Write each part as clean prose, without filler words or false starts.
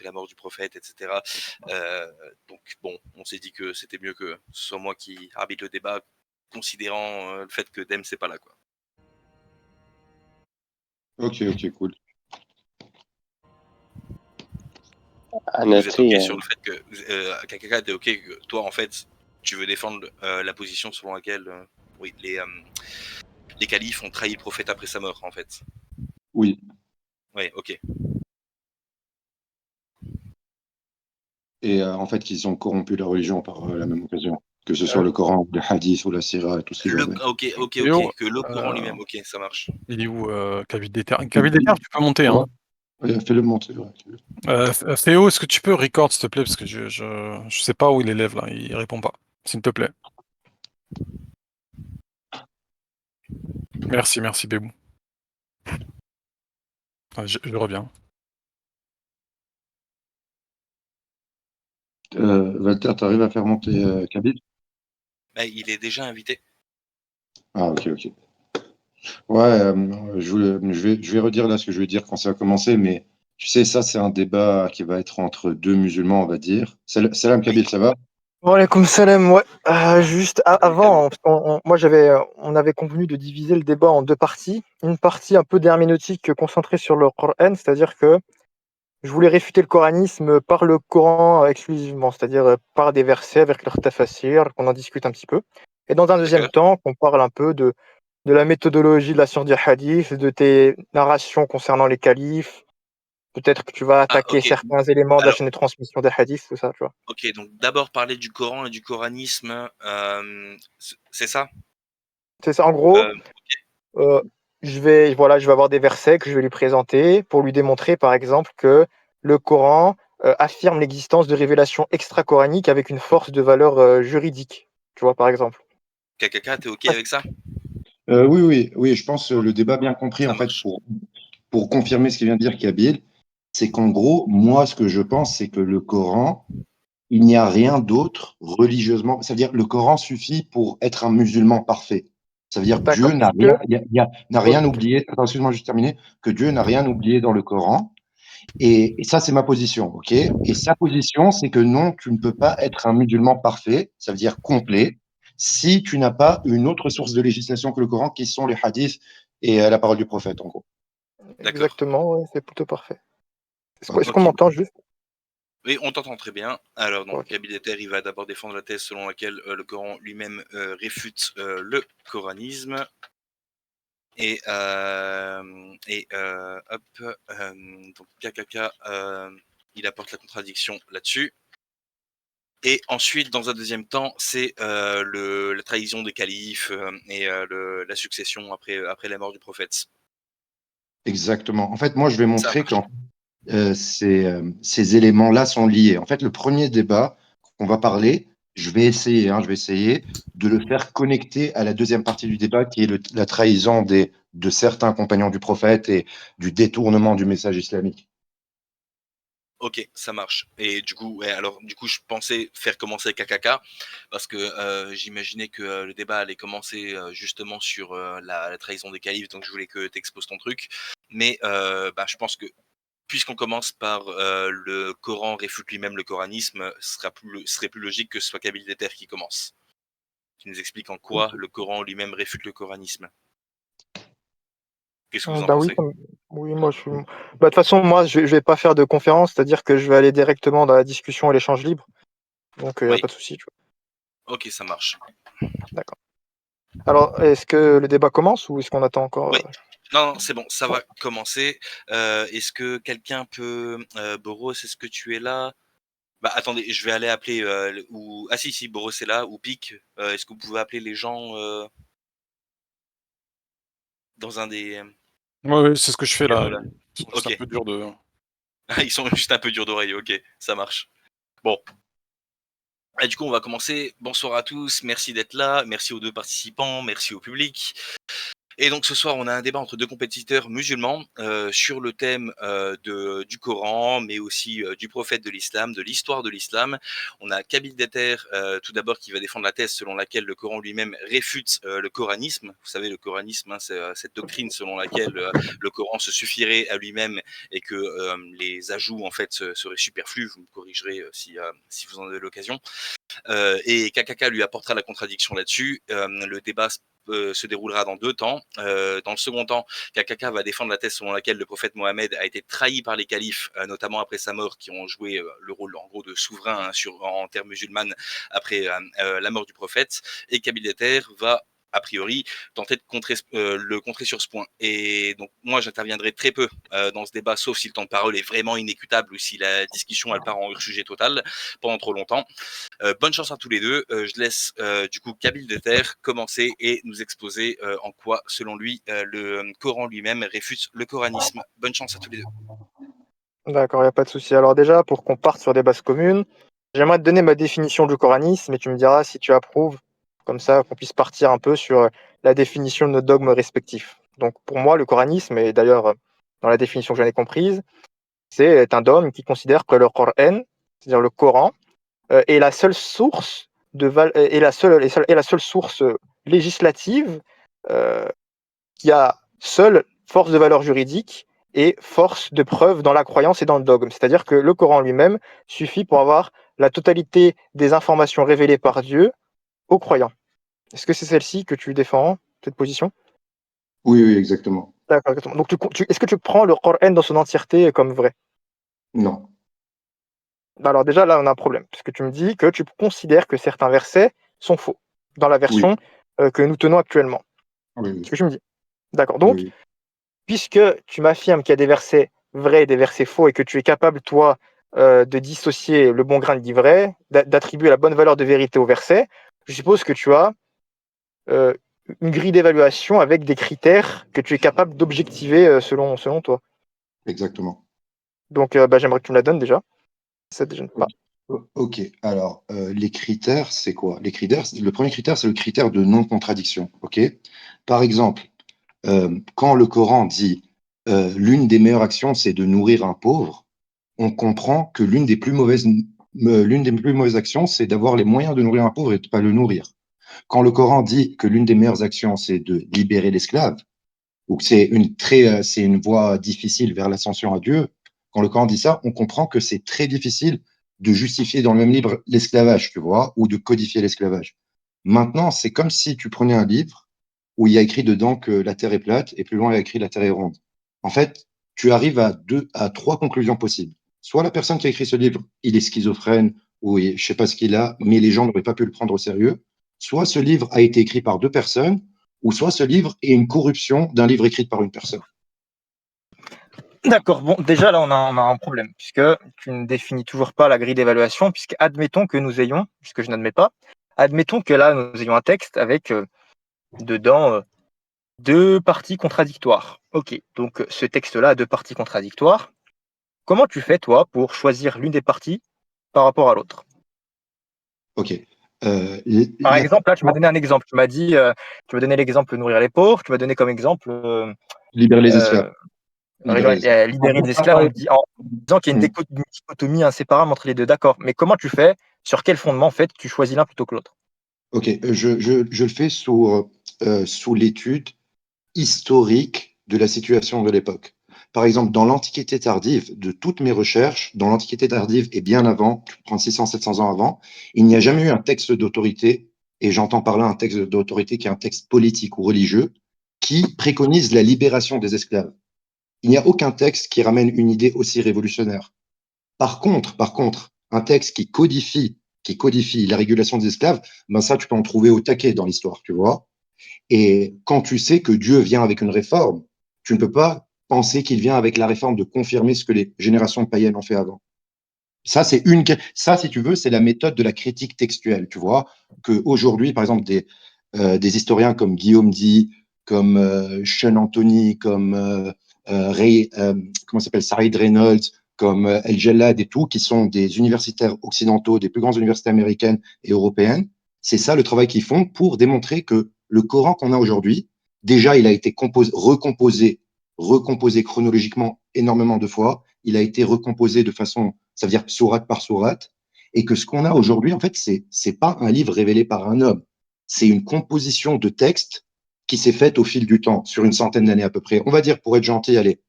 après la mort du prophète, etc. Donc bon, on s'est dit que c'était mieux que ce soit moi qui arbitre le débat, considérant le fait que Dem c'est pas là, quoi. Ok, cool. Donc vous êtes ok ناتي sur le fait que Kakaka, t'es ok que toi en fait tu veux défendre la position selon laquelle oui les califes ont trahi le prophète après sa mort en fait. Oui. Ouais, ok. Et en fait, qu'ils ont corrompu la religion par la même occasion. Que ce soit le Coran, le hadith ou la sira et tout ce qui va avec. Ok, Théo, que le Coran lui-même, ok, ça marche. il est où Kavid Déter, tu peux monter, hein. Ouais, fais-le monter. Ouais. Théo, est-ce que tu peux record, s'il te plaît, parce que je sais pas où il élève, là, il répond pas. S'il te plaît. Merci, Bébou. Je reviens. Walter, t'arrives à faire monter Khabib? Bah, il est déjà invité. Ah, ok. Ouais, je vais redire là ce que je vais dire quand ça va commencer, mais tu sais, ça, c'est un débat qui va être entre deux musulmans, on va dire. Salam Kabil, ça va? Wa alaykoum salam, ouais. Juste avant, on avait convenu de diviser le débat en deux parties. Une partie un peu d'herméneutique concentrée sur le Coran, c'est-à-dire que je voulais réfuter le coranisme par le Coran exclusivement, c'est-à-dire par des versets avec leur tafsir, qu'on en discute un petit peu. Et dans un deuxième temps, qu'on parle un peu de la méthodologie de la science du hadith, de tes narrations concernant les califes. Peut-être que tu vas attaquer ok. certains éléments de la Alors, chaîne de transmission des hadiths, tout ça, tu vois. ok, donc d'abord parler du Coran et du coranisme, c'est ça? C'est ça, en gros. Euh, je vais avoir des versets que je vais lui présenter pour lui démontrer, par exemple, que le Coran affirme l'existence de révélations extra-coraniques avec une force de valeur juridique. Tu vois, par exemple. Kakaka, t'es ok avec ça? Oui, je pense le débat bien compris, Ça en fait, marche. pour confirmer ce qu'il vient de dire Kabil, c'est qu'en gros, moi, ce que je pense, c'est que le Coran, il n'y a rien d'autre religieusement. C'est-à-dire, le Coran suffit pour être un musulman parfait. Ça veut dire que Dieu D'accord. n'a rien, n'a rien Ok. oublié. Attends, excuse-moi, juste terminer. Que Dieu n'a rien oublié dans le Coran. Et ça, c'est ma position, ok? Et sa position, c'est que non, tu ne peux pas être un musulman parfait, ça veut dire complet, si tu n'as pas une autre source de législation que le Coran, qui sont les hadiths et la parole du prophète, en gros. D'accord. Exactement, ouais, c'est plutôt parfait. Est-ce qu'on Ok. m'entend juste? Oui, on t'entend très bien. Alors, donc, Ok. Kabil Eter, il va d'abord défendre la thèse selon laquelle le Coran lui-même réfute le coranisme. Et hop, donc KKK, il apporte la contradiction là-dessus. Et ensuite, dans un deuxième temps, c'est la trahison des califes et la succession après la mort du prophète. Exactement. En fait, moi, je vais Ça montrer que marche. ces éléments-là sont liés. En fait, le premier débat qu'on va parler, je vais essayer de le faire connecter à la deuxième partie du débat, qui est la trahison de certains compagnons du prophète et du détournement du message islamique. Ok, ça marche. Et du coup, ouais, alors du coup, je pensais faire commencer KKK parce que j'imaginais que le débat allait commencer justement sur la trahison des califes, donc je voulais que tu exposes ton truc. Mais je pense que puisqu'on commence par le Coran réfute lui-même le coranisme, serait plus logique que ce soit Kabil Deter qui commence, qui nous explique en quoi le Coran lui-même réfute le coranisme. Qu'est-ce que vous en Ben oui, pensez? oui, moi je suis. Bah, de toute façon, moi je vais pas faire de conférence, c'est-à-dire que je vais aller directement dans la discussion et l'échange libre. Donc il n'y a Oui, pas de souci, tu ok, ça marche. vois. D'accord. Alors, est-ce que le débat commence ou est-ce qu'on attend encore Oui. Non, c'est bon, ça Ouais. va commencer. Est-ce que quelqu'un peut... Boros, est-ce que tu es là? Bah attendez, je vais aller appeler... Ah si, Boros est là, ou Pic. Est-ce que vous pouvez appeler les gens dans un des... Ouais, c'est ce que je fais là. là. Ils sont juste un Ok. peu durs de. Ils sont juste un peu durs d'oreille, ok, ça marche. Bon. Et du coup, on va commencer. Bonsoir à tous, merci d'être là, merci aux deux participants, merci au public. Et donc ce soir, on a un débat entre deux compétiteurs musulmans sur le thème du Coran, mais aussi du prophète de l'islam, de l'histoire de l'islam. On a Kabil Deter, tout d'abord, qui va défendre la thèse selon laquelle le Coran lui-même réfute le coranisme. Vous savez, le coranisme, hein, c'est cette doctrine selon laquelle le Coran se suffirait à lui-même et que les ajouts en fait seraient superflus. Vous me corrigerez si vous en avez l'occasion. Et KKK lui apportera la contradiction là-dessus. Le débat se déroulera dans 2 temps. Dans le second temps, KKK va défendre la thèse selon laquelle le prophète Mohammed a été trahi par les califes, notamment après sa mort, qui ont joué le rôle en gros de souverain en terre musulmane après la mort du prophète. Et Kabil Deter va a priori, tenter de le contrer sur ce point. Et donc, moi, j'interviendrai très peu dans ce débat, sauf si le temps de parole est vraiment inécoutable ou si la discussion, elle part en hors-sujet total pendant trop longtemps. Bonne chance à tous les deux. Je laisse du coup Kabil Deter commencer et nous exposer en quoi, selon lui, le Coran lui-même réfute le coranisme. Bonne chance à tous les deux. D'accord, il n'y a pas de souci. Alors déjà, pour qu'on parte sur des bases communes, j'aimerais te donner ma définition du coranisme et tu me diras si tu approuves, comme ça qu'on puisse partir un peu sur la définition de nos dogmes respectifs. Donc pour moi, le coranisme, et d'ailleurs dans la définition que j'en ai comprise, c'est un dogme qui considère que le Coran, c'est-à-dire le Coran, est la seule source est la seule source législative euh, qui a seule force de valeur juridique et force de preuve dans la croyance et dans le dogme. C'est-à-dire que le Coran lui-même suffit pour avoir la totalité des informations révélées par Dieu aux croyants. Est-ce que c'est celle-ci que tu défends, cette position? Oui, oui, exactement. D'accord, exactement. Donc, est-ce que tu prends le Coran dans son entièreté comme vrai? Non. Alors déjà, là, on a un problème, puisque tu me dis que tu considères que certains versets sont faux, dans la Oui, version que nous tenons actuellement. oui, C'est ce oui, que tu me dis. D'accord. oui, Donc, oui. puisque tu m'affirmes qu'il y a des versets vrais et des versets faux, et que tu es capable, toi, de dissocier le bon grain de l'ivraie, d'attribuer la bonne valeur de vérité au verset, je suppose que tu as euh, une grille d'évaluation avec des critères que tu es capable d'objectiver selon toi. Exactement. Donc, j'aimerais que tu me la donnes déjà. Ça ne te gêne pas. Ok, alors les critères, c'est quoi? Les critères, le premier critère, c'est le critère de non-contradiction. Ok? Par exemple, quand le Coran dit l'une des meilleures actions, c'est de nourrir un pauvre, on comprend que l'une des plus mauvaises actions, c'est d'avoir les moyens de nourrir un pauvre et de ne pas le nourrir. Quand le Coran dit que l'une des meilleures actions, c'est de libérer l'esclave, ou que c'est une voie difficile vers l'ascension à Dieu, quand le Coran dit ça, on comprend que c'est très difficile de justifier dans le même livre l'esclavage, tu vois, ou de codifier l'esclavage. Maintenant, c'est comme si tu prenais un livre où il y a écrit dedans que la Terre est plate et plus loin il y a écrit la Terre est ronde. En fait, tu arrives à 3 conclusions possibles. Soit la personne qui a écrit ce livre, il est schizophrène ou je sais pas ce qu'il a, mais les gens n'auraient pas pu le prendre au sérieux. Soit ce livre a été écrit par 2 personnes, ou soit ce livre est une corruption d'un livre écrit par une personne. D'accord, bon, déjà là on a un problème, puisque tu ne définis toujours pas la grille d'évaluation, puisque admettons que nous ayons, puisque je n'admets pas, admettons que là nous ayons un texte avec dedans 2 parties contradictoires. Ok, donc ce texte-là a 2 parties contradictoires. Comment tu fais toi pour choisir l'une des parties par rapport à l'autre? Ok. Par La exemple, là tu m'as donné un exemple, tu m'as donné l'exemple de nourrir les pauvres, tu m'as donné comme exemple libérer les esclaves. euh, Libérer les esclaves. libérer des esclaves en disant qu'il y a Hmm. une dichotomie inséparable entre les deux. D'accord. Mais comment tu fais? Sur quel fondement, en fait, tu choisis l'un plutôt que l'autre? Ok, je le fais sous l'étude historique de la situation de l'époque. Par exemple, dans l'Antiquité tardive, de toutes mes recherches, dans l'Antiquité tardive et bien avant, tu prends 600-700 ans avant, il n'y a jamais eu un texte d'autorité, et j'entends par là un texte d'autorité qui est un texte politique ou religieux, qui préconise la libération des esclaves. Il n'y a aucun texte qui ramène une idée aussi révolutionnaire. Par contre, un texte qui codifie la régulation des esclaves, ben ça, tu peux en trouver au taquet dans l'histoire, tu vois. Et quand tu sais que Dieu vient avec une réforme, tu ne peux pas penser qu'il vient avec la réforme de confirmer ce que les générations païennes ont fait avant. Ça, si tu veux, c'est la méthode de la critique textuelle, tu vois. Que aujourd'hui, par exemple, des historiens comme Guillaume Di, comme Sean Anthony, comme comment s'appelle, Saïd Reynolds, comme El Jellad et tout, qui sont des universitaires occidentaux, des plus grandes universités américaines et européennes, c'est ça le travail qu'ils font pour démontrer que le Coran qu'on a aujourd'hui, Déjà, il a été recomposé chronologiquement énormément de fois. Il a été recomposé de façon, ça veut dire sourate par sourate. Et que ce qu'on a aujourd'hui, en fait, c'est pas un livre révélé par un homme. C'est une composition de textes qui s'est faite au fil du temps, sur une centaine d'années à peu près. On va dire, pour être gentil, allez,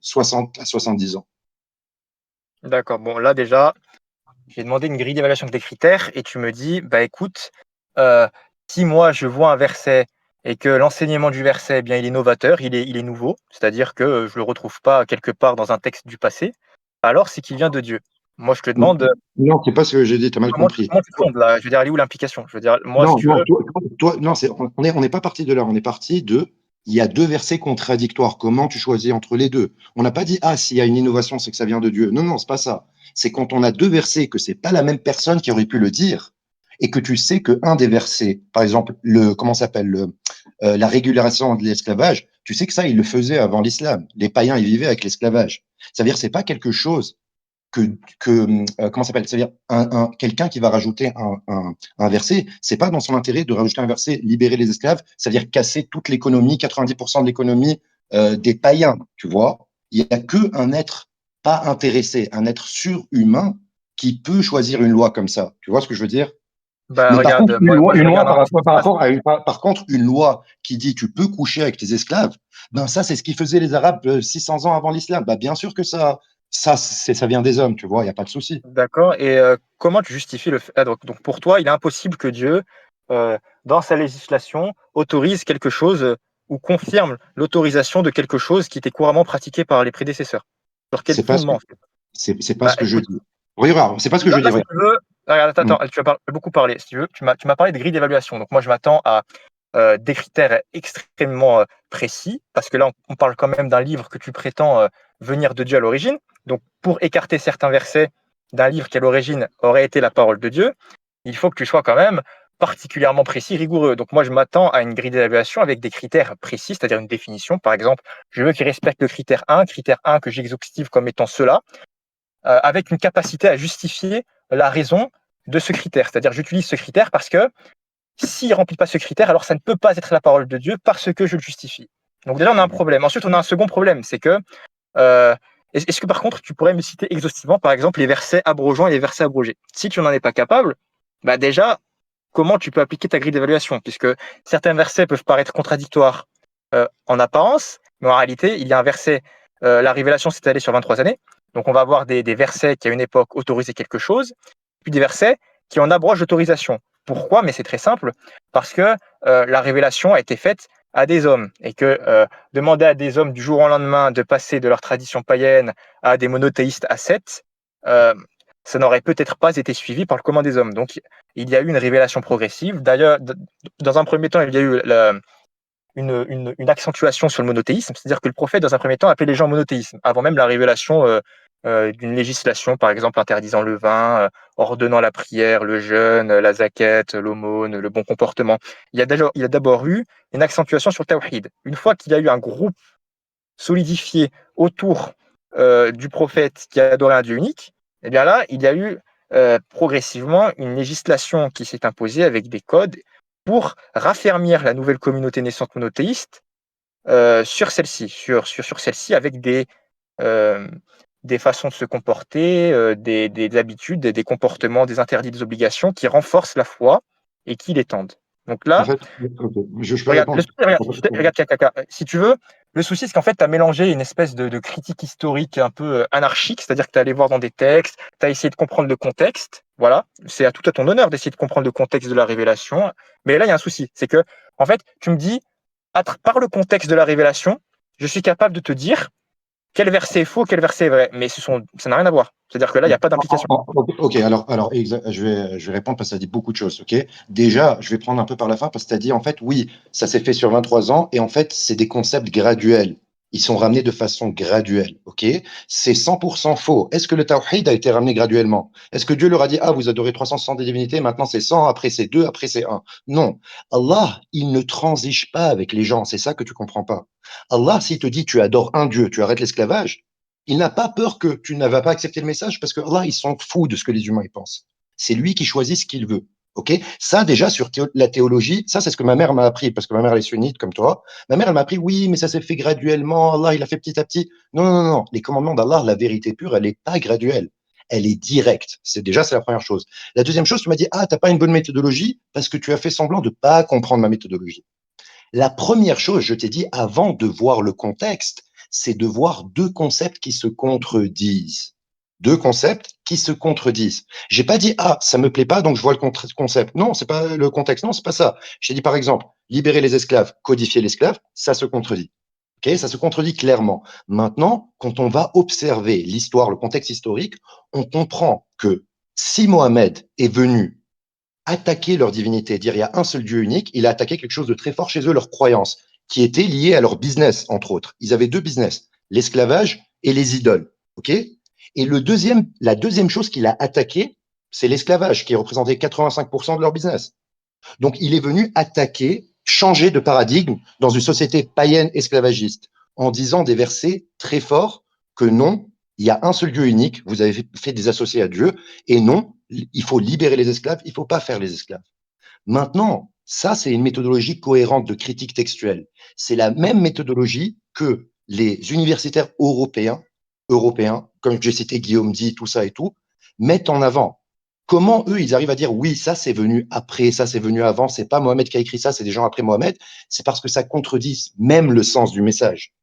60 à 70 ans. D'accord. Bon, là déjà, j'ai demandé une grille d'évaluation avec des critères et tu me dis, bah écoute, euh, si moi je vois un verset et que l'enseignement du verset, eh bien, il est novateur, il est nouveau, c'est-à-dire que je le retrouve pas quelque part dans un texte du passé, alors c'est qu'il vient de Dieu. Moi, je te demande Non, c'est pas ce que j'ai dit, tu as mal compris. comment tu fondes là. Je veux dire, elle est où l'implication? Je veux dire, moi, si Non, tu non, veux, non, on n'est pas parti de là. On est parti de, il y a deux versets contradictoires. Comment tu choisis entre les deux? On n'a pas dit, ah, s'il y a une innovation, c'est que ça vient de Dieu. Non, non, c'est pas ça. C'est quand on a deux versets que c'est pas la même personne qui aurait pu le dire et que tu sais que un des versets, par exemple, comment s'appelle, la régulation de l'esclavage, tu sais que ça, il le faisait avant l'islam. Les païens, ils vivaient avec l'esclavage. Ça veut dire, c'est pas quelque chose comment ça s'appelle, c'est-à-dire quelqu'un qui va rajouter un verset, c'est pas dans son intérêt de rajouter un verset libérer les esclaves, c'est-à-dire casser toute l'économie, 90% de l'économie des païens, tu vois. Il n'y a qu'un être pas intéressé, un être surhumain qui peut choisir une loi comme ça. Tu vois ce que je veux dire? bah Mais par contre, regarde, moi je une loi regarde un. par rapport à par contre, une loi qui dit tu peux coucher avec tes esclaves, ben ça, c'est ce qu'ils faisaient les Arabes 600 ans avant l'islam. Ben, bien sûr que ça vient des hommes, tu vois, il n'y a pas de souci. D'accord. Et comment tu justifies le fait donc pour toi, il est impossible que Dieu, dans sa législation, autorise quelque chose ou confirme l'autorisation de quelque chose qui était couramment pratiqué par les prédécesseurs. Sur quel C'est pas ce que, fondement? c'est pas Bah, ce que je écoute, dis. Regarde, c'est pas ce que je là, dis. si Regarde. tu veux, regarde, Mm. attends, tu as beaucoup parlé. Si tu veux, tu m'as parlé de grille d'évaluation. Donc moi, je m'attends à des critères extrêmement précis, parce que là, on parle quand même d'un livre que tu prétends venir de Dieu à l'origine. Donc, pour écarter certains versets d'un livre qui, à l'origine, aurait été la parole de Dieu, il faut que tu sois quand même particulièrement précis, rigoureux. Donc, moi, je m'attends à une grille d'évaluation avec des critères précis, c'est-à-dire une définition. Par exemple, je veux qu'il respecte le critère 1 que j'exhaustive comme étant cela, avec une capacité à justifier la raison de ce critère. C'est-à-dire, j'utilise ce critère parce que s'il ne remplit pas ce critère, alors ça ne peut pas être la parole de Dieu parce que je le justifie. Donc déjà, on a un problème. Ensuite, on a un second problème, c'est que est-ce que par contre, tu pourrais me citer exhaustivement, par exemple, les versets abrogeants et les versets abrogés? Si tu n'en es pas capable, bah déjà, comment tu peux appliquer ta grille d'évaluation? Puisque certains versets peuvent paraître contradictoires en apparence, mais en réalité, il y a un verset, la révélation s'est allée sur 23 années, donc on va avoir des versets qui à une époque autorisaient quelque chose, puis des versets qui en abrogent l'autorisation. Pourquoi? Mais c'est très simple, parce que la révélation a été faite à des hommes, et que demander à des hommes du jour au lendemain de passer de leur tradition païenne à des monothéistes ascètes, euh, ça n'aurait peut-être pas été suivi par le commun des hommes. Donc il y a eu une révélation progressive. D'ailleurs, dans un premier temps, il y a eu une accentuation sur le monothéisme, c'est-à-dire que le prophète, dans un premier temps, appelait les gens monothéisme, avant même la révélation d'une législation, par exemple interdisant le vin, ordonnant la prière, le jeûne, la zakat, l'aumône, le bon comportement. Il y a d'abord eu une accentuation sur le tawhid. Une fois qu'il y a eu un groupe solidifié autour du prophète qui a adoré un Dieu unique, et bien là, il y a eu progressivement une législation qui s'est imposée avec des codes pour raffermir la nouvelle communauté naissante monothéiste sur celle-ci, sur celle-ci avec euh, des façons de se comporter, des habitudes, des comportements, des interdits, des obligations qui renforcent la foi et qui l'étendent. Donc En là, fait, ok, je peux regarde, répondre. regarde, Kaka, si tu veux, le souci, c'est qu'en fait, tu as mélangé une espèce de critique historique un peu anarchique, c'est-à-dire que tu es allé voir dans des textes, tu as essayé de comprendre le contexte. Voilà, c'est à tout à ton honneur d'essayer de comprendre le contexte de la révélation. Mais là, il y a un souci, c'est que, en fait, tu me dis, par le contexte de la révélation, je suis capable de te dire quel verset est faux, quel verset est vrai. Mais ça n'a rien à voir. C'est-à-dire que là, il n'y a pas d'implication. Ok, alors je vais répondre parce que ça dit beaucoup de choses. Ok, déjà, je vais prendre un peu par la fin parce que tu as dit en fait, oui, ça s'est fait sur 23 ans et en fait, c'est des concepts graduels. Ils sont ramenés de façon graduelle. Ok, c'est 100% faux. Est-ce que le tawhid a été ramené graduellement? Est-ce que Dieu leur a dit, ah, vous adorez 360 divinités, maintenant c'est 100, après c'est 2, après c'est 1? Non. Allah, il ne transige pas avec les gens. C'est ça que tu comprends pas. Allah, s'il te dit, tu adores un Dieu, tu arrêtes l'esclavage, il n'a pas peur que tu n'avais pas accepté le message parce que Allah, il s'en fout de ce que les humains y pensent. C'est lui qui choisit ce qu'il veut. Ok, ça déjà sur la théologie, ça c'est ce que ma mère m'a appris parce que ma mère elle est sunnite comme toi. Ma mère elle m'a appris oui, mais ça s'est fait graduellement. Allah il a fait petit à petit. Non non non, non. Les commandements d'Allah, la vérité pure, elle est pas graduelle, elle est directe. C'est la première chose. La deuxième chose, tu m'as dit ah t'as pas une bonne méthodologie parce que tu as fait semblant de pas comprendre ma méthodologie. La première chose, je t'ai dit avant de voir le contexte, c'est de voir deux concepts qui se contredisent. Deux concepts qui se contredisent. J'ai pas dit ah ça me plaît pas donc je vois le concept. Non, c'est pas le contexte. Non, c'est pas ça. J'ai dit par exemple libérer les esclaves, codifier l'esclave, ça se contredit. Ok, ça se contredit clairement. Maintenant, quand on va observer l'histoire, le contexte historique, on comprend que si Mohamed est venu attaquer leur divinité, dire il y a un seul Dieu unique, il a attaqué quelque chose de très fort chez eux, leur croyance, qui était liée à leur business, entre autres. Ils avaient deux business, l'esclavage et les idoles. Ok. Et la deuxième chose qu'il a attaqué, c'est l'esclavage, qui représentait 85% de leur business. Donc, il est venu attaquer, changer de paradigme dans une société païenne esclavagiste, en disant des versets très forts que non, il y a un seul Dieu unique, vous avez fait des associés à Dieu, et non, il faut libérer les esclaves, il ne faut pas faire les esclaves. Maintenant, ça, c'est une méthodologie cohérente de critique textuelle. C'est la même méthodologie que les universitaires européens, comme j'ai cité Guillaume dit, tout ça et tout, mettent en avant. Comment eux, ils arrivent à dire oui, ça c'est venu après, ça c'est venu avant, c'est pas Mohamed qui a écrit ça, c'est des gens après Mohamed, c'est parce que ça contredit même le sens du message,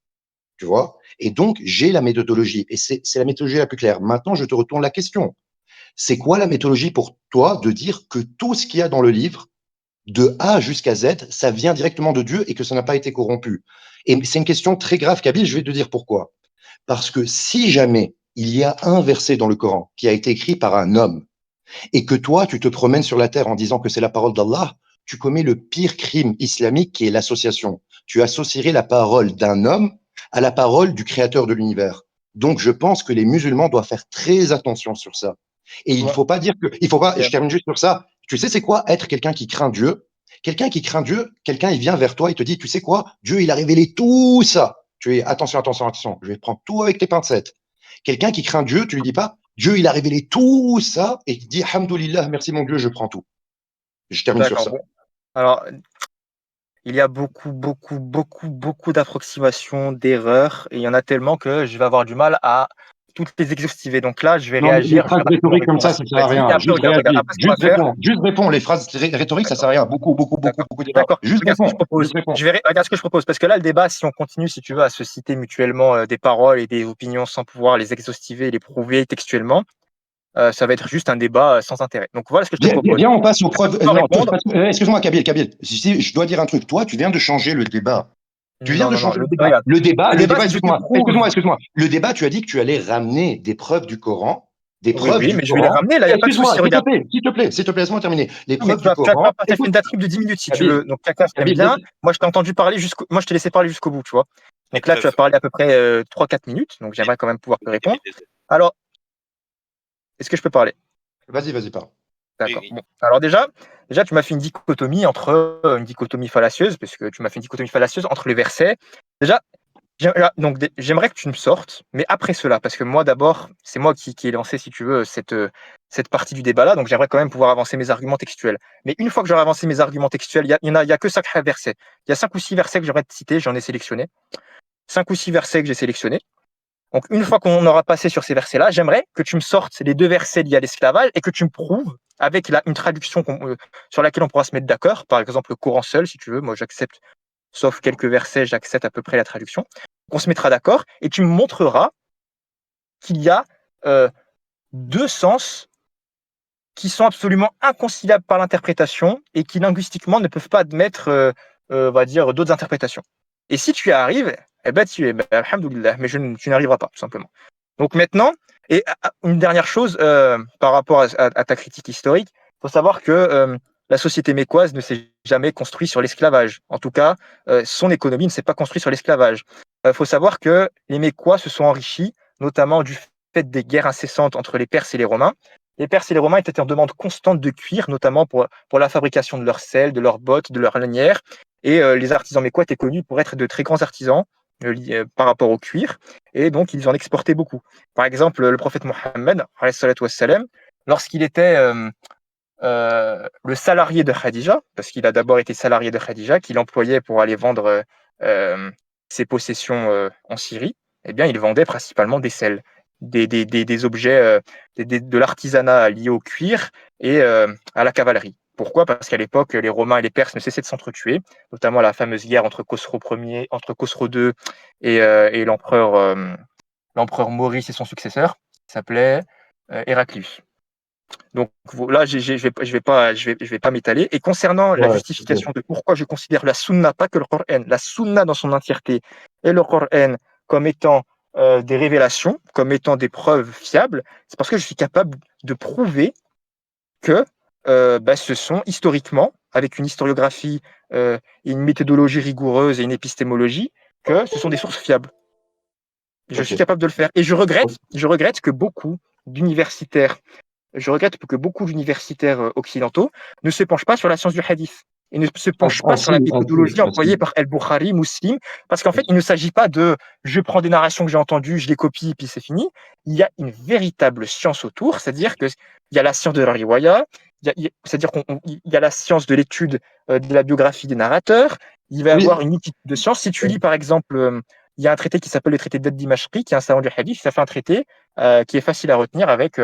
tu vois. Et donc, j'ai la méthodologie, et c'est la méthodologie la plus claire. Maintenant, je te retourne la question. C'est quoi la méthodologie pour toi de dire que tout ce qu'il y a dans le livre, de A jusqu'à Z, ça vient directement de Dieu et que ça n'a pas été corrompu? Et c'est une question très grave, Kabyle, je vais te dire pourquoi. Parce que si jamais il y a un verset dans le Coran qui a été écrit par un homme, et que toi, tu te promènes sur la terre en disant que c'est la parole d'Allah, tu commets le pire crime islamique qui est l'association. Tu associerais la parole d'un homme à la parole du créateur de l'univers. Donc, je pense que les musulmans doivent faire très attention sur ça. Et il ne Ouais. faut pas dire que, il faut pas, Et, je termine juste sur ça. Tu sais, c'est quoi être quelqu'un qui craint Dieu? Quelqu'un qui craint Dieu, quelqu'un, il vient vers toi, il te dit, tu sais quoi? Dieu, il a révélé tout ça. Tu es, attention, attention, attention. Je vais prendre tout avec tes pincettes. Quelqu'un qui craint Dieu, tu lui dis pas, Dieu, il a révélé tout ça et il dit, Alhamdoulilah, merci mon Dieu, je prends tout. Je termine sur d'accord. ça. Bon. Alors, il y a beaucoup d'approximations, d'erreurs, et il y en a tellement que je vais avoir du mal à toutes les exhaustiver. Donc là, je vais Non, mais les réagir, je vais phrases rapidement rhétoriques comme répondre à ça, ce ça que tu sert as à dit. Et rien. après, Juste regarde, réagis. après ce qu'on va faire. Juste réponds. Les phrases rhétoriques, ça D'accord, sert à rien. Beaucoup de débats. d'accord. Juste Regarde ce que je réponds. propose. Regarde ce que je propose. Parce que là, le débat, si on continue, si tu veux, à se citer mutuellement des paroles et des opinions sans pouvoir les exhaustiver et les prouver textuellement, ça va être juste un débat sans intérêt. Donc voilà ce que je te propose. Viens, on passe aux Est-ce que preuves. tu peux Non, répondre? excuse-moi, Kabyle. Si je dois dire un truc. Toi, tu viens de changer le débat. Tu viens Non, de non, non. changer le débat. Regarde. Le débat, c'est que tu prouves. Excuse-moi. Le débat, tu as dit que tu allais ramener des preuves du Coran, des Oui, preuves oui, du mais je vais les Coran. ramener, là, il n'y a pas de Excuse-moi, souci, regarde. s'il te plaît, laisse-moi terminer. Les Non, mais preuves du tu vas Coran. partager Écoute, une date de 10 minutes si tu Kabyle, veux. Donc, chacun s'aime Kabyle, bien. Moi, je t'ai entendu parler jusqu'au. Moi, je t'ai laissé parler jusqu'au bout, tu vois. Les Donc là, tu as preuves, parlé à peu près 3-4 minutes. Donc, les j'aimerais quand même pouvoir te preuves, répondre. Alors, est-ce que je peux parler? vas-y, parle. oui, D'accord. oui. Bon. Alors, déjà, tu m'as fait une dichotomie une dichotomie fallacieuse, parce que tu m'as fait une dichotomie fallacieuse entre les versets. Déjà, j'aimerais que tu me sortes, mais après cela, parce que moi, d'abord, c'est moi qui ai lancé, si tu veux, cette partie du débat-là, donc j'aimerais quand même pouvoir avancer mes arguments textuels. Mais une fois que j'aurai avancé mes arguments textuels, il y a que 5 versets. Il y a 5 ou 6 versets que j'aimerais te citer, j'en ai sélectionné. 5 ou 6 versets que j'ai sélectionnés. Donc, une fois qu'on aura passé sur ces versets-là, j'aimerais que tu me sortes les 2 versets liés à l'esclavage et que tu me prouves, avec une traduction sur laquelle on pourra se mettre d'accord, par exemple le Coran seul, si tu veux, moi j'accepte, sauf quelques versets, j'accepte à peu près la traduction. On se mettra d'accord et tu me montreras qu'il y a 2 sens qui sont absolument inconciliables par l'interprétation et qui linguistiquement ne peuvent pas admettre, on va dire, d'autres interprétations. Et si tu y arrives, eh ben tu es, alhamdoulilah, mais tu n'y arriveras pas, tout simplement. Donc maintenant, et une dernière chose par rapport à ta critique historique, il faut savoir que la société mécoise ne s'est jamais construite sur l'esclavage. En tout cas, son économie ne s'est pas construite sur l'esclavage. Il faut savoir que les Mécois se sont enrichis, notamment du fait des guerres incessantes entre les Perses et les Romains. Les Perses et les Romains étaient en demande constante de cuir, notamment pour la fabrication de leurs selles, de leurs bottes, de leurs lanières. Et les artisans mécois étaient connus pour être de très grands artisans par rapport au cuir. Et donc, ils en exportaient beaucoup. Par exemple, le prophète Mohammed, lorsqu'il était le salarié de Khadija, parce qu'il a d'abord été salarié de Khadija, qu'il employait pour aller vendre ses possessions en Syrie, eh bien, il vendait principalement des sels, des objets, de l'artisanat lié au cuir et à la cavalerie. Pourquoi? Parce qu'à l'époque, les Romains et les Perses ne cessaient de s'entretuer, notamment la fameuse guerre entre Khosrow II et l'empereur Maurice et son successeur, qui s'appelait Héraclius. Donc là, je vais pas m'étaler. Et concernant la Ouais, justification de pourquoi je considère la sunna, pas que le Coran, la sunna dans son entièreté et le Coran comme étant des révélations, comme étant des preuves fiables, c'est parce que je suis capable de prouver que ce sont historiquement, avec une historiographie, une méthodologie rigoureuse et une épistémologie, que ce sont des sources fiables. Je suis ok. capable de le faire. Et je regrette que beaucoup d'universitaires occidentaux ne se penchent pas sur la science du hadith et ne se penchent pas sur la méthodologie employée par El-Bukhari, Muslim, parce qu'en fait, il ne s'agit pas de je prends des narrations que j'ai entendues, je les copie et puis c'est fini. Il y a une véritable science autour, c'est-à-dire qu'il y a la science de la riwaya, c'est-à-dire qu'il y a la science de l'étude de la biographie des narrateurs, il va y Oui, avoir une multitude de sciences. Si tu lis par exemple, il y a un traité qui s'appelle le traité d'Ad-Dimashqi, qui est un savant du hadith, ça fait un traité qui est facile à retenir avec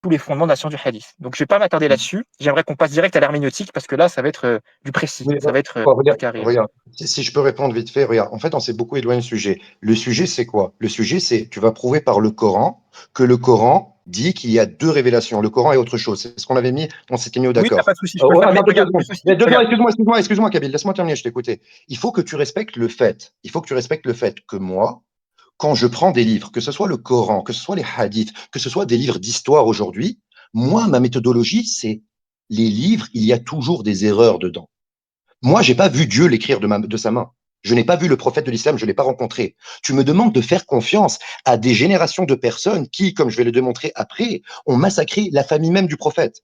tous les fondements de la science du hadith. Donc, je ne vais pas m'attarder là-dessus. J'aimerais qu'on passe direct à l'herméneutique parce que là, ça va être du précis. oui, Ça va être du carré. regarde. Si je peux répondre vite fait, regarde. En fait, on s'est beaucoup éloigné du sujet. Le sujet, c'est quoi? Le sujet, c'est tu vas prouver par le Coran que le Coran dit qu'il y a deux révélations. Le Coran est autre chose. C'est ce qu'on avait mis, on s'était mis au Oui, t'as d'accord. pas de souci. Je peux le faire. Non, Mais regarde, excuse-moi, Kabyle, laisse-moi terminer, je t'ai écouté. Il faut que tu respectes le fait. Il faut que tu respectes le fait que moi, quand je prends des livres, que ce soit le Coran, que ce soit les hadiths, que ce soit des livres d'histoire aujourd'hui, moi, ma méthodologie, c'est les livres, il y a toujours des erreurs dedans. Moi, j'ai pas vu Dieu l'écrire de sa main. Je n'ai pas vu le prophète de l'islam, je ne l'ai pas rencontré. Tu me demandes de faire confiance à des générations de personnes qui, comme je vais le démontrer après, ont massacré la famille même du prophète.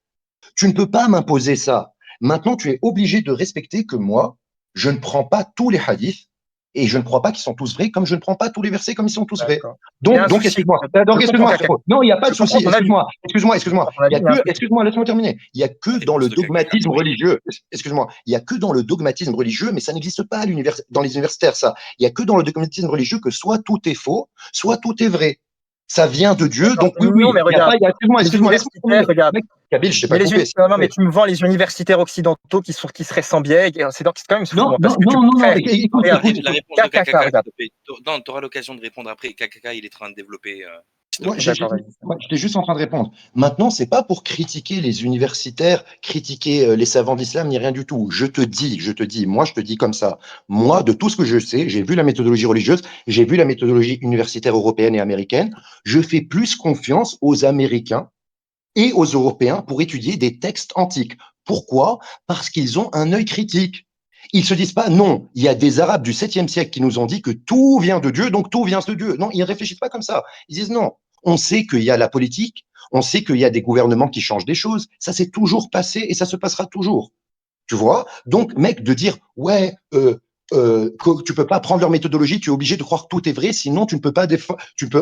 Tu ne peux pas m'imposer ça. Maintenant, tu es obligé de respecter que moi, je ne prends pas tous les hadiths et je ne crois pas qu'ils sont tous vrais, comme je ne prends pas tous les versets comme ils sont tous vrais. d'accord. Il y a un souci. Excuse-moi. Je comprends, Kaka. Frérot. Non, il n'y a pas de Je comprends souci. ton avis. Excuse-moi. Je comprends ton avis, il y a un souci. Excuse-moi, laisse-moi terminer. Il n'y a que dans le Réponse de Kaka, dogmatisme oui. religieux. Excuse-moi. Il n'y a que dans le dogmatisme religieux, mais ça n'existe pas dans les universitaires, ça. Il n'y a que dans le dogmatisme religieux que soit tout est faux, soit tout est vrai. Ça vient de Dieu, D'accord. donc oui, Non, mais il y a regarde, pas, excuse-moi, les laisse-moi universitaires, terminer. regarde. Mec, Kabyle, je t'ai pas Mais coupé. non, mais tu me vends les universitaires occidentaux qui seraient sans biais. C'est quand même fou, Non, hein, parce que non, frère, écoute, regarde, La réponse de Kaka, Kaka, s'il regarde. te plaît. Non, tu auras l'occasion de répondre après. Kaka, il est en train de développer. S'il te Ouais, plaît. D'accord, vas-y. j'étais juste en train de répondre. Maintenant, c'est pas pour critiquer les universitaires, critiquer les savants d'islam, ni rien du tout. Moi, je te dis comme ça. Moi, de tout ce que je sais, j'ai vu la méthodologie religieuse, j'ai vu la méthodologie universitaire européenne et américaine. Je fais plus confiance aux Américains et aux Européens pour étudier des textes antiques. Pourquoi? Parce qu'ils ont un œil critique. Ils se disent pas, non, il y a des Arabes du 7e siècle qui nous ont dit que tout vient de Dieu, donc tout vient de Dieu. Non, ils ne réfléchissent pas comme ça. Ils disent, non, on sait qu'il y a la politique, on sait qu'il y a des gouvernements qui changent des choses. Ça s'est toujours passé et ça se passera toujours. Tu vois? Donc, mec, de dire, ouais, que tu peux pas prendre leur méthodologie, tu es obligé de croire que tout est vrai, sinon tu ne peux pas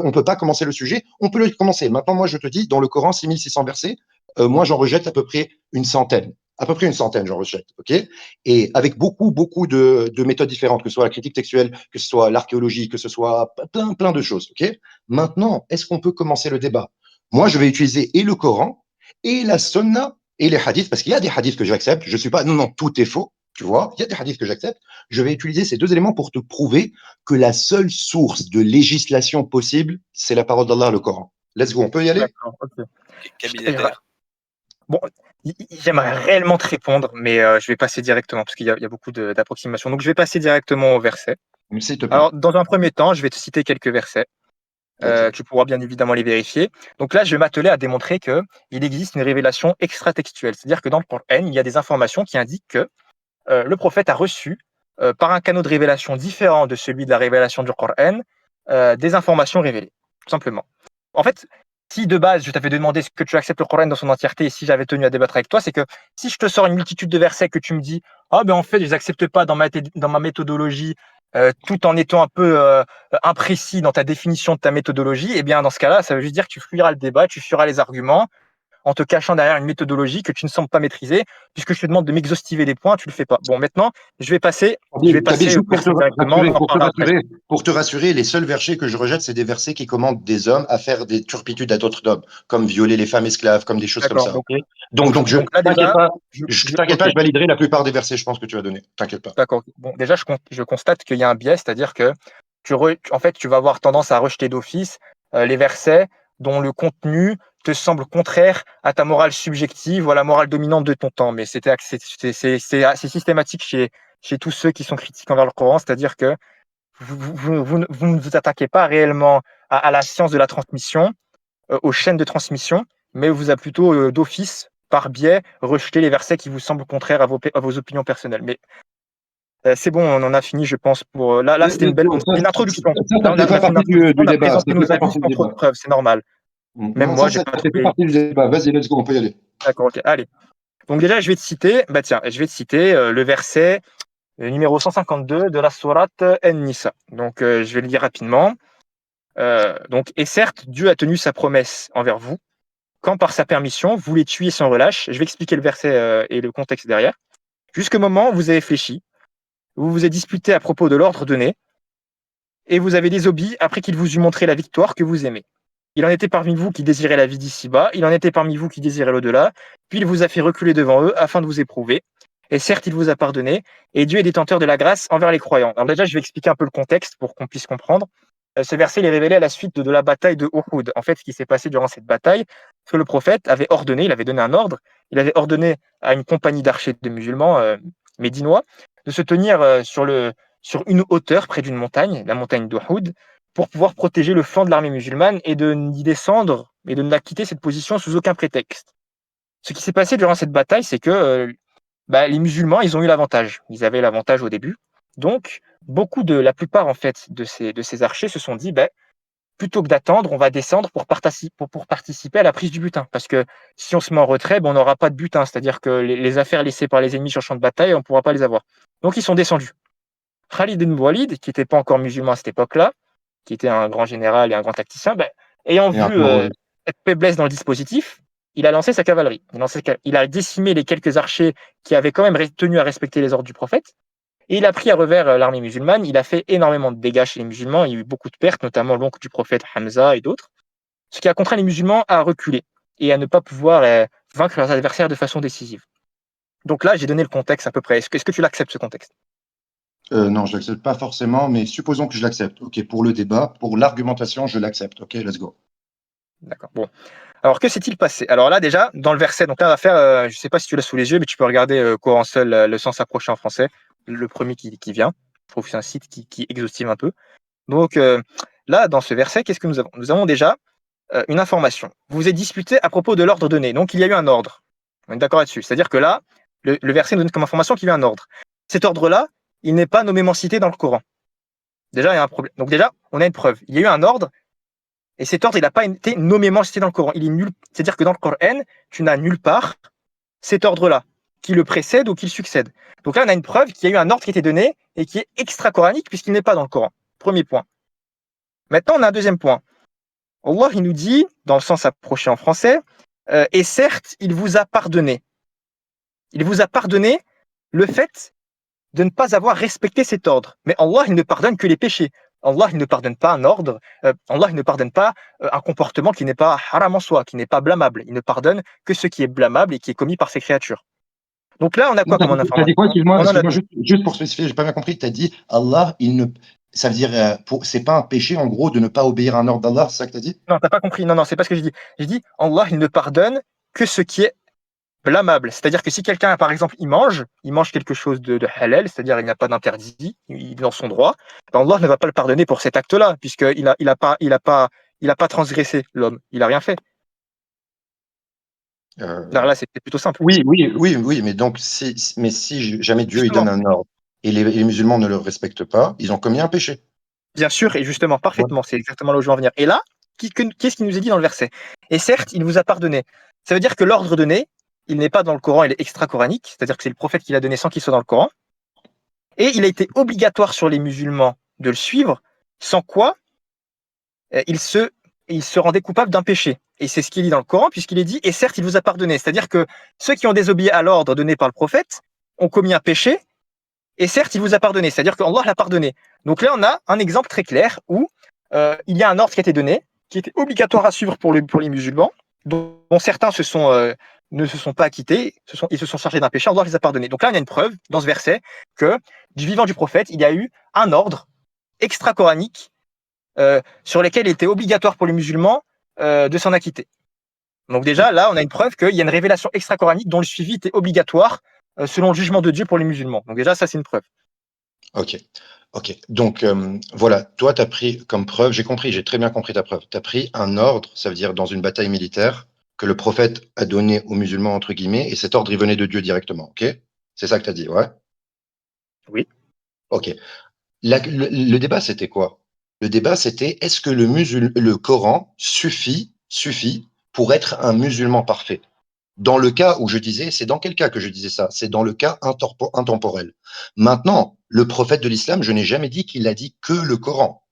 on peut pas commencer le sujet. On peut le commencer. Maintenant, moi, je te dis, dans le Coran, 6600 versets, moi, j'en rejette à peu près une centaine. À peu près une centaine, j'en rejette, ok? Et avec beaucoup de méthodes différentes, que ce soit la critique textuelle, que ce soit l'archéologie, que ce soit plein de choses, ok? Maintenant, est-ce qu'on peut commencer le débat? Moi, je vais utiliser et le Coran et la Sunna et les hadiths, parce qu'il y a des hadiths que j'accepte. Je suis pas, non, tout est faux. Tu vois, il y a des hadiths que j'accepte. Je vais utiliser ces deux éléments pour te prouver que la seule source de législation possible, c'est la parole d'Allah, le Coran. Let's go, on peut y aller? D'accord, ok. Cabinétaire. Bon, j'aimerais réellement te répondre, mais je vais passer directement, parce qu'il y a beaucoup d'approximations. Donc, je vais passer directement au verset. S'il te plaît. Alors, dans un premier temps, je vais te citer quelques versets. Ok. Tu pourras bien évidemment les vérifier. Donc là, je vais m'atteler à démontrer qu'il existe une révélation extra-textuelle. C'est-à-dire que dans le Coran, il y a des informations qui indiquent que le prophète a reçu, par un canal de révélation différent de celui de la révélation du Coran, des informations révélées, tout simplement. En fait, si de base, je t'avais demandé ce que tu acceptes le Coran dans son entièreté et si j'avais tenu à débattre avec toi, c'est que si je te sors une multitude de versets que tu me dis « Ah, ben en fait, je les accepte pas dans ma méthodologie, tout en étant un peu imprécis dans ta définition de ta méthodologie », eh bien, dans ce cas-là, ça veut juste dire que tu fuiras le débat, tu fuiras les arguments, en te cachant derrière une méthodologie que tu ne sembles pas maîtriser, puisque je te demande de m'exhaustiver des points, tu le fais pas. Bon, maintenant, je vais passer Kabil, au juste verset directement, on en parlera après. pour te rassurer, les seuls versets que je rejette, c'est des versets qui commandent des hommes à faire des turpitudes à d'autres hommes, comme violer les femmes esclaves, comme des choses comme D'accord, ça. ok. Donc, Donc là, t'inquiète déjà, pas, ok. je validerai la plupart des versets, je pense, que tu as donnés. T'inquiète pas. D'accord. Bon, déjà, je constate qu'il y a un biais, c'est-à-dire que en fait, tu vas avoir tendance à rejeter d'office les versets dont le contenu te semble contraire à ta morale subjective ou à la morale dominante de ton temps. Mais c'est systématique chez tous ceux qui sont critiques envers le Coran, c'est-à-dire que vous ne vous attaquez pas réellement à la science de la transmission, aux chaînes de transmission, mais vous avez plutôt d'office, par biais, rejeté les versets qui vous semblent contraires à vos opinions personnelles. Mais c'est bon, on en a fini, je pense. Là, c'était une introduction. Ça Là, fait on pas a fait une partie introduction, du on a débat. Ça présenté fait nos pas avis partie du sans trop de débat. preuves, c'est normal. Même Non, moi, ça j'ai pas fait pas trouvé. partie du débat. Vas-y, let's go, on peut y aller. D'accord, ok, allez. Donc déjà, je vais te citer, le verset numéro 152 de la sourate An-Nisa. Donc, je vais le lire rapidement. Et certes, Dieu a tenu sa promesse envers vous, quand par sa permission, vous les tuiez sans relâche. Je vais expliquer le verset et le contexte derrière. Jusqu'au moment où vous avez fléchi, vous vous êtes disputé à propos de l'ordre donné, et vous avez désobéi après qu'il vous eut montré la victoire que vous aimez. Il en était parmi vous qui désiraient la vie d'ici-bas, il en était parmi vous qui désiraient l'au-delà, puis il vous a fait reculer devant eux afin de vous éprouver. Et certes, il vous a pardonné, et Dieu est détenteur de la grâce envers les croyants. Alors déjà, je vais expliquer un peu le contexte pour qu'on puisse comprendre. Ce verset il est révélé à la suite de la bataille de Uhud. En fait, ce qui s'est passé durant cette bataille, c'est que le prophète avait ordonné, il avait donné un ordre, il avait ordonné à une compagnie d'archers de musulmans médinois de se tenir sur une hauteur près d'une montagne, la montagne d'Uhud, pour pouvoir protéger le flanc de l'armée musulmane et de n'y descendre et de ne pas quitter cette position sous aucun prétexte. Ce qui s'est passé durant cette bataille, c'est que les musulmans, ils ont eu l'avantage. Ils avaient l'avantage au début. Donc, la plupart en fait de ces archers se sont dit, plutôt que d'attendre, on va descendre pour participer à la prise du butin. Parce que si on se met en retrait, on n'aura pas de butin. C'est-à-dire que les affaires laissées par les ennemis sur le champ de bataille, on ne pourra pas les avoir. Donc, ils sont descendus. Khalid ibn Walid, qui n'était pas encore musulman à cette époque-là, qui était un grand général et un grand tacticien, ayant vu cette faiblesse dans le dispositif, il a lancé sa cavalerie. Il a décimé les quelques archers qui avaient quand même tenu à respecter les ordres du prophète, et il a pris à revers l'armée musulmane. Il a fait énormément de dégâts chez les musulmans, il y a eu beaucoup de pertes, notamment l'oncle du prophète Hamza et d'autres, ce qui a contraint les musulmans à reculer et à ne pas pouvoir vaincre leurs adversaires de façon décisive. Donc là, j'ai donné le contexte à peu près. Est-ce que tu l'acceptes, ce contexte ? Non, je l'accepte pas forcément, mais supposons que je l'accepte. Ok, pour le débat, pour l'argumentation, je l'accepte. Ok, let's go. D'accord. Bon. Alors, que s'est-il passé ? Alors là, déjà, dans le verset, donc là, on va faire, je ne sais pas si tu l'as sous les yeux, mais tu peux regarder Coran Seul, le sens approché en français, le premier qui vient. Je trouve que c'est un site qui exhaustive un peu. Donc là, dans ce verset, qu'est-ce que nous avons ? Nous avons déjà une information. Vous vous êtes disputé à propos de l'ordre donné. Donc, il y a eu un ordre. On est d'accord là-dessus. C'est-à-dire que là, le verset nous donne comme information qu'il y a eu un ordre. Cet ordre-là, il n'est pas nommément cité dans le Coran. Déjà, il y a un problème. Donc déjà, on a une preuve. Il y a eu un ordre, et cet ordre, il n'a pas été nommément cité dans le Coran. Il est nul. C'est-à-dire que dans le Coran, tu n'as nulle part cet ordre-là, qui le précède ou qui le succède. Donc là, on a une preuve qu'il y a eu un ordre qui a été donné et qui est extra-coranique puisqu'il n'est pas dans le Coran. Premier point. Maintenant, on a un deuxième point. Allah, il nous dit, dans le sens approché en français, et certes, il vous a pardonné. Il vous a pardonné le fait de ne pas avoir respecté cet ordre. Mais Allah, il ne pardonne que les péchés. Allah, il ne pardonne pas un ordre. Allah, il ne pardonne pas un comportement qui n'est pas haram en soi, qui n'est pas blâmable. Il ne pardonne que ce qui est blâmable et qui est commis par ses créatures. Donc là, on a quoi comme information ? T'as dit quoi, excuse-moi, On en a deux. juste pour spécifier, j'ai pas bien compris. T'as dit Allah, ça veut dire, c'est pas un péché en gros de ne pas obéir à un ordre d'Allah, c'est ça que t'as dit? Non, t'as pas compris. Non, c'est pas ce que j'ai dit. J'ai dit Allah, il ne pardonne que ce qui est blâmable. C'est-à-dire que si quelqu'un, par exemple, il mange quelque chose de halal, c'est-à-dire il n'y a pas d'interdit, il est dans son droit, Allah ne va pas le pardonner pour cet acte-là, puisqu'il a pas transgressé l'homme. Il a rien fait. Là, c'était plutôt simple. Oui, mais donc, si jamais Dieu il Justement. donne un ordre et les musulmans ne le respectent pas, ils ont commis un péché. Bien sûr, et justement, parfaitement, c'est exactement là où je veux en venir. Et là, qu'est-ce qu'il nous est dit dans le verset ? Et certes, il vous a pardonné. Ça veut dire que l'ordre donné, il n'est pas dans le Coran, il est extra-coranique, c'est-à-dire que c'est le prophète qui l'a donné sans qu'il soit dans le Coran. Et il a été obligatoire sur les musulmans de le suivre, sans quoi il se il se rendait coupable d'un péché. Et c'est ce qu'il dit dans le Coran, puisqu'il est dit, et certes, il vous a pardonné. C'est-à-dire que ceux qui ont désobéi à l'ordre donné par le prophète ont commis un péché, et certes, il vous a pardonné. C'est-à-dire qu'Allah l'a pardonné. Donc là, on a un exemple très clair où il y a un ordre qui a été donné, qui était obligatoire à suivre pour les musulmans, dont certains ne se sont pas acquittés, ils se sont chargés d'un péché, Allah les a pardonnés. Donc là, on a une preuve dans ce verset que du vivant du prophète, il y a eu un ordre extra-coranique sur lesquels il était obligatoire pour les musulmans de s'en acquitter. Donc déjà, là, on a une preuve qu'il y a une révélation extra-coranique dont le suivi était obligatoire selon le jugement de Dieu pour les musulmans. Donc déjà, ça, c'est une preuve. Ok. Ok. Donc, voilà, toi, tu as pris comme preuve, j'ai compris, j'ai très bien compris ta preuve. Tu as pris un ordre, ça veut dire dans une bataille militaire, que le prophète a donné aux musulmans, entre guillemets, et cet ordre, il venait de Dieu directement. Ok? C'est ça que tu as dit, ouais? Oui. Ok. Le débat, c'était quoi? Le débat, c'était est-ce que le Coran suffit pour être un musulman parfait? Dans le cas où je disais, c'est dans quel cas que je disais ça? C'est dans le cas intemporel. Maintenant, le prophète de l'islam, je n'ai jamais dit qu'il a dit que le Coran.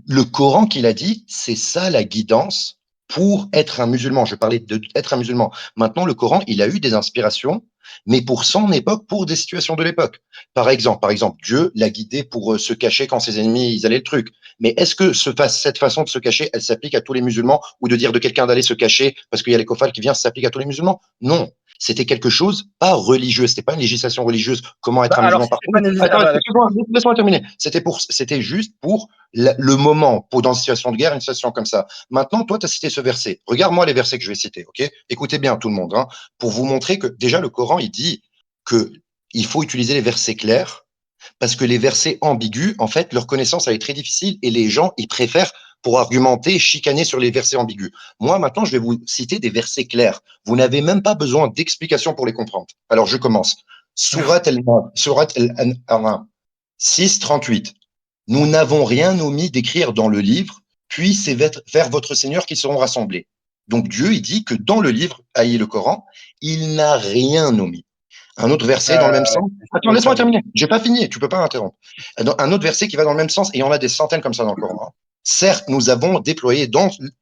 Le Coran qu'il a dit, c'est ça la guidance pour être un musulman. Je parlais d'être un musulman. Maintenant, le Coran, il a eu des inspirations, mais pour son époque, pour des situations de l'époque. Par exemple, Dieu l'a guidé pour se cacher quand ses ennemis ils allaient le truc. Mais est-ce que cette façon de se cacher, elle s'applique à tous les musulmans ou de dire de quelqu'un d'aller se cacher parce qu'il y a les l'écofal qui vient, ça s'applique à tous les musulmans? Non. C'était quelque chose pas religieux, c'était pas une législation religieuse. Comment être un Alors, musulman si parfait? c'est pas une Attends, d'accord. laisse-moi terminer. C'était juste pour le moment, pour dans une situation de guerre, une situation comme ça. Maintenant, toi, tu as cité ce verset. Regarde-moi les versets que je vais citer, ok? Écoutez bien tout le monde, hein, pour vous montrer que déjà le Coran, il dit que il faut utiliser les versets clairs parce que les versets ambigus, en fait, leur connaissance, elle est très difficile et les gens, ils préfèrent pour argumenter, chicaner sur les versets ambigus. Moi, maintenant, je vais vous citer des versets clairs. Vous n'avez même pas besoin d'explications pour les comprendre. Alors, je commence. Surat al-An'am, 6:38. Nous n'avons rien omis d'écrire dans le livre, puis c'est vers votre Seigneur qu'ils seront rassemblés. Donc Dieu, il dit que dans le livre, aïe le Coran, il n'a rien omis. Un autre verset dans le même sens. Attends, laisse-moi terminer. J'ai pas fini. Tu peux pas m'interrompre. Un autre verset qui va dans le même sens, et il y en a des centaines comme ça dans le Coran. Certes, nous avons déployé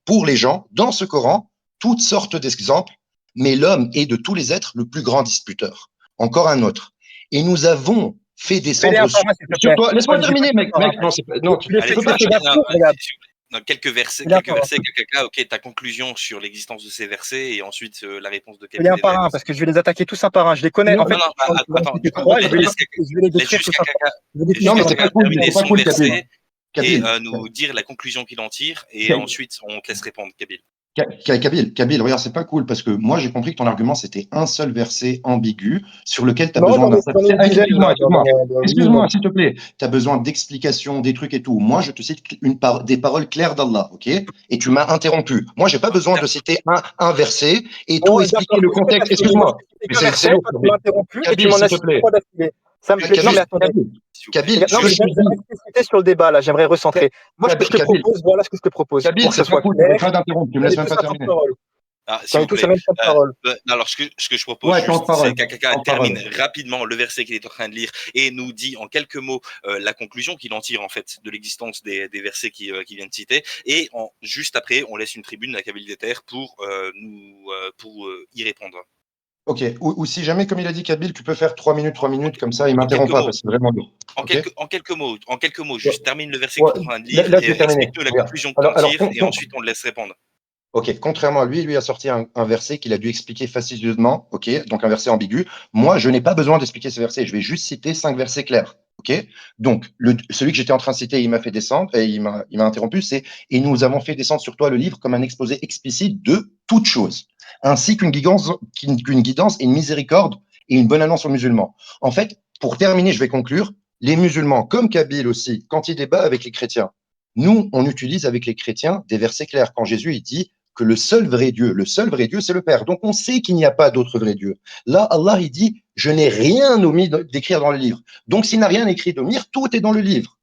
pour les gens, dans ce Coran, toutes sortes d'exemples, mais l'homme est de tous les êtres le plus grand disputeur. Encore un autre. Et nous avons fait Fais-les descendre informer, s'il te sur plaît. toi. Laisse-moi J'ai terminer, pas mec. Mec, non, non, tu Allez, peux pas. regarde. dans quelques versets, Fais-les un par un. KK, ok, ta conclusion sur l'existence de ces versets et ensuite la réponse de Fais-les un Kabil. par un, parce que je vais les attaquer tous un par un. Je les connais. En fait, Attends, du coup, trois, et je vais laisse les décrire juste tous un par un. Je vais les Non, mais décrire c'est tous un pas par un. cool. terminer C'est pas son cool, Kabil. verset et Kabil. nous dire la conclusion qu'il en tire et ensuite on te laisse répondre, Kabil. Kabil, regarde, c'est pas cool parce que moi j'ai compris que ton argument c'était un seul verset ambigu sur lequel tu as Non, besoin d'un. j'en ai une dizaine, là. Excuse-moi, s'il te plaît. Tu as besoin d'explications, des trucs et tout. Moi je te cite des paroles claires d'Allah, ok? Et tu m'as interrompu. Moi j'ai pas besoin de citer un verset et tout expliquer le contexte. Excuse-moi. Mais c'est lourd. Tu m'as interrompu et tu Kabil, m'en s'il as te cité plaît. trois d'affilée. Ça me plaît. Non, mais attendez. Kabil, Non, mais j'aimerais citer sur le débat, là. J'aimerais recentrer. Moi, ce que je te propose, voilà ce que je te propose. Kabil, Pour que c'est ce pas soit cool. clair. T'arrêtes pas d'interrompre. Tu me laisses même pas terminer. S'il vous tous plaît. la même temps de parole. Alors, ce que je propose Ouais, juste, c'est temps qu'Akaka de termine parole. rapidement le verset qu'il est en train de lire et nous dit en quelques mots la conclusion qu'il en tire en fait de l'existence des versets qu'il vient de citer. Et juste après, on laisse une tribune à Kabil Deter pour y répondre. Ok, ou si jamais, comme il a dit Kabil, tu peux faire 3 minutes, comme ça, il m'interrompt pas parce que c'est vraiment lourd. En quelques mots, juste termine le verset Ouais, qu'il est en train de lire là, je et vais terminer. explique-nous la Regarde. conclusion qu'il en Alors, tire et ensuite on le laisse répondre. Ok, contrairement à lui, lui a sorti un verset qu'il a dû expliquer faciliteusement, ok, donc un verset ambigu. Moi, je n'ai pas besoin d'expliquer ce verset, je vais juste citer 5 versets clairs, ok. Donc, celui que j'étais en train de citer, il m'a fait descendre et il m'a interrompu, c'est « Et nous avons fait descendre sur toi le livre comme un exposé explicite de toutes choses, ainsi qu'une guidance et une miséricorde et une bonne annonce aux musulmans. » En fait, pour terminer, je vais conclure, les musulmans, comme Kabil aussi, quand ils débattent avec les chrétiens, nous, on utilise avec les chrétiens des versets clairs. Quand Jésus, il dit que le seul vrai Dieu, c'est le Père. Donc, on sait qu'il n'y a pas d'autre vrai Dieu. Là, Allah, il dit, je n'ai rien omis d'écrire dans le livre. Donc, s'il n'a rien écrit de lire, tout est dans le livre.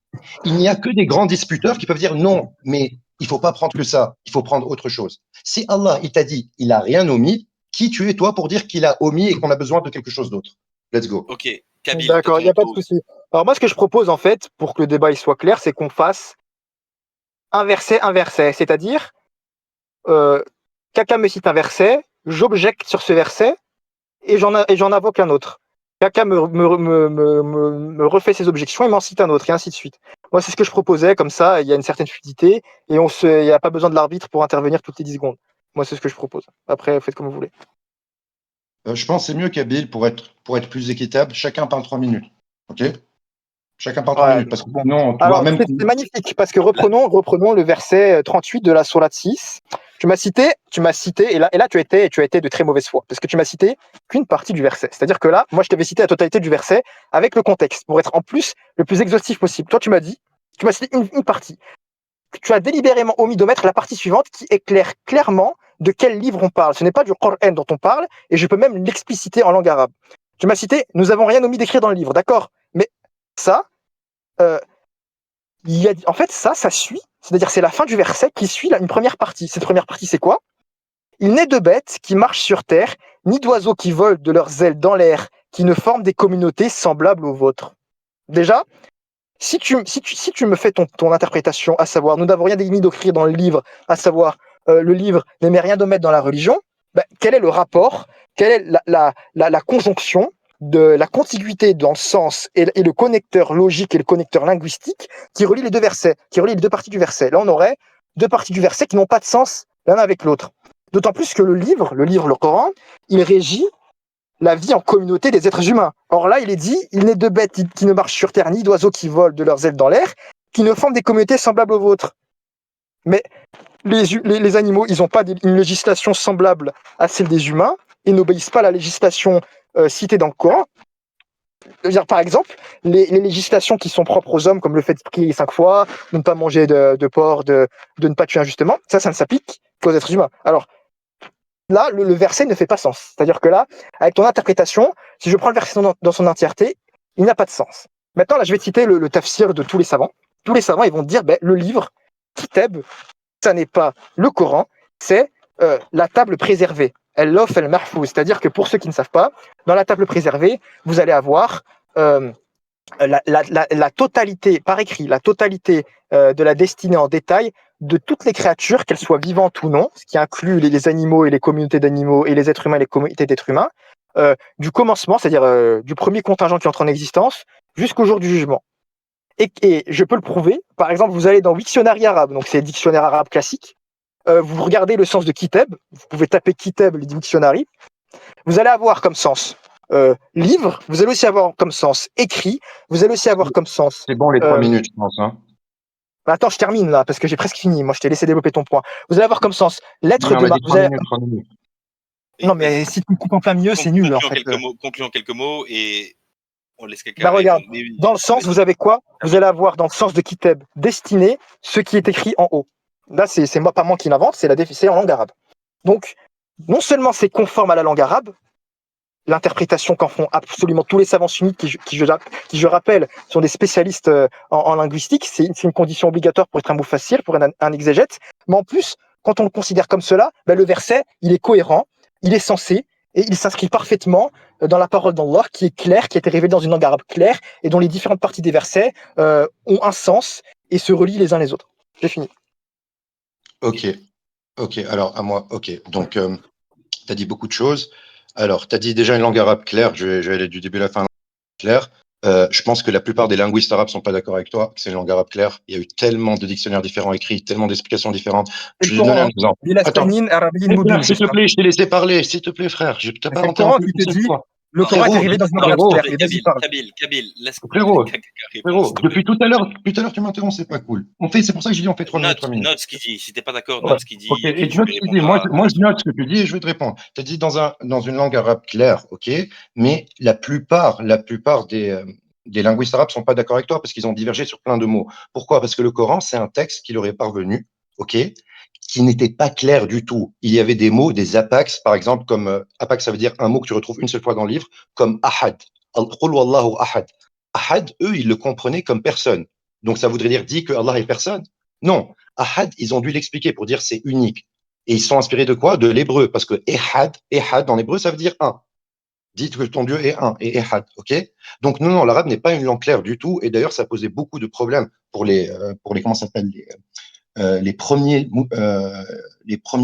Il n'y a que des grands disputeurs qui peuvent dire non, mais il faut pas prendre que ça, il faut prendre autre chose. Si Allah, il t'a dit, il a rien omis, qui tu es toi pour dire qu'il a omis et qu'on a besoin de quelque chose d'autre? Let's go. Ok, Kabil. D'accord, il n'y a pas de souci. Alors moi, ce que je propose, en fait, pour que le débat il soit clair, c'est qu'on fasse un verset. C'est-à-dire, quelqu'un me cite un verset, j'objecte sur ce verset et j'en invoque un autre. Quelqu'un me refait ses objections et m'en cite un autre, et ainsi de suite. Moi, c'est ce que je proposais, comme ça, il y a une certaine fluidité, et il n'y a pas besoin de l'arbitre pour intervenir toutes les 10 secondes. Moi, c'est ce que je propose. Après, faites comme vous voulez. Je pense que c'est mieux, Kabyle, pour être plus équitable. Chacun parle 3 minutes. OK? Chacun parle 3 Ouais. minutes. Parce que sinon, tu vois, Alors, même. c'est magnifique, parce que reprenons le verset 38 de la sourate 6. Tu m'as cité, et là tu as été de très mauvaise foi, parce que tu m'as cité qu'une partie du verset. C'est-à-dire que là, moi, je t'avais cité la totalité du verset avec le contexte, pour être en plus le plus exhaustif possible. Toi, tu m'as cité une partie. Tu as délibérément omis d'omettre la partie suivante qui éclaire clairement de quel livre on parle. Ce n'est pas du Coran dont on parle, et je peux même l'expliciter en langue arabe. Tu m'as cité, nous avons rien omis d'écrire dans le livre, d'accord? Mais ça, euh, en fait, ça suit. C'est-à-dire, c'est la fin du verset qui suit une première partie. Cette première partie, c'est quoi? Il n'est de bêtes qui marchent sur terre, ni d'oiseaux qui volent de leurs ailes dans l'air, qui ne forment des communautés semblables aux vôtres. Déjà, si tu me fais ton interprétation, à savoir, nous n'avons rien mis d'écrire dans le livre, à savoir, le livre n'aimait rien d'omettre dans la religion, ben, quel est le rapport, quelle est la conjonction de la contiguïté dans le sens et le connecteur logique et le connecteur linguistique qui relie les deux versets, qui relie les deux parties du verset. Là, on aurait deux parties du verset qui n'ont pas de sens l'un avec l'autre. D'autant plus que le Coran, il régit la vie en communauté des êtres humains. Or là, il est dit, il n'est de bêtes qui ne marchent sur terre, ni d'oiseaux qui volent de leurs ailes dans l'air, qui ne forment des communautés semblables aux vôtres. Mais les animaux, ils n'ont pas une législation semblable à celle des humains et n'obéissent pas à la législation citée dans le Coran. Dire, par exemple, les législations qui sont propres aux hommes, comme le fait de prier 5 fois, de ne pas manger de porc, de ne pas tuer injustement, ça ne s'applique qu'aux êtres humains. Alors, là, le verset ne fait pas sens. C'est-à-dire que là, avec ton interprétation, si je prends le verset dans son entièreté, il n'a pas de sens. Maintenant, là, je vais te citer le tafsir de tous les savants. Tous les savants, ils vont te dire, ben, le livre, Kitab, ça n'est pas le Coran, c'est la table préservée. El-Lof el-Mahfouz. C'est-à-dire que pour ceux qui ne savent pas, dans la table préservée, vous allez avoir la totalité, par écrit, la totalité de la destinée en détail de toutes les créatures, qu'elles soient vivantes ou non, ce qui inclut les animaux et les communautés d'animaux et les êtres humains et les communautés d'êtres humains, du commencement, c'est-à-dire du premier contingent qui entre en existence, jusqu'au jour du jugement. Et je peux le prouver. Par exemple, vous allez dans Wiktionary arabe, donc c'est le dictionnaire arabe classique, vous regardez le sens de Kitab, vous pouvez taper Kitab, le dictionnaire, vous allez avoir comme sens livre, vous allez aussi avoir comme sens écrit, vous allez aussi avoir comme sens... C'est bon, les 3 minutes, je pense. Hein. Attends, je termine là, parce que j'ai presque fini. Moi, je t'ai laissé développer ton point. Vous allez avoir comme sens lettre Non, de... on m'a dit 3 minutes, 3 minutes. Non, mais si tu me coupes en plein milieu, c'est nul, en fait. Concluons quelques mots et on laisse quelqu'un Bah regarde, répondre. dans le sens, vous avez quoi? Vous allez avoir dans le sens de Kitab, destiné, ce qui est écrit en haut. Là, c'est pas moi qui l'invente, c'est en langue arabe. Donc, non seulement c'est conforme à la langue arabe, l'interprétation qu'en font absolument tous les savants sunnites qui je rappelle, sont des spécialistes en linguistique. C'est une condition obligatoire pour être un mufassir, pour un exégète. Mais en plus, quand on le considère comme cela, ben le verset, il est cohérent, il est sensé, et il s'inscrit parfaitement dans la parole d'Allah qui est claire, qui a été révélée dans une langue arabe claire, et dont les différentes parties des versets ont un sens et se relient les uns les autres. J'ai fini. Ok, alors à moi, ok. Donc, tu as dit beaucoup de choses. Alors, tu as dit déjà une langue arabe claire, je vais aller du début à la fin claire. Je pense que la plupart des linguistes arabes sont pas d'accord avec toi, que c'est une langue arabe claire. Il y a eu tellement de dictionnaires différents écrits, tellement d'explications différentes. Je vais donner un exemple. Attends, s'il te plaît, je t'ai laissé parler, s'il te plaît, frère. Je t'ai pas interrompu une seule fois. Le Coran est arrivé dans une langue arabe claire. Kabyle, laisse frérot, depuis tout à l'heure, tu m'interromps, c'est pas cool. C'est pour ça que j'ai dit on fait 3 minutes, 3 minutes. Note ce qu'il dit. Si t'es pas d'accord, note ce qu'il dit. Ok, et note ce qu'il dit. Moi, je note ce que tu dis et je vais te répondre. Tu as dit dans une langue arabe claire, ok, mais la plupart des linguistes arabes sont pas d'accord avec toi parce qu'ils ont divergé sur plein de mots. Pourquoi? Parce que le Coran, c'est un texte qui leur est parvenu, ok, qui n'était pas clair du tout. Il y avait des mots, des apax, par exemple, comme apax, ça veut dire un mot que tu retrouves une seule fois dans le livre, comme ahad. Qul wallahu ahad. Ahad, eux, ils le comprenaient comme personne. Donc ça voudrait dire dit que Allah est personne. Non, ahad, ils ont dû l'expliquer pour dire c'est unique. Et ils sont inspirés de quoi? De l'hébreu, parce que ehad en hébreu, ça veut dire un. Dites que ton Dieu est un, et ehad, ok? Donc non, l'arabe n'est pas une langue claire du tout, et d'ailleurs, ça posait beaucoup de problèmes pour les comment ça s'appelle, les premiers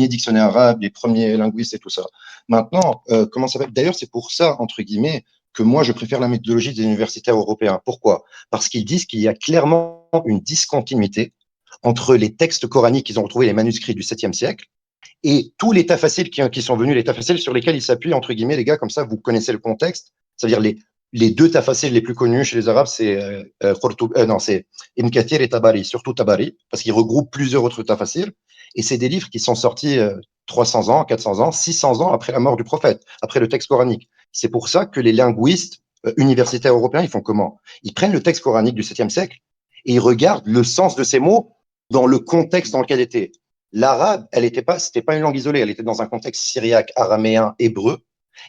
dictionnaires arabes, les premiers linguistes et tout ça. Maintenant, comment ça s'appelle? D'ailleurs, c'est pour ça, entre guillemets, que moi, je préfère la méthodologie des universitaires européens. Pourquoi? Parce qu'ils disent qu'il y a clairement une discontinuité entre les textes coraniques qu'ils ont retrouvés, les manuscrits du 7e siècle, et tous les tafassirs qui sont venus, les tafassirs sur lesquels ils s'appuient, entre guillemets, les gars, comme ça, vous connaissez le contexte. C'est-à-dire les deux tafassirs les plus connus chez les Arabes, c'est c'est Ibn Kathir et Tabari, surtout Tabari, parce qu'ils regroupent plusieurs autres tafassirs. Et c'est des livres qui sont sortis 300 ans, 400 ans, 600 ans après la mort du prophète, après le texte coranique. C'est pour ça que les linguistes universitaires européens, ils font comment? Ils prennent le texte coranique du 7e siècle et ils regardent le sens de ces mots dans le contexte dans lequel était. L'arabe, c'était pas une langue isolée, elle était dans un contexte syriaque, araméen, hébreu,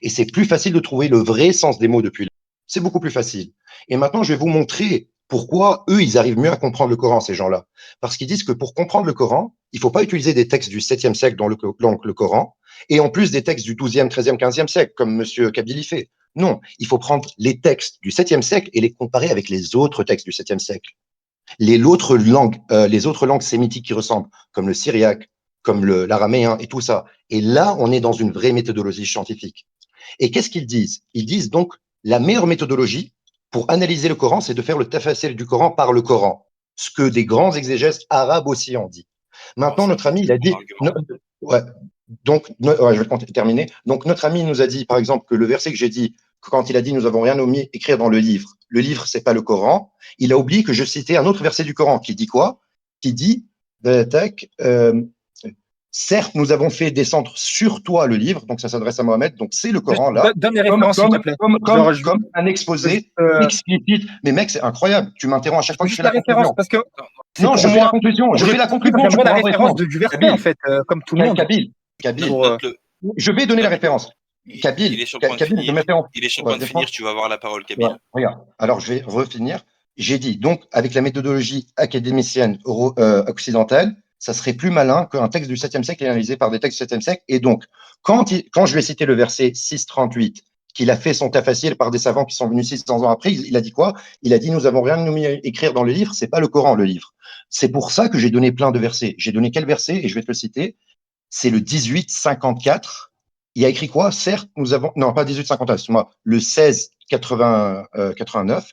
et c'est plus facile de trouver le vrai sens des mots depuis là. C'est beaucoup plus facile. Et maintenant, je vais vous montrer pourquoi eux, ils arrivent mieux à comprendre le Coran, ces gens-là. Parce qu'ils disent que pour comprendre le Coran, il faut pas utiliser des textes du 7e siècle dans le Coran, et en plus des textes du 12e, 13e, 15e siècle, comme Monsieur Kabili fait. Non, il faut prendre les textes du 7e siècle et les comparer avec les autres textes du 7e siècle. Les autres langues sémitiques qui ressemblent, comme le syriaque, comme l'araméen et tout ça. Et là, on est dans une vraie méthodologie scientifique. Et qu'est-ce qu'ils disent? Ils disent donc la meilleure méthodologie pour analyser le Coran, c'est de faire le tafsir du Coran par le Coran, ce que des grands exégètes arabes aussi ont dit. Maintenant, notre ami, il a dit, ouais, donc, ouais, je vais terminer. Donc, notre ami nous a dit, par exemple, que le verset que j'ai dit, quand il a dit nous avons rien omis écrire dans le livre, c'est pas le Coran. Il a oublié que je citais un autre verset du Coran qui dit quoi? Qui dit, certes, nous avons fait descendre sur toi le livre, donc ça s'adresse à Mohamed, donc c'est le Coran là. Donne les références, s'il te plaît. Comme un exposé explicite. Mais mec, c'est incroyable. Tu m'interromps à chaque fois que je fais la conclusion. Parce que non, je fais la conclusion. Je fais la conclusion. J'aimerais la référence du verset, en fait, comme tout le monde. Kabyle. Je vais donner la référence. Kabyle, il est sur le point de finir, tu vas avoir la parole, Kabyle. Ouais, regarde. Alors, je vais refinir. J'ai dit, donc, avec la méthodologie académicienne occidentale, ça serait plus malin qu'un texte du 7e siècle analysé par des textes du 7e siècle. Et donc, quand je vais citer le verset 638, qu'il a fait son tafsir par des savants qui sont venus 600 ans après, il a dit quoi? Il a dit, nous avons rien nommé à écrire dans le livre, c'est pas le Coran, le livre. C'est pour ça que j'ai donné plein de versets. J'ai donné quel verset? Et je vais te le citer. C'est le 1854. Il a écrit quoi? Certes, nous avons, non, pas 1854, excuse-moi, le 1689.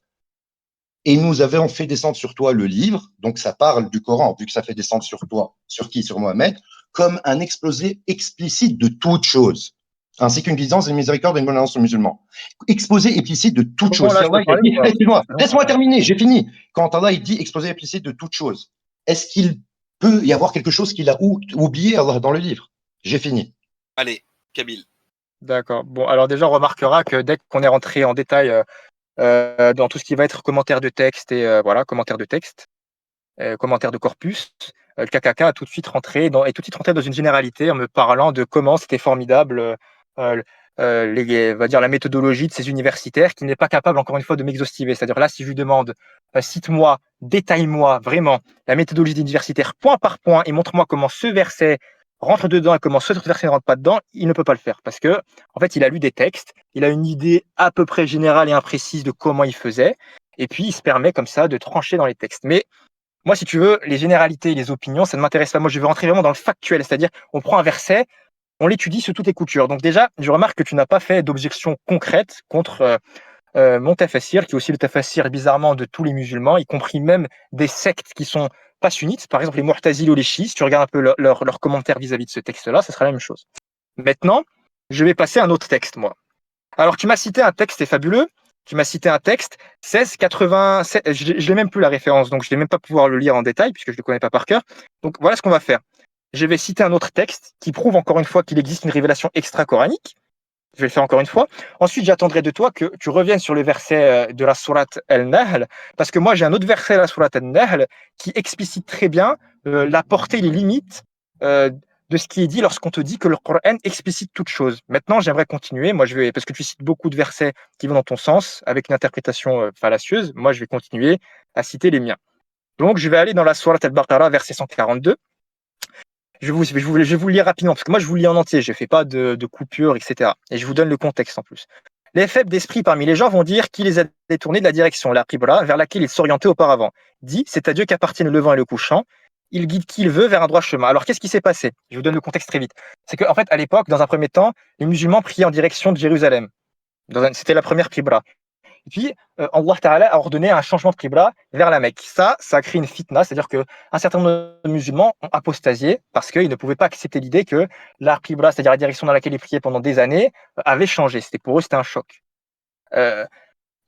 Et nous avons fait descendre sur toi le livre, donc ça parle du Coran, vu que ça fait descendre sur toi, sur qui? Sur Mohamed, comme un exposé explicite de toute chose, ainsi qu'une guidance et une miséricorde et une bonne annonce aux musulmans. Exposé explicite de toute chose. Excuse-moi, laisse-moi terminer, j'ai fini. Quand Allah il dit exposé explicite de toute chose, est-ce qu'il peut y avoir quelque chose qu'il a oublié dans le livre? J'ai fini. Allez, Kabyle. D'accord. Bon, alors déjà, on remarquera que dès qu'on est rentré en détail dans tout ce qui va être commentaire de texte et commentaire de texte, commentaire de corpus, le KKK a tout de suite rentré dans une généralité en me parlant de comment c'était formidable on va dire la méthodologie de ces universitaires qui n'est pas capable encore une fois de m'exhaustiver. C'est-à-dire là, si je lui demande cite-moi, détaille-moi vraiment la méthodologie d'universitaire point par point et montre-moi comment ce verset rentre dedans et comment ce verset ne rentre pas dedans, il ne peut pas le faire parce que en fait, il a lu des textes, il a une idée à peu près générale et imprécise de comment il faisait, et puis il se permet comme ça de trancher dans les textes. Mais moi, si tu veux, les généralités et les opinions, ça ne m'intéresse pas. Moi, je veux rentrer vraiment dans le factuel, c'est-à-dire on prend un verset, on l'étudie sous toutes les coutures. Donc déjà, je remarque que tu n'as pas fait d'objection concrète contre mon tafassir, qui est aussi le tafassir bizarrement de tous les musulmans, y compris même des sectes qui sont pas sunnites, par exemple les Mu'tazili ou les chiites. Si tu regardes un peu leurs commentaires vis-à-vis de ce texte-là, ça sera la même chose. Maintenant, je vais passer à un autre texte, moi. Alors, tu m'as cité un texte, c'est fabuleux. Tu m'as cité un texte, 1687, je n'ai même plus la référence, donc je ne vais même pas pouvoir le lire en détail, puisque je ne le connais pas par cœur. Donc, voilà ce qu'on va faire. Je vais citer un autre texte qui prouve encore une fois qu'il existe une révélation extra-coranique. Je vais le faire encore une fois. Ensuite, j'attendrai de toi que tu reviennes sur le verset de la sourate Al-Nahl, parce que moi, j'ai un autre verset de la sourate Al-Nahl qui explicite très bien la portée et les limites de ce qui est dit lorsqu'on te dit que le Coran explicite toute chose. Maintenant, j'aimerais continuer. Moi, parce que tu cites beaucoup de versets qui vont dans ton sens, avec une interprétation fallacieuse. Moi, je vais continuer à citer les miens. Donc, je vais aller dans la sourate Al-Baqarah, verset 142. Je vais vous lire rapidement, parce que moi, je vous lis en entier. Je ne fais pas de coupure, etc. Et je vous donne le contexte en plus. Les faibles d'esprit parmi les gens vont dire qu'il les a détournés de la direction, la qibla, vers laquelle ils s'orientaient auparavant. Dit, c'est à Dieu qu'appartiennent le levant et le couchant. il guide qui il veut vers un droit chemin. Alors, qu'est-ce qui s'est passé? Je vous donne le contexte très vite. C'est qu'en fait, à l'époque, dans un premier temps, les musulmans priaient en direction de Jérusalem. C'était la première qibla. Et puis, Allah Ta'ala a ordonné un changement de qibla vers la Mecque. Ça a créé une fitna, c'est-à-dire qu'un certain nombre de musulmans ont apostasié parce qu'ils ne pouvaient pas accepter l'idée que la qibla, c'est-à-dire la direction dans laquelle ils priaient pendant des années, avait changé. Pour eux, c'était un choc.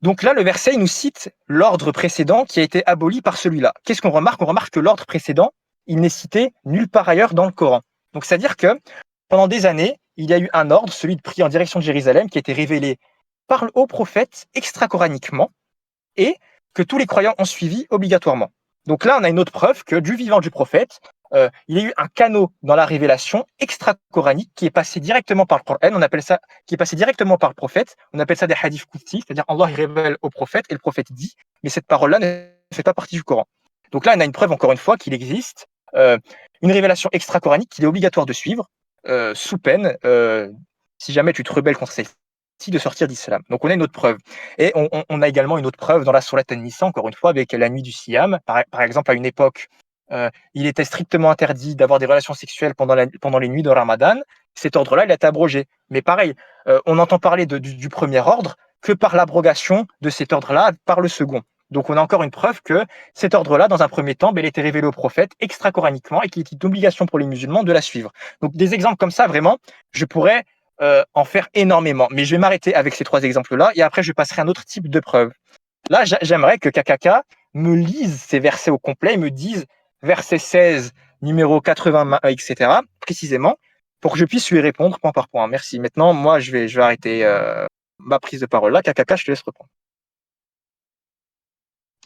Donc là, le verset, il nous cite l'ordre précédent qui a été aboli par celui-là. Qu'est-ce qu'on remarque? On remarque que l'ordre précédent, il n'est cité nulle part ailleurs dans le Coran. Donc, c'est-à-dire que pendant des années, il y a eu un ordre, celui de prier en direction de Jérusalem, qui a été révélé par le haut prophète extra-coraniquement et que tous les croyants ont suivi obligatoirement. Donc là, on a une autre preuve que du vivant du prophète, il y a eu un canot dans la révélation extra-coranique qui est passé directement par le Coran, on appelle ça, qui est passé directement par le prophète, on appelle ça des hadiths qudsi, c'est-à-dire Allah il révèle au prophète et le prophète dit, mais cette parole-là ne fait pas partie du Coran. Donc là, on a une preuve encore une fois qu'il existe une révélation extra-coranique qu'il est obligatoire de suivre, sous peine, si jamais tu te rebelles contre celle-ci, de sortir d'islam. Donc on a une autre preuve. Et on a également une autre preuve dans la Sourate An-Nisa, encore une fois, avec la nuit du Siyam. Par exemple, à une époque, il était strictement interdit d'avoir des relations sexuelles pendant les nuits de Ramadan. Cet ordre-là, il a été abrogé. Mais pareil, on entend parler du premier ordre que par l'abrogation de cet ordre-là par le second. Donc on a encore une preuve que cet ordre-là, dans un premier temps, il était révélé au prophète extra-coraniquement et qu'il était une obligation pour les musulmans de la suivre. Donc des exemples comme ça, vraiment, je pourrais en faire énormément. Mais je vais m'arrêter avec ces 3 exemples-là et après je passerai à un autre type de preuve. Là, j'aimerais que KKK me lise ces versets au complet et me dise verset 16, numéro 80, etc., précisément, pour que je puisse lui répondre point par point. Merci. Maintenant, moi, je vais arrêter ma prise de parole là. KKK, je te laisse répondre.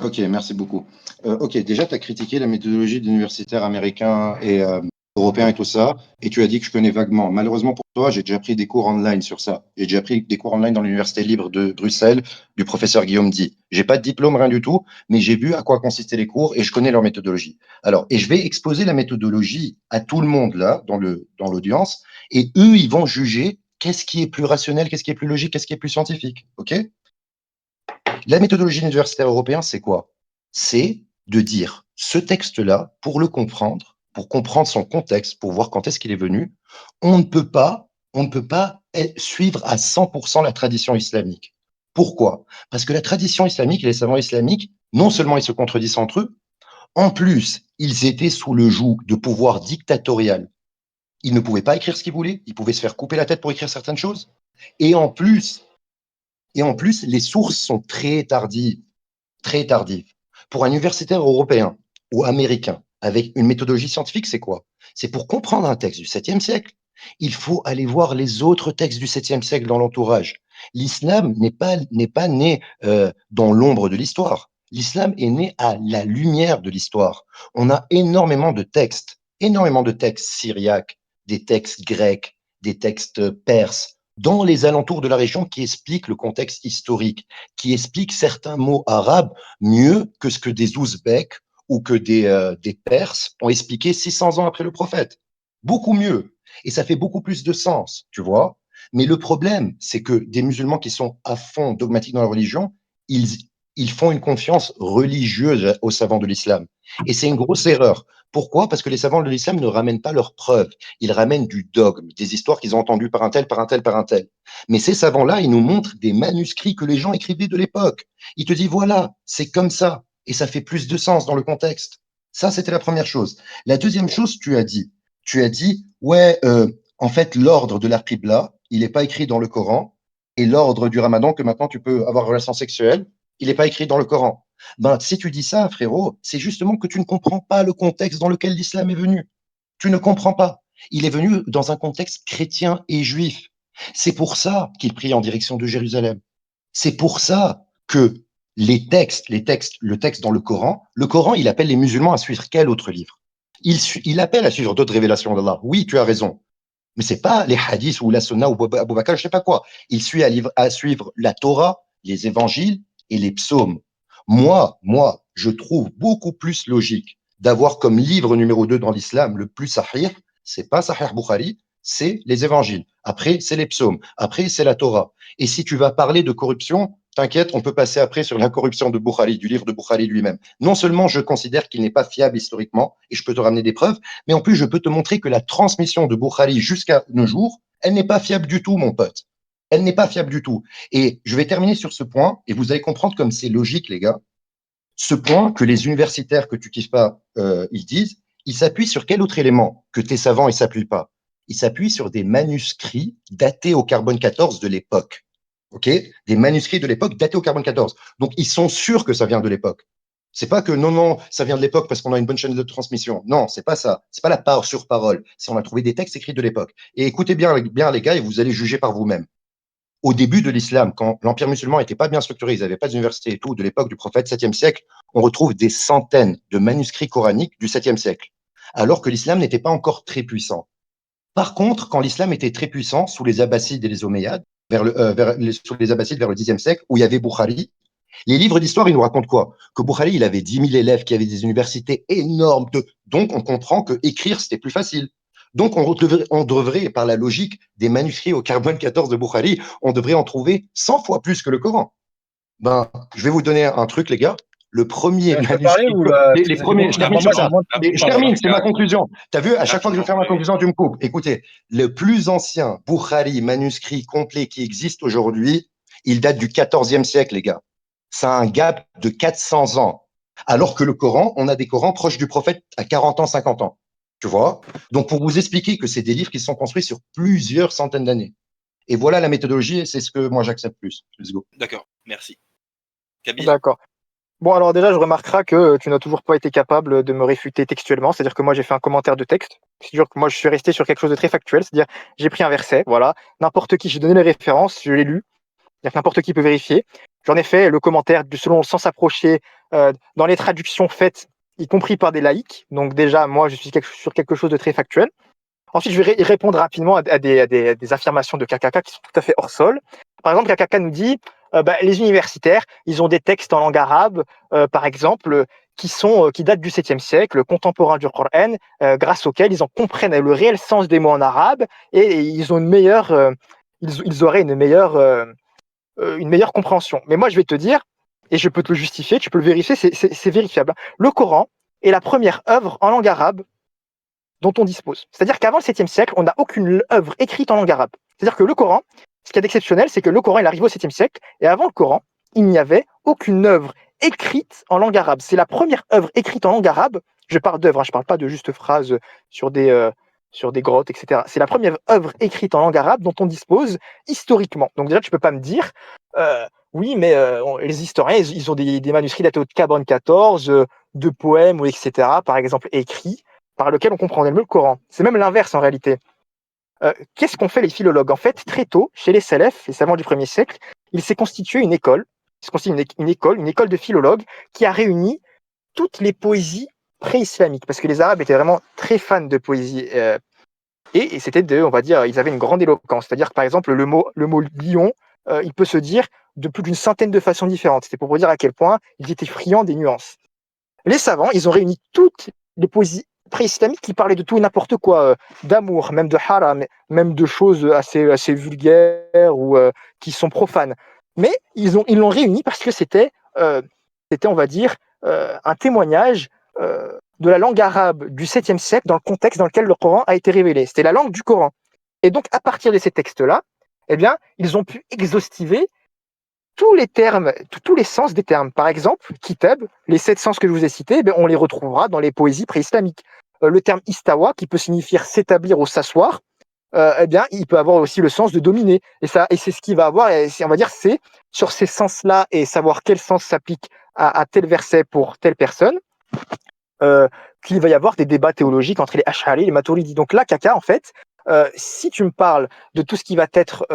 Ok, merci beaucoup. Ok, déjà, tu as critiqué la méthodologie d'universitaires américains et européens et tout ça, et tu as dit que je connais vaguement. Malheureusement pour toi, j'ai déjà pris des cours online sur ça. J'ai déjà pris des cours online dans l'Université libre de Bruxelles du professeur Guillaume Di. J'ai pas de diplôme, rien du tout, mais j'ai vu à quoi consistaient les cours et je connais leur méthodologie. Alors, et je vais exposer la méthodologie à tout le monde là, dans l'audience, et eux, ils vont juger qu'est-ce qui est plus rationnel, qu'est-ce qui est plus logique, qu'est-ce qui est plus scientifique. Ok? La méthodologie universitaire européenne, c'est quoi? C'est de dire ce texte-là, pour le comprendre, pour comprendre son contexte, pour voir quand est-ce qu'il est venu, on ne peut pas suivre à 100% la tradition islamique. Pourquoi? Parce que la tradition islamique et les savants islamiques, non seulement ils se contredisent entre eux, en plus, ils étaient sous le joug de pouvoir dictatorial. Ils ne pouvaient pas écrire ce qu'ils voulaient, ils pouvaient se faire couper la tête pour écrire certaines choses. Et en plus, les sources sont très tardives, très tardives. Pour un universitaire européen ou américain avec une méthodologie scientifique, c'est quoi? C'est pour comprendre un texte du 7e siècle, il faut aller voir les autres textes du 7e siècle dans l'entourage. L'islam n'est pas né dans l'ombre de l'histoire. L'islam est né à la lumière de l'histoire. On a énormément de textes syriaques, des textes grecs, des textes perses, dans les alentours de la région qui expliquent le contexte historique, qui expliquent certains mots arabes mieux que ce que des Ouzbeks ou que des Perses ont expliqué 600 ans après le prophète. Beaucoup mieux. Et ça fait beaucoup plus de sens, tu vois. Mais le problème, c'est que des musulmans qui sont à fond dogmatiques dans la religion, ils font une confiance religieuse aux savants de l'islam. Et c'est une grosse erreur. Pourquoi? Parce que les savants de l'islam ne ramènent pas leurs preuves. Ils ramènent du dogme, des histoires qu'ils ont entendues par un tel, par un tel, par un tel. Mais ces savants-là, ils nous montrent des manuscrits que les gens écrivaient de l'époque. Ils te disent, voilà, c'est comme ça. Et ça fait plus de sens dans le contexte. Ça, c'était la première chose. La deuxième chose, tu as dit, ouais, en fait, l'ordre de la Qibla, il n'est pas écrit dans le Coran. Et l'ordre du Ramadan, que maintenant tu peux avoir relation sexuelle, il n'est pas écrit dans le Coran. Ben, si tu dis ça, frérot, c'est justement que tu ne comprends pas le contexte dans lequel l'islam est venu. Tu ne comprends pas. Il est venu dans un contexte chrétien et juif. C'est pour ça qu'il prie en direction de Jérusalem. C'est pour ça que le texte dans le Coran, il appelle les musulmans à suivre quel autre livre? Il appelle à suivre d'autres révélations d'Allah. Oui, tu as raison. Mais c'est pas les hadiths ou la sunna ou Abu Bakr, je sais pas quoi. Il suit à suivre la Torah, les évangiles et les psaumes. Moi, je trouve beaucoup plus logique d'avoir comme livre numéro 2 dans l'islam le plus sahih, c'est pas Sahih Bukhari, c'est les évangiles. Après, c'est les psaumes. Après, c'est la Torah. Et si tu vas parler de corruption, t'inquiète, on peut passer après sur la corruption de Bukhari, du livre de Bukhari lui-même. Non seulement je considère qu'il n'est pas fiable historiquement, et je peux te ramener des preuves, mais en plus je peux te montrer que la transmission de Bukhari jusqu'à nos jours, elle n'est pas fiable du tout, mon pote. Elle n'est pas fiable du tout. Et je vais terminer sur ce point, et vous allez comprendre comme c'est logique, les gars. Ce point que les universitaires que tu kiffes pas, ils disent, ils s'appuient sur quel autre élément que tes savants ne s'appuient pas? Ils s'appuient sur des manuscrits datés au carbone 14 de l'époque. OK? Des manuscrits de l'époque datés au carbone 14. Donc, ils sont sûrs que ça vient de l'époque. C'est pas que non, ça vient de l'époque parce qu'on a une bonne chaîne de transmission. Non, c'est pas ça. C'est pas la part sur parole. C'est on a trouvé des textes écrits de l'époque. Et écoutez bien les gars, et vous allez juger par vous-même. Au début de l'islam, quand l'empire musulman n'était pas bien structuré, ils n'avaient pas d'université et tout, de l'époque du prophète 7e siècle, on retrouve des centaines de manuscrits coraniques du 7e siècle, alors que l'islam n'était pas encore très puissant. Par contre, quand l'islam était très puissant, sous les Abbassides et les Omeyyades, sous les Abbassides vers le 10e siècle, où il y avait Bukhari, les livres d'histoire, ils nous racontent quoi? Que Bukhari, il avait 10 000 élèves, qui avaient des universités énormes. Donc, on comprend que écrire, c'était plus facile. Donc, on devrait, par la logique des manuscrits au carbone 14 de Bukhari, on devrait en trouver 100 fois plus que le Coran. Ben, je vais vous donner un truc, les gars. Le premier Je peux parler manuscrit, ou les premiers, je termine sur ça. Je termine, c'est ma Rapidement, conclusion. T'as vu, à chaque fois que je fais ma oui. conclusion, tu me coupes. Écoutez, le plus ancien Bukhari manuscrit complet qui existe aujourd'hui, il date du 14e siècle, les gars. Ça a un gap de 400 ans. Alors que le Coran, on a des Corans proches du prophète à 40 ans, 50 ans. Tu vois? Donc, pour vous expliquer que c'est des livres qui sont construits sur plusieurs centaines d'années. Et voilà la méthodologie, et c'est ce que moi j'accepte plus. Let's go. D'accord, merci. Kabyle? D'accord. Bon, alors déjà, je remarquerai que tu n'as toujours pas été capable de me réfuter textuellement. C'est-à-dire que moi, j'ai fait un commentaire de texte. C'est-à-dire que moi, je suis resté sur quelque chose de très factuel. C'est-à-dire, j'ai pris un verset, voilà. N'importe qui, j'ai donné les références, je l'ai lu. C'est-à-dire que n'importe qui peut vérifier. J'en ai fait le commentaire selon le sens approché dans les traductions faites, y compris par des laïcs. Donc déjà, moi, je suis sur quelque chose de très factuel. Ensuite, je vais répondre rapidement à des affirmations de KKK qui sont tout à fait hors sol. Par exemple, KKK nous dit les universitaires, ils ont des textes en langue arabe, par exemple, qui datent du 7e siècle, contemporains du Coran, grâce auxquels ils en comprennent le réel sens des mots en arabe et ils ont ils auraient une meilleure compréhension. Mais moi, je vais te dire, et je peux te le justifier, tu peux le vérifier, c'est vérifiable. Le Coran est la première œuvre en langue arabe dont on dispose. C'est-à-dire qu'avant le 7e siècle, on n'a aucune œuvre écrite en langue arabe. C'est-à-dire que le Coran, ce qu'il y a d'exceptionnel, c'est que le Coran, il arrive au 7e siècle, et avant le Coran, il n'y avait aucune œuvre écrite en langue arabe. C'est la première œuvre écrite en langue arabe. Je parle d'œuvre, je ne parle pas de juste phrases sur des grottes, etc. C'est la première œuvre écrite en langue arabe dont on dispose historiquement. Donc déjà, tu ne peux pas me dire, oui, mais les historiens, ils ont des manuscrits datés au carbone 14, de poèmes, ou etc., par exemple, écrits, par lequel on comprendrait mieux le Coran. C'est même l'inverse en réalité. Qu'est-ce qu'ont fait les philologues? En fait, très tôt, chez les Salafs, les savants du 1er siècle, il s'est constitué une école, une école de philologues qui a réuni toutes les poésies pré-islamiques, parce que les Arabes étaient vraiment très fans de poésie, et c'était on va dire, ils avaient une grande éloquence. C'est-à-dire que par exemple, le mot lion, il peut se dire de plus d'une centaine de façons différentes. C'était pour vous dire à quel point ils étaient friands des nuances. Les savants, ils ont réuni toutes les poésies pré-islamiques qui parlaient de tout et n'importe quoi, d'amour, même de haram, même de choses assez vulgaires ou qui sont profanes. Mais ils l'ont réuni parce que c'était, on va dire, un témoignage de la langue arabe du 7e siècle dans le contexte dans lequel le Coran a été révélé. C'était la langue du Coran. Et donc, à partir de ces textes-là, eh bien, ils ont pu exhaustiver tous les termes, tous les sens des termes. Par exemple, kitab, les 7 sens que je vous ai cités, on les retrouvera dans les poésies pré-islamiques. Le terme istawa, qui peut signifier s'établir ou s'asseoir, il peut avoir aussi le sens de dominer. Et c'est ce qu'il va avoir, on va dire, c'est sur ces sens-là et savoir quel sens s'applique à tel verset pour telle personne, qu'il va y avoir des débats théologiques entre les Ash'ari et les Maturidi. Donc là, Kaka, en fait, si tu me parles de tout ce qui va être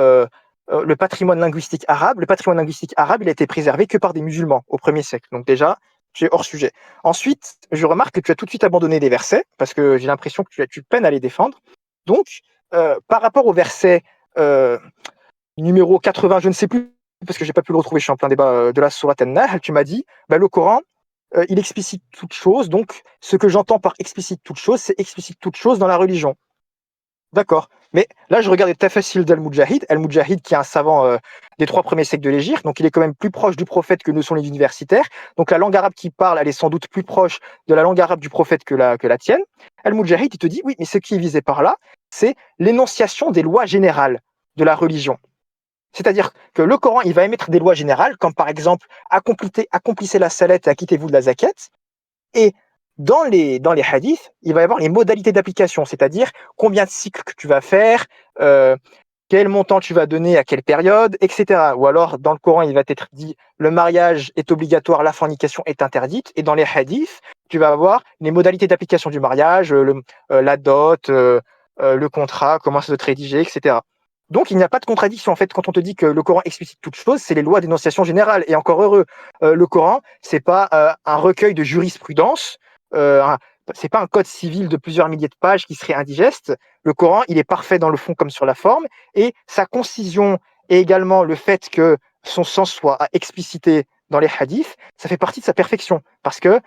le patrimoine linguistique arabe, il a été préservé que par des musulmans au 1er siècle. Donc déjà, tu es hors sujet. Ensuite, je remarque que tu as tout de suite abandonné des versets, parce que j'ai l'impression que tu peines à les défendre. Donc, par rapport au verset numéro 80, je ne sais plus, parce que je n'ai pas pu le retrouver, je suis en plein débat de la sourate An-Nahl, tu m'as dit, le Coran, il explicite toute chose. Donc, ce que j'entends par explicite toute chose, c'est explicite toute chose dans la religion. D'accord. Mais là, je regarde les Tafasil d'Al-Mujahid. Al-Mujahid, qui est un savant des 3 premiers siècles de l'Hégire, donc il est quand même plus proche du prophète que ne sont les universitaires. Donc la langue arabe qu'il parle, elle est sans doute plus proche de la langue arabe du prophète que la tienne. Al-Mujahid, il te dit, oui, mais ce qui est visé par là, c'est l'énonciation des lois générales de la religion. C'est-à-dire que le Coran, il va émettre des lois générales, comme par exemple, accomplissez la salette et acquittez-vous de la zakat. Et dans les hadiths, il va y avoir les modalités d'application, c'est-à-dire combien de cycles que tu vas faire, euh, quel montant tu vas donner à quelle période, etc. Ou alors, dans le Coran, il va être dit le mariage est obligatoire, la fornication est interdite. Et dans les hadiths, tu vas avoir les modalités d'application du mariage, la dot, le contrat, comment ça doit être rédigé, etc. Donc, il n'y a pas de contradiction. En fait, quand on te dit que le Coran explicite toutes choses, c'est les lois d'énonciation générale. Et encore heureux, le Coran, c'est pas un recueil de jurisprudence, c'est pas un code civil de plusieurs milliers de pages qui serait indigeste. Le Coran, il est parfait dans le fond comme sur la forme, et sa concision et également le fait que son sens soit explicité dans les hadiths, ça fait partie de sa perfection, parce que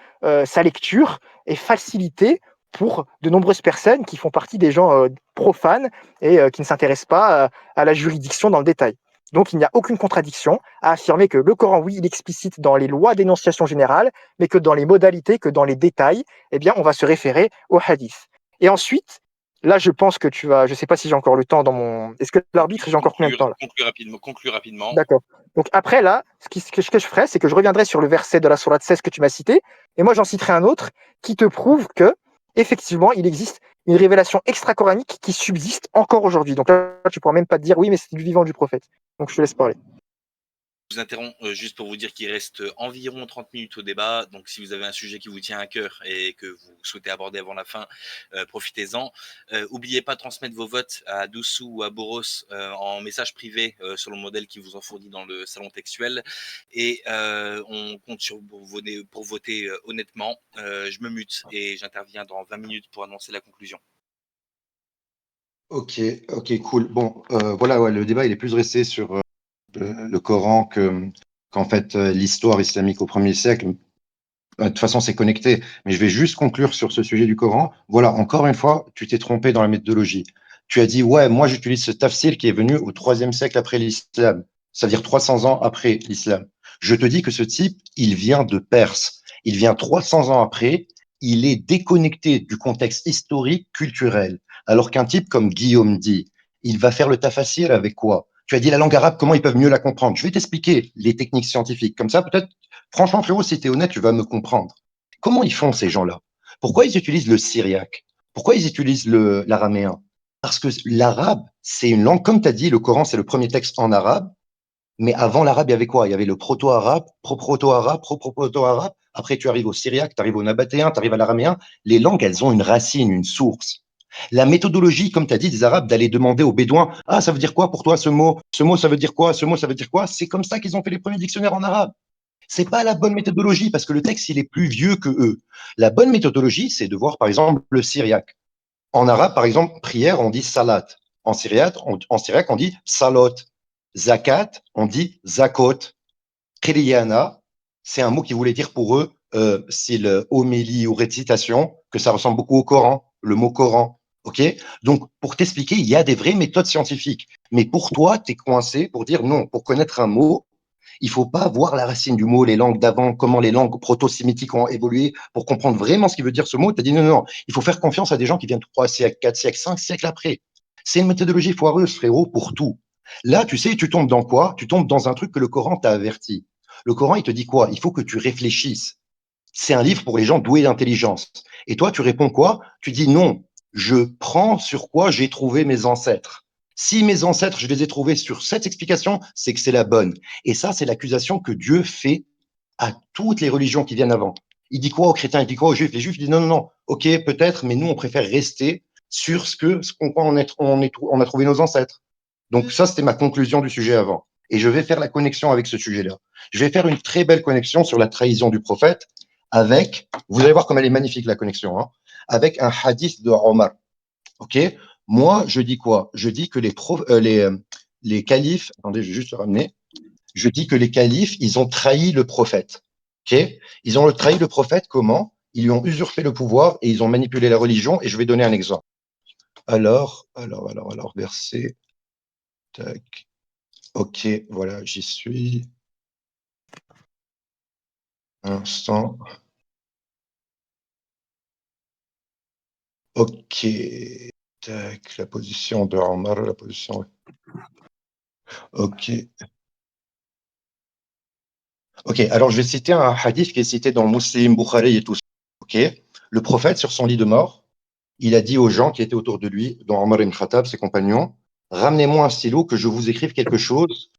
sa lecture est facilitée pour de nombreuses personnes qui font partie des gens profanes et qui ne s'intéressent pas à la juridiction dans le détail. Donc il n'y a aucune contradiction à affirmer que le Coran, oui, il explicite dans les lois d'énonciation générale, mais que dans les modalités, que dans les détails, eh bien, on va se référer au hadith. Et ensuite, là, je pense que tu vas. Je ne sais pas si j'ai encore le temps dans mon. Est-ce que l'arbitre, j'ai encore combien de temps là? Conclue rapidement. D'accord. Donc après, là, ce que je ferai, c'est que je reviendrai sur le verset de la sourate 16 que tu m'as cité, et moi, j'en citerai un autre qui te prouve que, effectivement, il existe une révélation extra-coranique qui subsiste encore aujourd'hui. Donc là, tu ne pourras même pas te dire, oui, mais c'est du vivant du prophète. Donc je te laisse parler. Je vous interromps juste pour vous dire qu'il reste environ 30 minutes au débat. Donc, si vous avez un sujet qui vous tient à cœur et que vous souhaitez aborder avant la fin, profitez-en. N'oubliez pas de transmettre vos votes à Doussou ou à Boros en message privé sur le modèle qui vous en fournit dans le salon textuel. Et on compte sur vous pour voter honnêtement. Je me mute et j'interviens dans 20 minutes pour annoncer la conclusion. Ok, ok, cool. Bon, voilà, ouais, le débat, il est plus resté sur le Coran qu'en fait l'histoire islamique au 1er siècle. De toute façon, c'est connecté, mais je vais juste conclure sur ce sujet du Coran. Voilà, encore une fois, tu t'es trompé dans la méthodologie. Tu as dit, ouais, moi j'utilise ce tafsir qui est venu au 3e siècle après l'islam, c'est-à-dire 300 ans après l'islam. Je te dis que ce type, il vient de Perse. Il vient 300 ans après, il est déconnecté du contexte historique, culturel. Alors qu'un type comme Guillaume dit, il va faire le tafsir avec quoi? Tu as dit la langue arabe, comment ils peuvent mieux la comprendre? Je vais t'expliquer les techniques scientifiques. Comme ça, peut-être, franchement, frérot, si tu es honnête, tu vas me comprendre. Comment ils font ces gens-là? Pourquoi ils utilisent le syriaque? Pourquoi ils utilisent l'araméen? Parce que l'arabe, c'est une langue, comme tu as dit, le Coran, c'est le premier texte en arabe. Mais avant l'arabe, il y avait quoi? Il y avait le proto-arabe, pro-proto-arabe, pro-proto-arabe. Après, tu arrives au syriaque, tu arrives au nabatéen, tu arrives à l'araméen. Les langues, elles ont une racine, une source. La méthodologie, comme tu as dit, des Arabes, d'aller demander aux Bédouins, ah, ça veut dire quoi pour toi ce mot? Ce mot, ça veut dire quoi? Ce mot, ça veut dire quoi? C'est comme ça qu'ils ont fait les premiers dictionnaires en arabe. C'est pas la bonne méthodologie parce que le texte, il est plus vieux que eux. La bonne méthodologie, c'est de voir, par exemple, le syriaque. En arabe, par exemple, prière, on dit salat. En syriaque, on dit salot. Zakat, on dit zakot. Kriyana, c'est un mot qui voulait dire pour eux, style homélie ou récitation, que ça ressemble beaucoup au Coran, le mot Coran. Ok? Donc, pour t'expliquer, il y a des vraies méthodes scientifiques. Mais pour toi, tu es coincé pour dire non, pour connaître un mot, il faut pas voir la racine du mot, les langues d'avant, comment les langues proto-sémitiques ont évolué pour comprendre vraiment ce qu'il veut dire ce mot. Tu as dit non, non, non, il faut faire confiance à des gens qui viennent 3 siècles, 4 siècles, 5 siècles après. C'est une méthodologie foireuse, frérot, pour tout. Là, tu sais, tu tombes dans quoi? Tu tombes dans un truc que le Coran t'a averti. Le Coran, il te dit quoi? Il faut que tu réfléchisses. C'est un livre pour les gens doués d'intelligence. Et toi, tu réponds quoi? Tu dis non, je prends sur quoi j'ai trouvé mes ancêtres. Si mes ancêtres, je les ai trouvés sur cette explication, c'est que c'est la bonne. Et ça, c'est l'accusation que Dieu fait à toutes les religions qui viennent avant. Il dit quoi aux chrétiens? Il dit quoi aux juifs? Les juifs disent non, non, non, ok, peut-être, mais nous, on préfère rester sur ce qu'on on a trouvé nos ancêtres. Donc ça, c'était ma conclusion du sujet avant. Et je vais faire la connexion avec ce sujet-là. Je vais faire une très belle connexion sur la trahison du prophète avec, vous allez voir comme elle est magnifique la connexion, hein, avec un hadith de Omar. Ok? Moi, je dis quoi? Je dis que les califes, attendez, je vais juste le ramener. Je dis que les califes, ils ont trahi le prophète. Ok? Ils ont trahi le prophète comment? Ils lui ont usurpé le pouvoir et ils ont manipulé la religion. Et je vais donner un exemple. Alors, verset. Tac. Ok, voilà, j'y suis. Un instant. Ok. Tac, la position de Omar, la position. Ok. Ok, alors je vais citer un hadith qui est cité dans Muslim, Bukhari et tout ça. Ok. Le prophète, sur son lit de mort, il a dit aux gens qui étaient autour de lui, dont Omar ibn Khattab, ses compagnons, ramenez-moi un stylo que je vous écrive quelque chose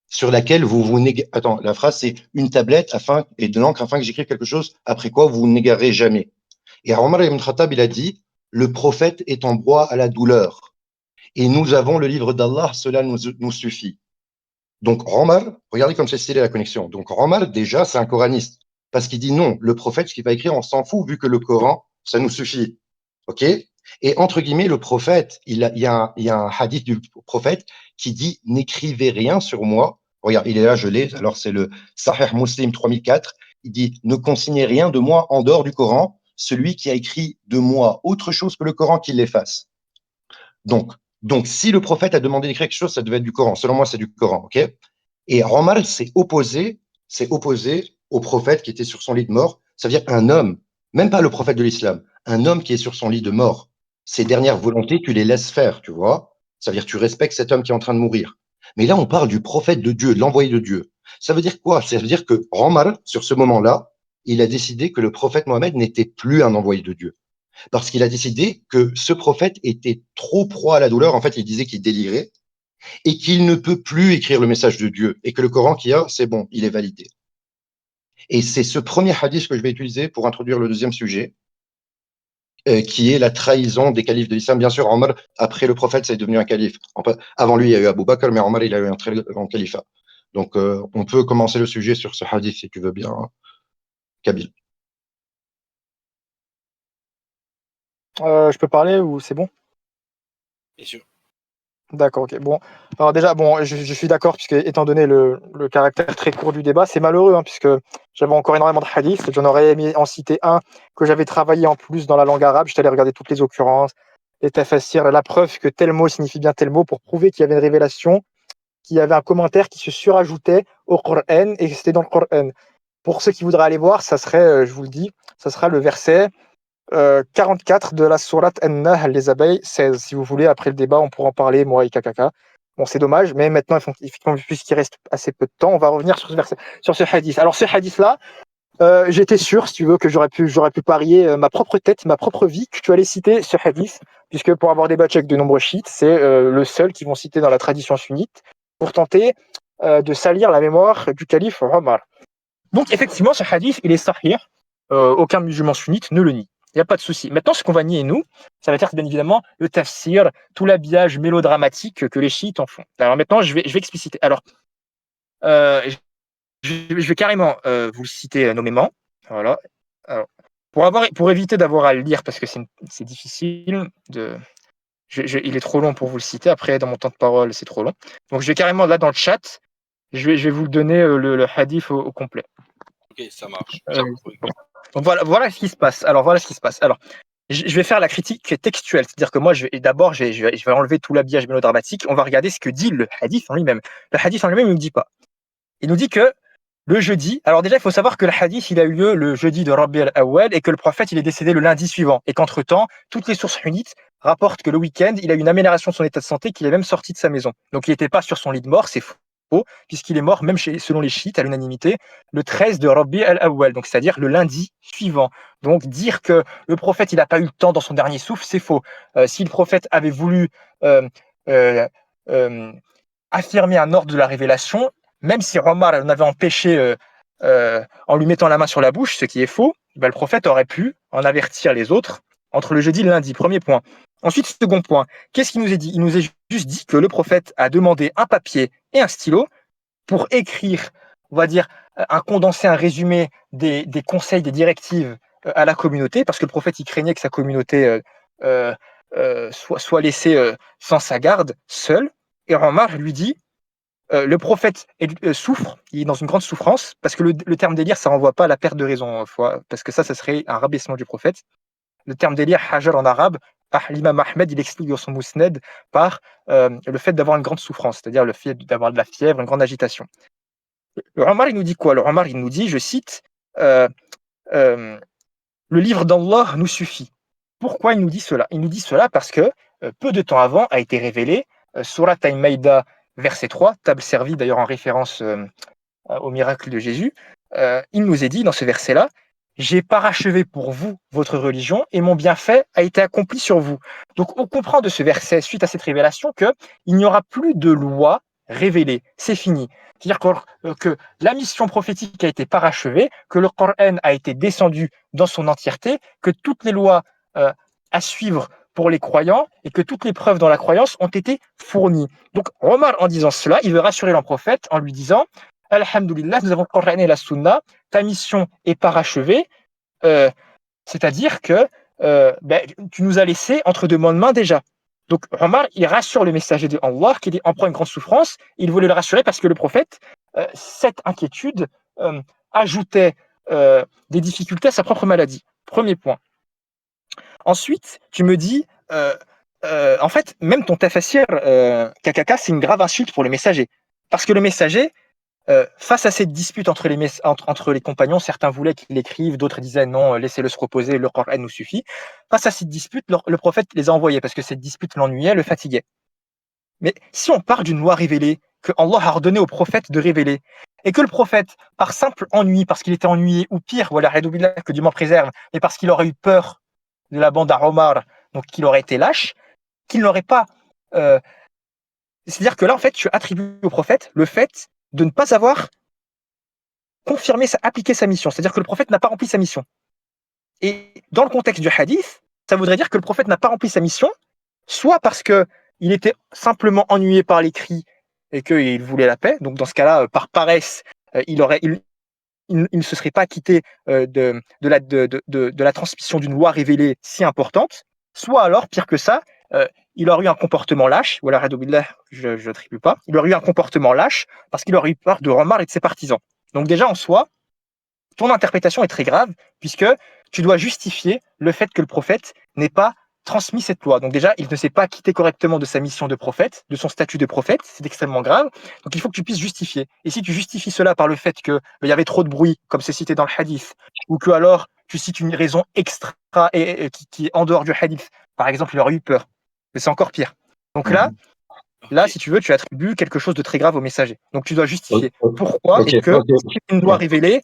sur laquelle vous vous néguez. Attends, la phrase c'est une tablette et de l'encre afin que j'écrive quelque chose après quoi vous négarez jamais. Et Omar ibn Khattab, il a dit, le prophète est en proie à la douleur. Et nous avons le livre d'Allah, cela nous suffit. Donc Omar, regardez comme c'est stylé la connexion. Donc Omar, déjà, c'est un coraniste. Parce qu'il dit non, le prophète, ce qu'il va écrire, on s'en fout, vu que le Coran, ça nous suffit. OK? Et entre guillemets, le prophète, il y a un hadith du prophète qui dit n'écrivez rien sur moi. Regarde, il est là, je l'ai. Alors, c'est le Sahih Muslim 3004. Il dit ne consignez rien de moi en dehors du Coran. Celui qui a écrit de moi autre chose que le Coran, qu'il l'efface. Donc, si le prophète a demandé d'écrire quelque chose, ça devait être du Coran. Selon moi, c'est du Coran. OK? Et Omar s'est opposé au prophète qui était sur son lit de mort. Ça veut dire un homme, même pas le prophète de l'islam, un homme qui est sur son lit de mort. Ses dernières volontés, tu les laisses faire, tu vois. Ça veut dire tu respectes cet homme qui est en train de mourir. Mais là, on parle du prophète de Dieu, de l'envoyé de Dieu. Ça veut dire quoi? Ça veut dire que Omar, sur ce moment-là, il a décidé que le prophète Mohammed n'était plus un envoyé de Dieu. Parce qu'il a décidé que ce prophète était trop proie à la douleur. En fait, il disait qu'il délirait et qu'il ne peut plus écrire le message de Dieu et que le Coran qu'il y a, c'est bon, il est validé. Et c'est ce premier hadith que je vais utiliser pour introduire le deuxième sujet, qui est la trahison des califes de l'islam. Bien sûr, Omar, après le prophète, c'est devenu un calife. Avant lui, il y a eu Abu Bakr, mais Omar, il a eu un très grand califat. Donc, on peut commencer le sujet sur ce hadith, si tu veux bien, hein, Kabil. Je peux parler ou c'est bon? Bien sûr. D'accord, ok. Bon, alors déjà, bon, je suis d'accord, puisque étant donné le caractère très court du débat, c'est malheureux, hein, puisque j'avais encore énormément de hadiths. J'en aurais aimé en citer un que j'avais travaillé en plus dans la langue arabe. J'étais allé regarder toutes les occurrences, les tafassirs, la preuve que tel mot signifie bien tel mot pour prouver qu'il y avait une révélation, qu'il y avait un commentaire qui se surajoutait au Coran et que c'était dans le Coran. Pour ceux qui voudraient aller voir, ça serait, je vous le dis, ça sera le verset 44 de la sourate An-Nahl, les abeilles 16. Si vous voulez, après le débat, on pourra en parler, moi et Kakaka. Bon, c'est dommage, mais maintenant, puisqu'il reste assez peu de temps, on va revenir sur ce verset, sur ce hadith. Alors, ce hadith-là, j'étais sûr, si tu veux, que j'aurais pu parier ma propre tête, ma propre vie, que tu allais citer ce hadith, puisque pour avoir débattu avec de nombreux chiites, c'est le seul qu'ils vont citer dans la tradition sunnite pour tenter de salir la mémoire du calife Omar. Donc, effectivement, ce hadith, il est sahih. Aucun musulman sunnite ne le nie. Il n'y a pas de souci. Maintenant, ce qu'on va nier, nous, ça va être bien évidemment le tafsir, tout l'habillage mélodramatique que les chiites en font. Alors maintenant, je vais expliciter. Alors, je vais carrément vous le citer nommément. Voilà. Alors, pour éviter d'avoir à le lire, parce que c'est difficile, il est trop long pour vous le citer. Après, dans mon temps de parole, c'est trop long. Donc, je vais carrément, là, dans le chat, je vais vous le donner, le hadith au complet. Ok, ça marche. Donc voilà ce qui se passe. Alors voilà ce qui se passe. Alors je vais faire la critique textuelle, c'est-à-dire que moi je vais enlever tout l'habillage mélodramatique. On va regarder ce que dit le hadith en lui-même. Le hadith en lui-même, il nous dit pas. Il nous dit que le jeudi. Alors déjà, il faut savoir que le hadith, il a eu lieu le jeudi de Rabi al-Awwal et que le prophète, il est décédé le lundi suivant. Et qu'entre-temps, toutes les sources sunnites rapportent que le week-end, il a eu une amélioration de son état de santé, qu'il est même sorti de sa maison. Donc il n'était pas sur son lit de mort, c'est faux, puisqu'il est mort, même selon les chiites, à l'unanimité, le 13 de Rabi al-Awwal, donc c'est-à-dire le lundi suivant. Donc dire que le prophète, il n'a pas eu le temps dans son dernier souffle, c'est faux. Si le prophète avait voulu affirmer un ordre de la révélation, même si Omar en avait empêché en lui mettant la main sur la bouche, ce qui est faux, ben, le prophète aurait pu en avertir les autres entre le jeudi et le lundi. Premier point. Ensuite, second point, qu'est-ce qu'il nous est dit? Il nous est juste dit que le prophète a demandé un papier et un stylo pour écrire, on va dire, un condensé, un résumé des conseils, des directives à la communauté, parce que le prophète, il craignait que sa communauté soit laissée sans sa garde, seule. Et Omar lui dit, le prophète souffre, il est dans une grande souffrance, parce que le terme délire, ça renvoie pas à la perte de raison, parce que ça serait un rabaissement du prophète. Le terme délire, hajar en arabe, l'imam Ahmed, il explique dans son Mousned par le fait d'avoir une grande souffrance, c'est-à-dire le fait d'avoir de la fièvre, une grande agitation. Le Omar, il nous dit quoi? Le Omar, il nous dit, je cite, euh, euh, le livre d'Allah nous suffit. Pourquoi il nous dit cela? Il nous dit cela parce que peu de temps avant a été révélé Surat Al-Maïda, verset 3, table servie d'ailleurs en référence au miracle de Jésus. Il nous est dit dans ce verset-là, j'ai parachevé pour vous votre religion et mon bienfait a été accompli sur vous. Donc on comprend de ce verset, suite à cette révélation, qu'il n'y aura plus de loi révélée. C'est fini. C'est-à-dire que la mission prophétique a été parachevée, que le Coran a été descendu dans son entièreté, que toutes les lois à suivre pour les croyants et que toutes les preuves dans la croyance ont été fournies. Donc Omar, en disant cela, il veut rassurer le prophète en lui disant Alhamdulillah, nous avons le Coran et la Sunna, ta mission est parachevée, c'est-à-dire que tu nous as laissé entre deux bonnes mains déjà. Donc Omar, il rassure le messager de Allah qui en prend une grande souffrance. Il voulait le rassurer parce que le prophète, cette inquiétude ajoutait des difficultés à sa propre maladie. Premier point. Ensuite, tu me dis, en fait, même ton tafassir, KKK, c'est une grave insulte pour le messager. Parce que le messager, face à cette dispute entre les compagnons, certains voulaient qu'il écrive, d'autres disaient non, laissez-le se reposer, le Coran nous suffit. Face à cette dispute, le prophète les a envoyés parce que cette dispute l'ennuyait, le fatiguait. Mais si on part d'une loi révélée, que Allah a ordonné au prophète de révéler, et que le prophète, par simple ennui, parce qu'il était ennuyé, ou pire, voilà, que Dieu m'en préserve, mais parce qu'il aurait eu peur de la bande à Omar, donc qu'il aurait été lâche, qu'il n'aurait pas. C'est-à-dire que là, en fait, tu attribues au prophète le fait de ne pas avoir appliqué sa mission. C'est-à-dire que le prophète n'a pas rempli sa mission. Et dans le contexte du hadith, ça voudrait dire que le prophète n'a pas rempli sa mission, soit parce qu'il était simplement ennuyé par l'écrit et qu'il voulait la paix. Donc dans ce cas-là, par paresse, il ne se serait pas quitté de la transmission d'une loi révélée si importante. Soit alors, pire que ça, il aurait eu un comportement lâche, ou alors, je n'attribue pas, il aurait eu un comportement lâche parce qu'il aurait eu peur de Omar et de ses partisans. Donc déjà, en soi, ton interprétation est très grave, puisque tu dois justifier le fait que le prophète n'ait pas transmis cette loi. Donc déjà, il ne s'est pas quitté correctement de sa mission de prophète, de son statut de prophète, c'est extrêmement grave. Donc il faut que tu puisses justifier. Et si tu justifies cela par le fait qu'il y avait trop de bruit, comme c'est cité dans le hadith, ou que alors tu cites une raison extra qui est en dehors du hadith, par exemple, il aurait eu peur. Mais c'est encore pire. Donc là, si tu veux, tu attribues quelque chose de très grave au messager. Donc tu dois justifier pourquoi et que si c'est une loi révélée,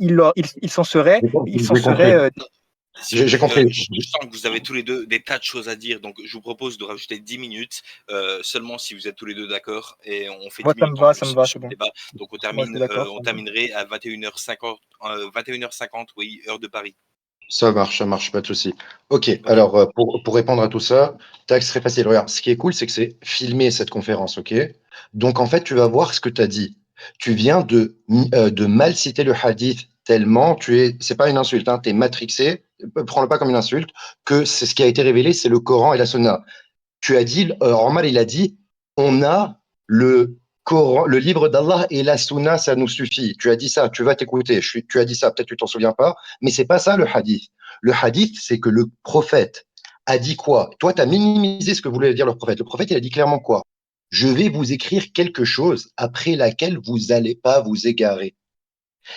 il s'en serait. J'ai compris. Je sens que vous avez tous les deux des tas de choses à dire, donc je vous propose de rajouter 10 minutes, seulement si vous êtes tous les deux d'accord, et on fait 10 minutes ça me va, c'est bon. débat. Donc on terminerait à 21h50, 21h50, oui, heure de Paris. Ça marche, pas de souci. Ok, alors pour répondre à tout ça, tac, c'est très facile. Regarde, ce qui est cool, c'est que c'est filmé cette conférence, ok? Donc en fait, tu vas voir ce que tu as dit. Tu viens de mal citer le hadith tellement c'est pas une insulte, hein, tu es matrixé, prends-le pas comme une insulte, que c'est ce qui a été révélé, c'est le Coran et la Sunna. Tu as dit, Omar, il a dit, on a le Coran, le livre d'Allah et la Sunna, ça nous suffit. Tu as dit ça, tu vas t'écouter. Tu as dit ça, peut-être tu t'en souviens pas, mais c'est pas ça le hadith. Le hadith, c'est que le prophète a dit quoi? Toi, tu as minimisé ce que voulait dire le prophète. Le prophète, il a dit clairement quoi? Je vais vous écrire quelque chose après laquelle vous n'allez pas vous égarer.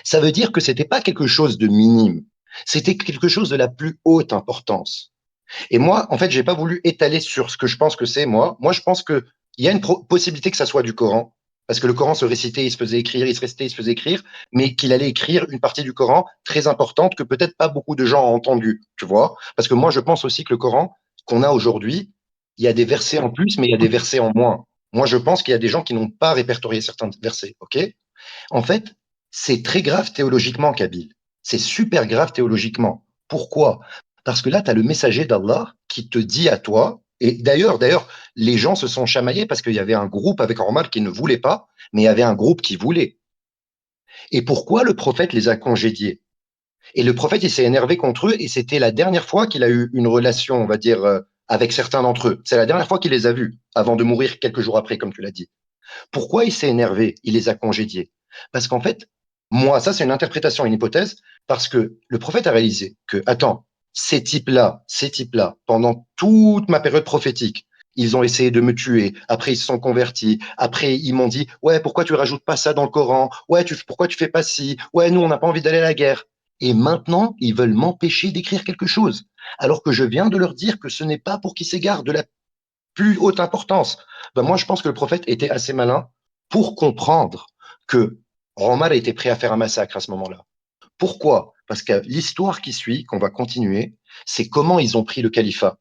Ça veut dire que c'était pas quelque chose de minime. C'était quelque chose de la plus haute importance. Et moi, en fait, j'ai pas voulu étaler sur ce que je pense que c'est, moi. Moi, je pense que il y a une possibilité que ça soit du Coran, parce que le Coran se récitait, il se faisait écrire, il se récitait, il se faisait écrire, mais qu'il allait écrire une partie du Coran très importante que peut-être pas beaucoup de gens ont entendu, tu vois. Parce que moi, je pense aussi que le Coran qu'on a aujourd'hui, il y a des versets en plus, mais il y a des versets en moins. Moi, je pense qu'il y a des gens qui n'ont pas répertorié certains versets, ok? En fait, c'est très grave théologiquement, Kabil. C'est super grave théologiquement. Pourquoi? Parce que là, tu as le messager d'Allah qui te dit à toi, et d'ailleurs, les gens se sont chamaillés parce qu'il y avait un groupe avec Omar qui ne voulait pas, mais il y avait un groupe qui voulait. Et pourquoi le prophète les a congédiés? Et le prophète, il s'est énervé contre eux, et c'était la dernière fois qu'il a eu une relation, on va dire, avec certains d'entre eux. C'est la dernière fois qu'il les a vus, avant de mourir quelques jours après, comme tu l'as dit. Pourquoi il s'est énervé? Il les a congédiés. Parce qu'en fait, moi, ça c'est une interprétation, une hypothèse, parce que le prophète a réalisé que, attends, ces types-là, pendant toute ma période prophétique, ils ont essayé de me tuer. Après, ils se sont convertis. Après, ils m'ont dit, ouais, pourquoi tu rajoutes pas ça dans le Coran? Ouais, pourquoi tu fais pas ci? Ouais, nous, on n'a pas envie d'aller à la guerre. Et maintenant, ils veulent m'empêcher d'écrire quelque chose. Alors que je viens de leur dire que ce n'est pas pour qu'ils s'égarent de la plus haute importance. Ben moi, je pense que le prophète était assez malin pour comprendre que Omar était prêt à faire un massacre à ce moment-là. Pourquoi? Parce que l'histoire qui suit, qu'on va continuer, c'est comment ils ont pris le califat,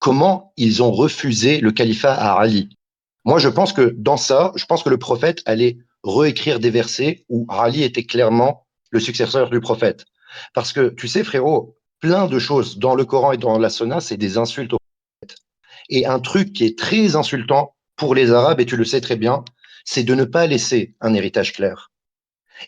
comment ils ont refusé le califat à Ali. Moi, je pense que dans ça, je pense que le prophète allait réécrire des versets où Ali était clairement le successeur du prophète. Parce que, tu sais, frérot, plein de choses dans le Coran et dans la Sunna, c'est des insultes au prophète. Et un truc qui est très insultant pour les Arabes, et tu le sais très bien, c'est de ne pas laisser un héritage clair.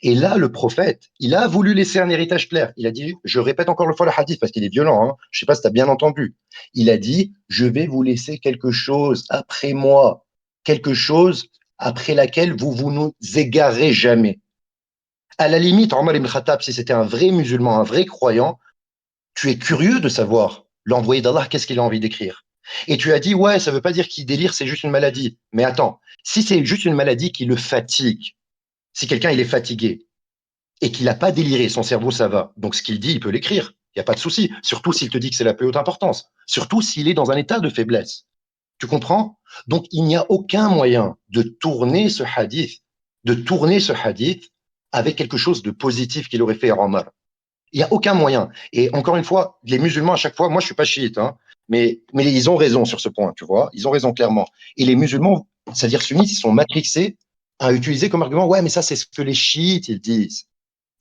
Et là, le prophète, il a voulu laisser un héritage clair. Il a dit, je répète encore une fois le hadith parce qu'il est violent, hein. Je sais pas si tu as bien entendu. Il a dit, je vais vous laisser quelque chose après moi, quelque chose après laquelle vous nous égarez jamais. À la limite, Omar ibn Khattab, si c'était un vrai musulman, un vrai croyant, tu es curieux de savoir l'envoyé d'Allah, qu'est-ce qu'il a envie d'écrire. Et tu as dit, ouais, ça veut pas dire qu'il délire, c'est juste une maladie. Mais attends, si c'est juste une maladie qui le fatigue, si quelqu'un il est fatigué, et qu'il n'a pas déliré, son cerveau, ça va. Donc, ce qu'il dit, il peut l'écrire. Il n'y a pas de souci. Surtout s'il te dit que c'est la plus haute importance. Surtout s'il est dans un état de faiblesse. Tu comprends? Donc, il n'y a aucun moyen de tourner ce hadith avec quelque chose de positif qu'il aurait fait à Omar. Il n'y a aucun moyen. Et encore une fois, les musulmans, à chaque fois, moi, je suis pas chiite, hein, mais ils ont raison sur ce point, tu vois. Ils ont raison clairement. Et les musulmans, c'est-à-dire sunnites, ils sont matrixés à utiliser comme argument, ouais, mais ça, c'est ce que les chiites, ils disent.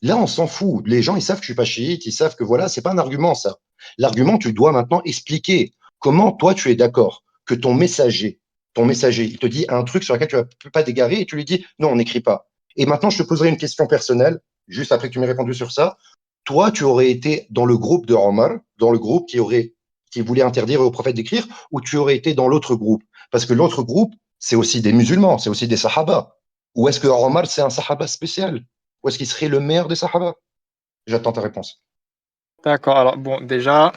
Là, on s'en fout. Les gens, ils savent que je suis pas chiite, ils savent que voilà, c'est pas un argument, ça. L'argument, tu dois maintenant expliquer comment toi, tu es d'accord que ton messager, il te dit un truc sur lequel tu ne peux pas t'égarer et tu lui dis non, on n'écrit pas. Et maintenant, je te poserai une question personnelle, juste après que tu m'aies répondu sur ça. Toi, tu aurais été dans le groupe de Omar, dans le groupe qui voulait interdire au prophète d'écrire, ou tu aurais été dans l'autre groupe? Parce que l'autre groupe, c'est aussi des musulmans, c'est aussi des sahaba. Ou est-ce que Omar, c'est un sahaba spécial? Ou est-ce qu'il serait le meilleur des Sahaba? J'attends ta réponse. D'accord. Alors, bon, déjà,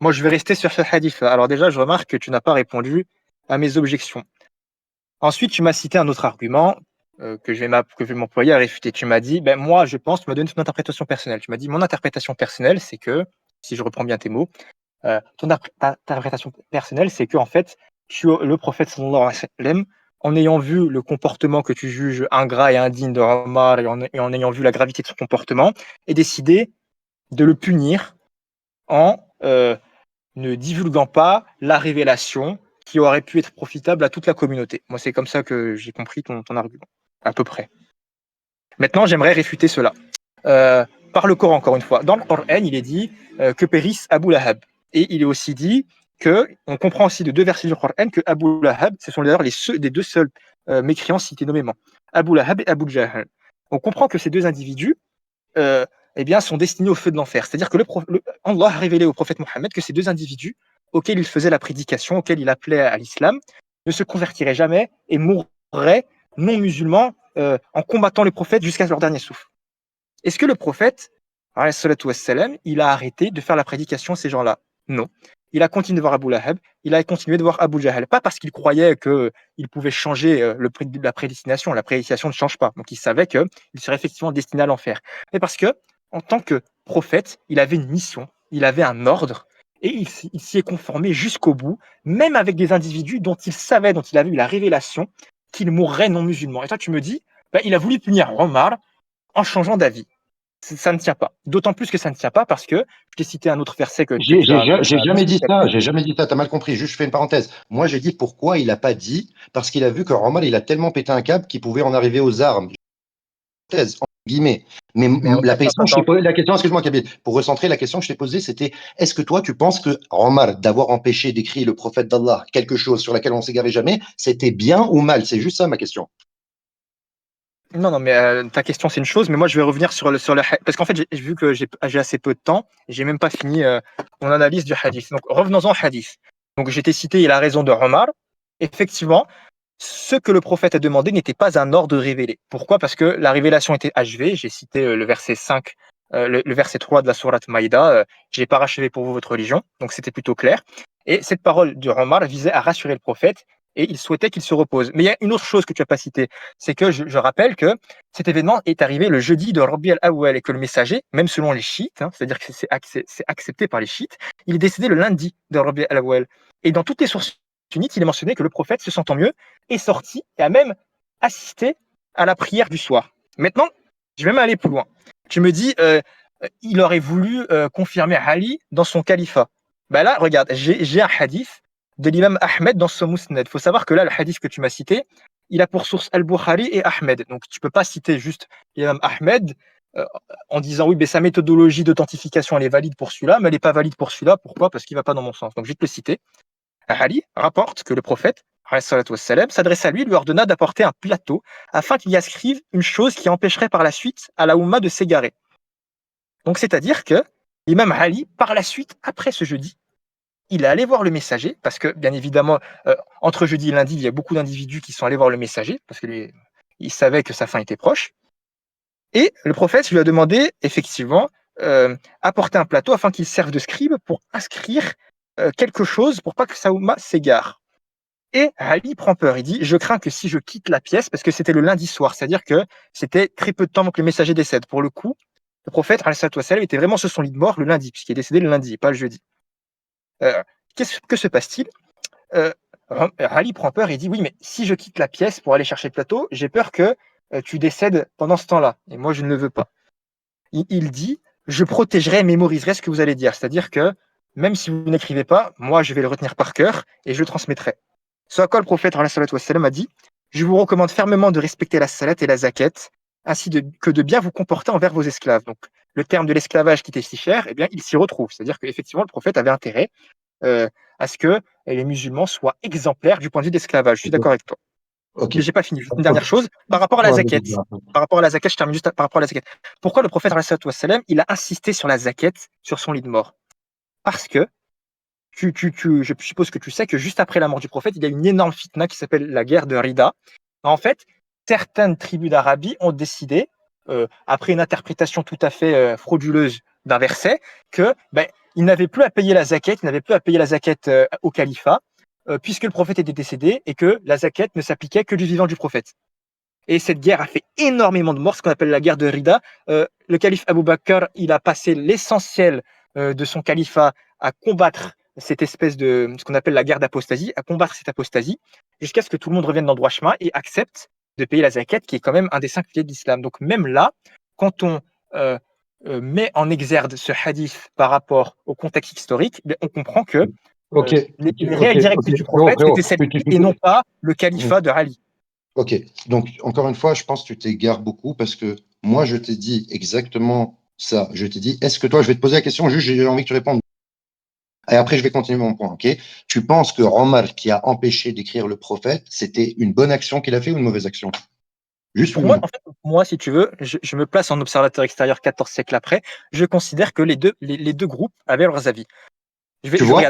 moi, je vais rester sur ce hadith. Alors, déjà, je remarque que tu n'as pas répondu à mes objections. Ensuite, tu m'as cité un autre argument que je vais m'employer à réfuter. Tu m'as dit, ben, moi, je pense, tu m'as donné ton interprétation personnelle. Tu m'as dit, mon interprétation personnelle, c'est que, si je reprends bien tes mots, ta interprétation personnelle, c'est que, en fait, le prophète, sallallahu alayhi wa sallam, en ayant vu le comportement que tu juges ingrat et indigne de Omar et en ayant vu la gravité de son comportement, est décidé de le punir en ne divulguant pas la révélation qui aurait pu être profitable à toute la communauté. Moi, c'est comme ça que j'ai compris ton argument, à peu près. Maintenant, j'aimerais réfuter cela. Par le Coran, encore une fois. Dans le Coran, il est dit que périsse Abu Lahab. Et il est aussi dit on comprend aussi de deux versets du Coran que Abu Lahab, ce sont d'ailleurs les deux seuls mécréants cités nommément. Abu Lahab et Abu Jahl. On comprend que ces deux individus eh bien, sont destinés au feu de l'enfer. C'est-à-dire que Allah a révélé au prophète Mohammed que ces deux individus auxquels il faisait la prédication, auxquels il appelait à l'islam, ne se convertiraient jamais et mourraient non musulmans en combattant le prophète jusqu'à leur dernier souffle. Est-ce que le prophète, alayhi salatu wassalam, il a arrêté de faire la prédication à ces gens-là? Non. Il a continué de voir Abu Lahab, il a continué de voir Abu Jahl. Pas parce qu'il croyait qu'il pouvait changer la prédestination. La prédestination ne change pas. Donc il savait qu'il serait effectivement destiné à l'enfer. Mais parce que, en tant que prophète, il avait une mission, il avait un ordre, et il s'y est conformé jusqu'au bout, même avec des individus dont il savait, dont il avait eu la révélation qu'ils mourraient non musulmans. Et toi, tu me dis, il a voulu punir Omar en changeant d'avis. Ça ne tient pas. D'autant plus que ça ne tient pas parce que je t'ai cité un autre verset que J'ai tu as jamais dit ça, j'ai jamais dit ça, t'as mal compris, juste je fais une parenthèse. Moi j'ai dit pourquoi il a pas dit, parce qu'il a vu que Omar il a tellement pété un câble qu'il pouvait en arriver aux armes. Parenthèse, en guillemets. Mais la question, excuse-moi Kabir, pour recentrer, la question que je t'ai posée c'était, est-ce que toi tu penses que Omar, d'avoir empêché d'écrire le prophète d'Allah, quelque chose sur laquelle on s'égarait jamais, c'était bien ou mal? C'est juste ça ma question. Non, mais ta question, c'est une chose, mais moi, je vais revenir sur le parce qu'en fait, j'ai vu que j'ai assez peu de temps, et j'ai même pas fini mon analyse du hadith. Donc, revenons-en au hadith. Donc, j'étais cité, il a raison de Omar. Effectivement, ce que le prophète a demandé n'était pas un ordre révélé. Pourquoi? Parce que la révélation était achevée. J'ai cité le verset 5 le verset 3 de la sourate Maïda, je n'ai pas rachevé pour vous votre religion, donc c'était plutôt clair. Et cette parole de Omar visait à rassurer le prophète et il souhaitait qu'il se repose. Mais il y a une autre chose que tu n'as pas citée, c'est que je rappelle que cet événement est arrivé le jeudi de Rabi al-Awwal et que le messager, même selon les chiites, c'est-à-dire que c'est accepté par les chiites, il est décédé le lundi de Rabi al-Awwal. Et dans toutes les sources sunnites, il est mentionné que le prophète, se sentant mieux, est sorti et a même assisté à la prière du soir. Maintenant, je vais même aller plus loin. Tu me dis, il aurait voulu confirmer Ali dans son califat. Ben là, regarde, j'ai un hadith de l'imam Ahmed dans son Musnad. Il faut savoir que là, le hadith que tu m'as cité, il a pour source Al-Bukhari et Ahmed. Donc, tu ne peux pas citer juste l'imam Ahmed en disant oui, mais sa méthodologie d'authentification, elle est valide pour celui-là, mais elle n'est pas valide pour celui-là. Pourquoi? Parce qu'il ne va pas dans mon sens. Donc, je vais te le citer. Ali rapporte que le prophète s'adresse à lui et lui ordonna d'apporter un plateau afin qu'il y inscrive une chose qui empêcherait par la suite à la Oumma de s'égarer. Donc, c'est-à-dire que l'imam Ali, par la suite, après ce jeudi, il est allé voir le messager, parce que, bien évidemment, entre jeudi et lundi, il y a beaucoup d'individus qui sont allés voir le messager, parce qu'ils savaient que sa fin était proche. Et le prophète lui a demandé, effectivement, apporter un plateau afin qu'il serve de scribe pour inscrire quelque chose pour pas que sa Oumma s'égare. Et Ali prend peur, il dit « Je crains que si je quitte la pièce », parce que c'était le lundi soir, c'est-à-dire que c'était très peu de temps avant que le messager décède. Pour le coup, le prophète était vraiment sur son lit de mort le lundi, puisqu'il est décédé le lundi, pas le jeudi. Que se passe-t-il? Ali prend peur et dit « Oui, mais si je quitte la pièce pour aller chercher le plateau, j'ai peur que tu décèdes pendant ce temps-là, et moi je ne le veux pas. » Il dit « Je protégerai et mémoriserai ce que vous allez dire, c'est-à-dire que même si vous n'écrivez pas, moi je vais le retenir par cœur et je le transmettrai. » Ce à quoi le prophète a dit « Je vous recommande fermement de respecter la salat et la zakat, ainsi que de bien vous comporter envers vos esclaves. » Donc, le terme de l'esclavage qui était si cher, eh bien, il s'y retrouve. C'est-à-dire qu'effectivement, le prophète avait intérêt à ce que les musulmans soient exemplaires du point de vue d'esclavage. Je suis d'accord avec toi. Ok. Mais j'ai pas fini. Juste une dernière chose, par rapport à la zakat. Je termine juste par rapport à la zakat. Pourquoi le prophète, il a insisté sur la zakat sur son lit de mort? Parce que je suppose que tu sais que juste après la mort du prophète, il y a une énorme fitna qui s'appelle la guerre de Rida. En fait, certaines tribus d'Arabie ont décidé, après une interprétation tout à fait frauduleuse d'un verset, que ils n'avaient plus à payer la zakat, au califat, puisque le prophète était décédé et que la zakat ne s'appliquait que du vivant du prophète. Et cette guerre a fait énormément de morts, ce qu'on appelle la guerre de Rida. Le calife Abu Bakr, il a passé l'essentiel de son califat à combattre cette espèce de, ce qu'on appelle la guerre d'apostasie, à combattre cette apostasie, jusqu'à ce que tout le monde revienne dans le droit chemin et accepte de payer la zakat, qui est quand même un des 5 piliers de l'islam. Donc même là, quand on met en exergue ce hadith par rapport au contexte historique, on comprend que les réelles directives du prophète, c'était celle-ci et non pas le califat de Ali. Ok, donc encore une fois, je pense que tu t'égares beaucoup parce que moi, je t'ai dit exactement ça. Je t'ai dit, est-ce que toi, je vais te poser la question, juste j'ai envie que tu répondes. Et après, je vais continuer mon point, ok? Tu penses que Omar, qui a empêché d'écrire le prophète, c'était une bonne action qu'il a fait ou une mauvaise action? Juste pour moi, en fait, moi, si tu veux, je me place en observateur extérieur 14 siècles après, je considère que les deux groupes avaient leurs avis. Tu vois,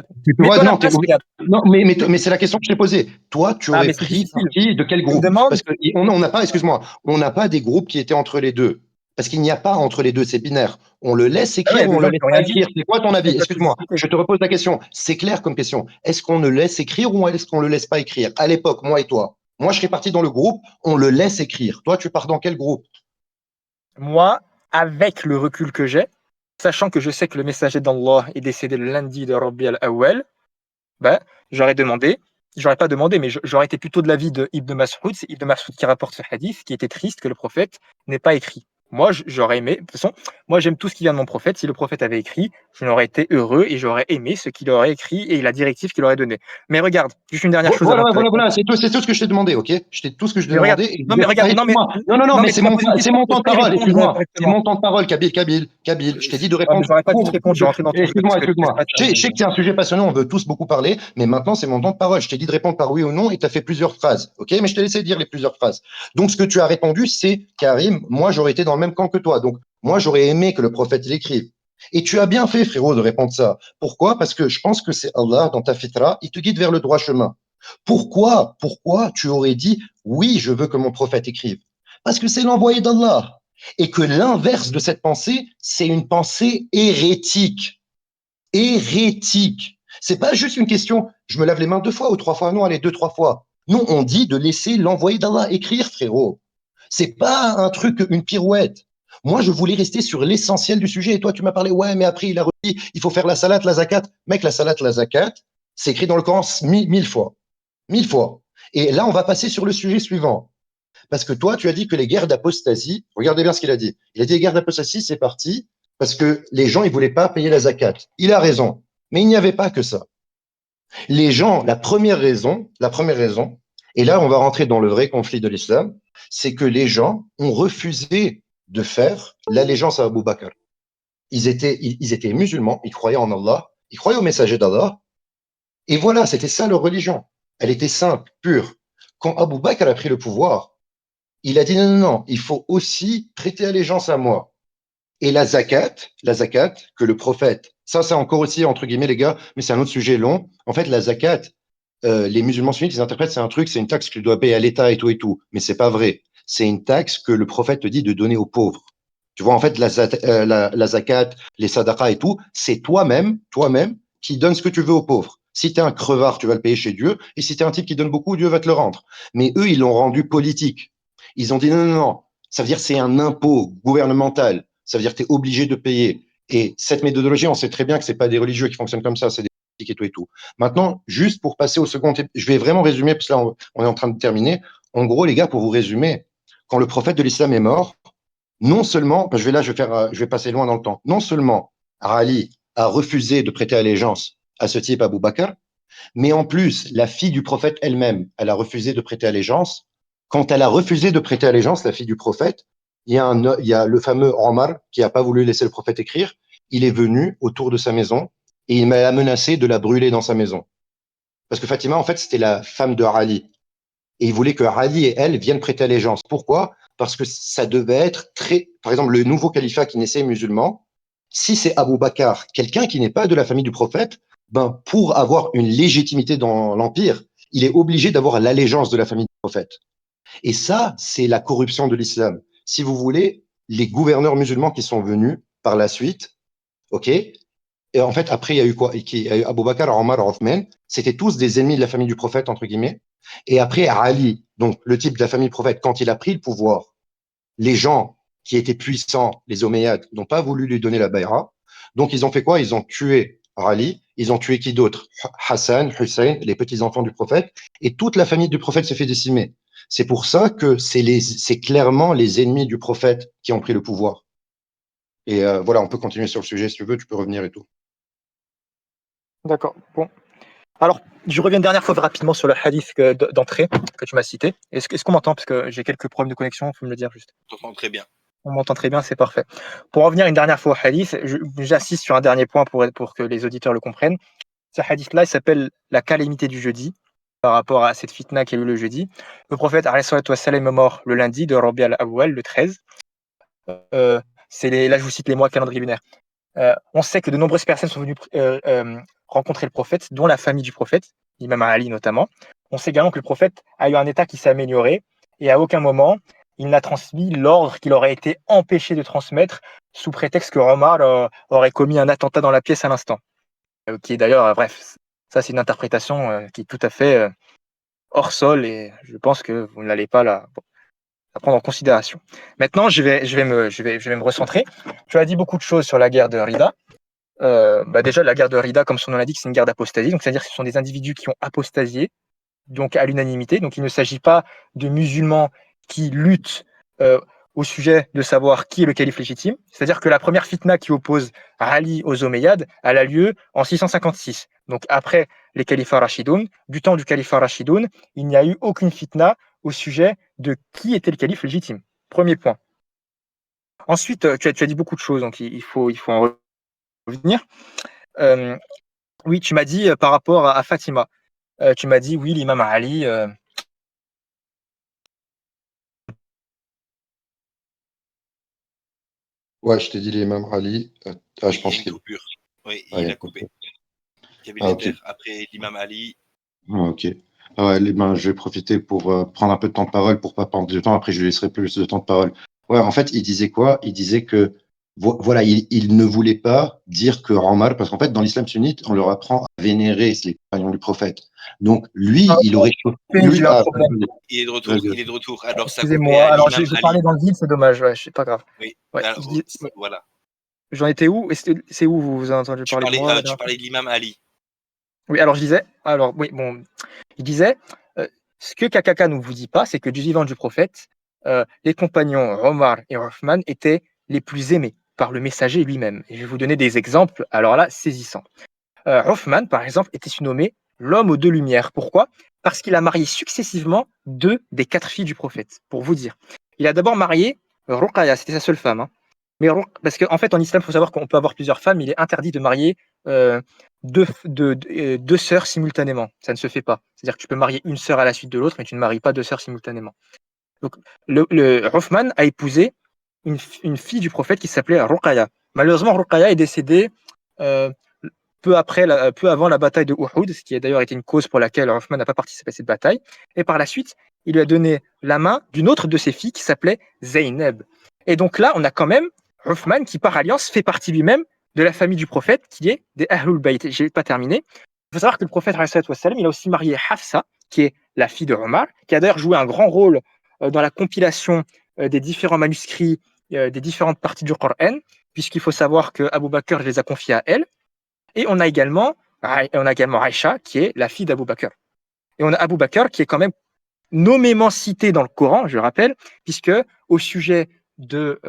non, mais c'est la question que je t'ai posée. Toi, tu aurais pris parti de quel groupe? Parce qu'on n'a pas, excuse-moi, on n'a pas des groupes qui étaient entre les deux. Parce qu'il n'y a pas entre les deux, c'est binaire. On le laisse écrire ou on le laisse pas écrire. C'est quoi ton avis? Excuse-moi, je te repose la question. C'est clair comme question. Est-ce qu'on le laisse écrire ou est-ce qu'on le laisse pas écrire? À l'époque, moi et toi. Moi, je serais parti dans le groupe, on le laisse écrire. Toi, tu pars dans quel groupe? Moi, avec le recul que j'ai, sachant que je sais que le messager d'Allah est décédé le lundi de Rabi al-Awwal, j'aurais pas demandé, mais j'aurais été plutôt de l'avis de Ibn Mas'ud. C'est Ibn Mas'ud qui rapporte ce hadith, qui était triste que le prophète n'ait pas écrit. Moi, j'aurais aimé, de toute façon, moi j'aime tout ce qui vient de mon prophète. Si le prophète avait écrit, je n'aurais été heureux et j'aurais aimé ce qu'il aurait écrit et la directive qu'il aurait donnée. Mais regarde, juste une dernière chose. Voilà, c'est tout ce que je t'ai demandé, ok? Je t'ai tout ce que je t'ai demandé. Non, mais regarde, non, mais c'est mon temps de parole, excuse-moi. C'est mon temps de parole, Kabil. Je t'ai dit de répondre. J'aurais pas dû te répondre, je rentre dans ton Excuse-moi. Je sais que c'est un sujet passionnant, on veut tous beaucoup parler, mais maintenant c'est mon temps de parole. Je t'ai dit de répondre par oui ou non et tu as fait plusieurs phrases, ok? Mais je t'ai laissé dire les plusieurs phrases. Donc ce que tu as répondu, c'est Karim, moi j'aurais été dans le même camp que toi. Donc moi j'aurais aimé que le prophète l'écrive. Et tu as bien fait, frérot, de répondre ça. Pourquoi? Parce que je pense que c'est Allah, dans ta fitra, il te guide vers le droit chemin. Pourquoi tu aurais dit, oui, je veux que mon prophète écrive? Parce que c'est l'envoyé d'Allah. Et que l'inverse de cette pensée, c'est une pensée hérétique. Hérétique. C'est pas juste une question, je me lave les mains 2 fois ou 3 fois. Non, allez, 2, 3 fois. Non, on dit de laisser l'envoyé d'Allah écrire, frérot. C'est pas un truc, une pirouette. Moi, je voulais rester sur l'essentiel du sujet. Et toi, tu m'as parlé, ouais, mais après, il a redit, il faut faire la salat, la zakat. Mec, la salat, la zakat, c'est écrit dans le Coran 1000 fois. 1000 fois. Et là, on va passer sur le sujet suivant. Parce que toi, tu as dit que les guerres d'apostasie, regardez bien ce qu'il a dit. Il a dit les guerres d'apostasie, c'est parti parce que les gens, ils voulaient pas payer la zakat. Il a raison. Mais il n'y avait pas que ça. Les gens, la première raison, et là, on va rentrer dans le vrai conflit de l'islam, c'est que les gens ont refusé de faire l'allégeance à Abu Bakr. Ils étaient musulmans, ils croyaient en Allah, ils croyaient au messager d'Allah, et voilà, c'était ça leur religion. Elle était simple, pure. Quand Abu Bakr a pris le pouvoir, il a dit non, non, non, il faut aussi prêter allégeance à moi. Et la zakat que le prophète, ça c'est encore aussi entre guillemets les gars, mais c'est un autre sujet long. En fait, la zakat, les musulmans sunnites, ils interprètent c'est un truc, c'est une taxe que tu dois payer à l'État et tout, mais c'est pas vrai. C'est une taxe que le prophète te dit de donner aux pauvres. Tu vois, en fait, la zakat, les sadaqas et tout, c'est toi-même, qui donne ce que tu veux aux pauvres. Si tu es un crevard, tu vas le payer chez Dieu, et si tu es un type qui donne beaucoup, Dieu va te le rendre. Mais eux, ils l'ont rendu politique. Ils ont dit non, non, non, ça veut dire c'est un impôt gouvernemental, ça veut dire que tu es obligé de payer. Et cette méthodologie, on sait très bien que c'est pas des religieux qui fonctionnent comme ça, c'est des politiques et tout et tout. Maintenant, juste pour passer au second, je vais vraiment résumer, parce que là, on est en train de terminer. En gros, les gars, pour vous résumer, quand le prophète de l'islam est mort, non seulement, je vais passer loin dans le temps, non seulement Ali a refusé de prêter allégeance à ce type Abu Bakr, mais en plus, la fille du prophète elle-même, elle a refusé de prêter allégeance. Quand elle a refusé de prêter allégeance, la fille du prophète, il y a le fameux Omar qui n'a pas voulu laisser le prophète écrire. Il est venu autour de sa maison et il m'a menacé de la brûler dans sa maison. Parce que Fatima, en fait, c'était la femme de Ali. Et il voulait que Ali et elle viennent prêter allégeance. Pourquoi? Parce que ça devait être très... Par exemple, le nouveau califat qui naissait musulman, si c'est Abu Bakr, quelqu'un qui n'est pas de la famille du prophète, ben, pour avoir une légitimité dans l'empire, il est obligé d'avoir l'allégeance de la famille du prophète. Et ça, c'est la corruption de l'islam. Si vous voulez, les gouverneurs musulmans qui sont venus par la suite, ok, et en fait, après, il y a eu quoi? Il y a eu Abu Bakr, Omar, Othman. C'était tous des ennemis de la famille du prophète, entre guillemets. Et après, Ali, donc le type de la famille du prophète, quand il a pris le pouvoir, les gens qui étaient puissants, les Omeyyades, n'ont pas voulu lui donner la bayra. Donc, ils ont fait quoi? Ils ont tué Ali. Ils ont tué qui d'autre? Hassan, Hussein, les petits-enfants du prophète. Et toute la famille du prophète s'est fait décimer. C'est pour ça que c'est clairement les ennemis du prophète qui ont pris le pouvoir. Et voilà, on peut continuer sur le sujet si tu veux, tu peux revenir et tout. D'accord. Bon. Alors, je reviens une dernière fois rapidement sur le hadith d'entrée que tu m'as cité. Est-ce qu'on m'entend? Parce que j'ai quelques problèmes de connexion, il faut me le dire juste. Je t'entends très bien. On m'entend très bien, c'est parfait. Pour revenir une dernière fois au hadith, j'insiste sur un dernier point pour que les auditeurs le comprennent. Ce hadith-là, il s'appelle la calamité du jeudi, par rapport à cette fitna qui a eu le jeudi. Le prophète alayhi salatu wassalam est mort le lundi de Rabi al-Awwal, le 13. Là, je vous cite les mois calendrier lunaire. On sait que de nombreuses personnes sont venues rencontrer le prophète, dont la famille du prophète, l'imam Ali notamment. On sait également que le prophète a eu un état qui s'est amélioré et à aucun moment il n'a transmis l'ordre qu'il aurait été empêché de transmettre sous prétexte que Omar aurait commis un attentat dans la pièce à l'instant. Qui est d'ailleurs, bref, ça c'est une interprétation qui est tout à fait hors sol et je pense que vous n'allez pas la prendre en considération. Maintenant, je vais me recentrer. Tu as dit beaucoup de choses sur la guerre de Rida. Déjà, la guerre de Rida, comme son nom l'indique, c'est une guerre d'apostasie. Donc, c'est-à-dire que ce sont des individus qui ont apostasié, donc à l'unanimité. Donc, il ne s'agit pas de musulmans qui luttent au sujet de savoir qui est le calife légitime. C'est-à-dire que la première fitna qui oppose Ali aux Omeyyades, elle a lieu en 656. Donc, après les califats rachidoun, du temps du califat rachidoun, il n'y a eu aucune fitna au sujet de qui était le calife légitime. Premier point. Ensuite, tu as dit beaucoup de choses, donc il faut en revenir. Oui, tu m'as dit par rapport à Fatima. Tu m'as dit oui, l'imam Ali. Ouais, je t'ai dit l'imam Ali. Je Il y a pense une qu'il coupure. Oui, ah, il y il a a une coupé. coupure. Il y avait Ah, ok. l'éther. Après l'imam Ali. Ah, ok. Ah ouais, ben, je vais profiter pour prendre un peu de temps de parole pour pas prendre du temps. Après, je lui laisserai plus de temps de parole. Ouais, en fait, il disait quoi? Il disait que voilà, il ne voulait pas dire que Omar, parce qu'en fait, dans l'islam sunnite, on leur apprend à vénérer les compagnons du prophète. Donc, lui, il aurait Oui, j'ai lui. eu un Ah, problème. Il est de retour, vas-y, il est de retour. Alors ça a coupé Excusez-moi. à Alors, l'imam j'ai Ali. parlé dans le vide, c'est dommage. Ouais, c'est pas grave. Oui, Ouais, alors, ouais. voilà. J'en étais où? Et c'est où vous avez entendu parler de moi la Tu dernière fois? parlais de l'imam Ali. Oui, alors je disais, alors oui, bon, il disait, ce que Kakaka ne vous dit pas, c'est que du vivant du prophète, les compagnons Omar et Othman étaient les plus aimés par le messager lui-même. Et je vais vous donner des exemples, alors là, saisissants. Othman, par exemple, était surnommé l'homme aux deux lumières. Pourquoi? Parce qu'il a marié successivement 2 des 4 filles du prophète, pour vous dire. Il a d'abord marié Ruqayya, c'était sa seule femme, hein. Mais parce qu'en fait, en islam, il faut savoir qu'on peut avoir plusieurs femmes, il est interdit de marier euh, deux sœurs simultanément. Ça ne se fait pas. C'est-à-dire que tu peux marier une sœur à la suite de l'autre, mais tu ne maries pas 2 sœurs simultanément. Donc, Othman a épousé une fille du prophète qui s'appelait Ruqayya. Malheureusement, Ruqayya est décédée euh, peu avant la bataille de Uhud, ce qui a d'ailleurs été une cause pour laquelle Othman n'a pas participé à cette bataille. Et par la suite, il lui a donné la main d'une autre de ses filles qui s'appelait Zaynab. Et donc là, on a quand même Othman qui, par alliance, fait partie lui-même de la famille du prophète, qui est des Ahlul Bayt. Je n'ai pas terminé. Il faut savoir que le prophète, il a aussi marié Hafsa, qui est la fille de Omar, qui a d'ailleurs joué un grand rôle dans la compilation des différents manuscrits des différentes parties du Coran, puisqu'il faut savoir que Abu Bakr les a confiés à elle. Et on a également Aïcha, qui est la fille d'Abu Bakr. Et on a Abu Bakr, qui est quand même nommément cité dans le Coran, je rappelle, puisque au sujet de,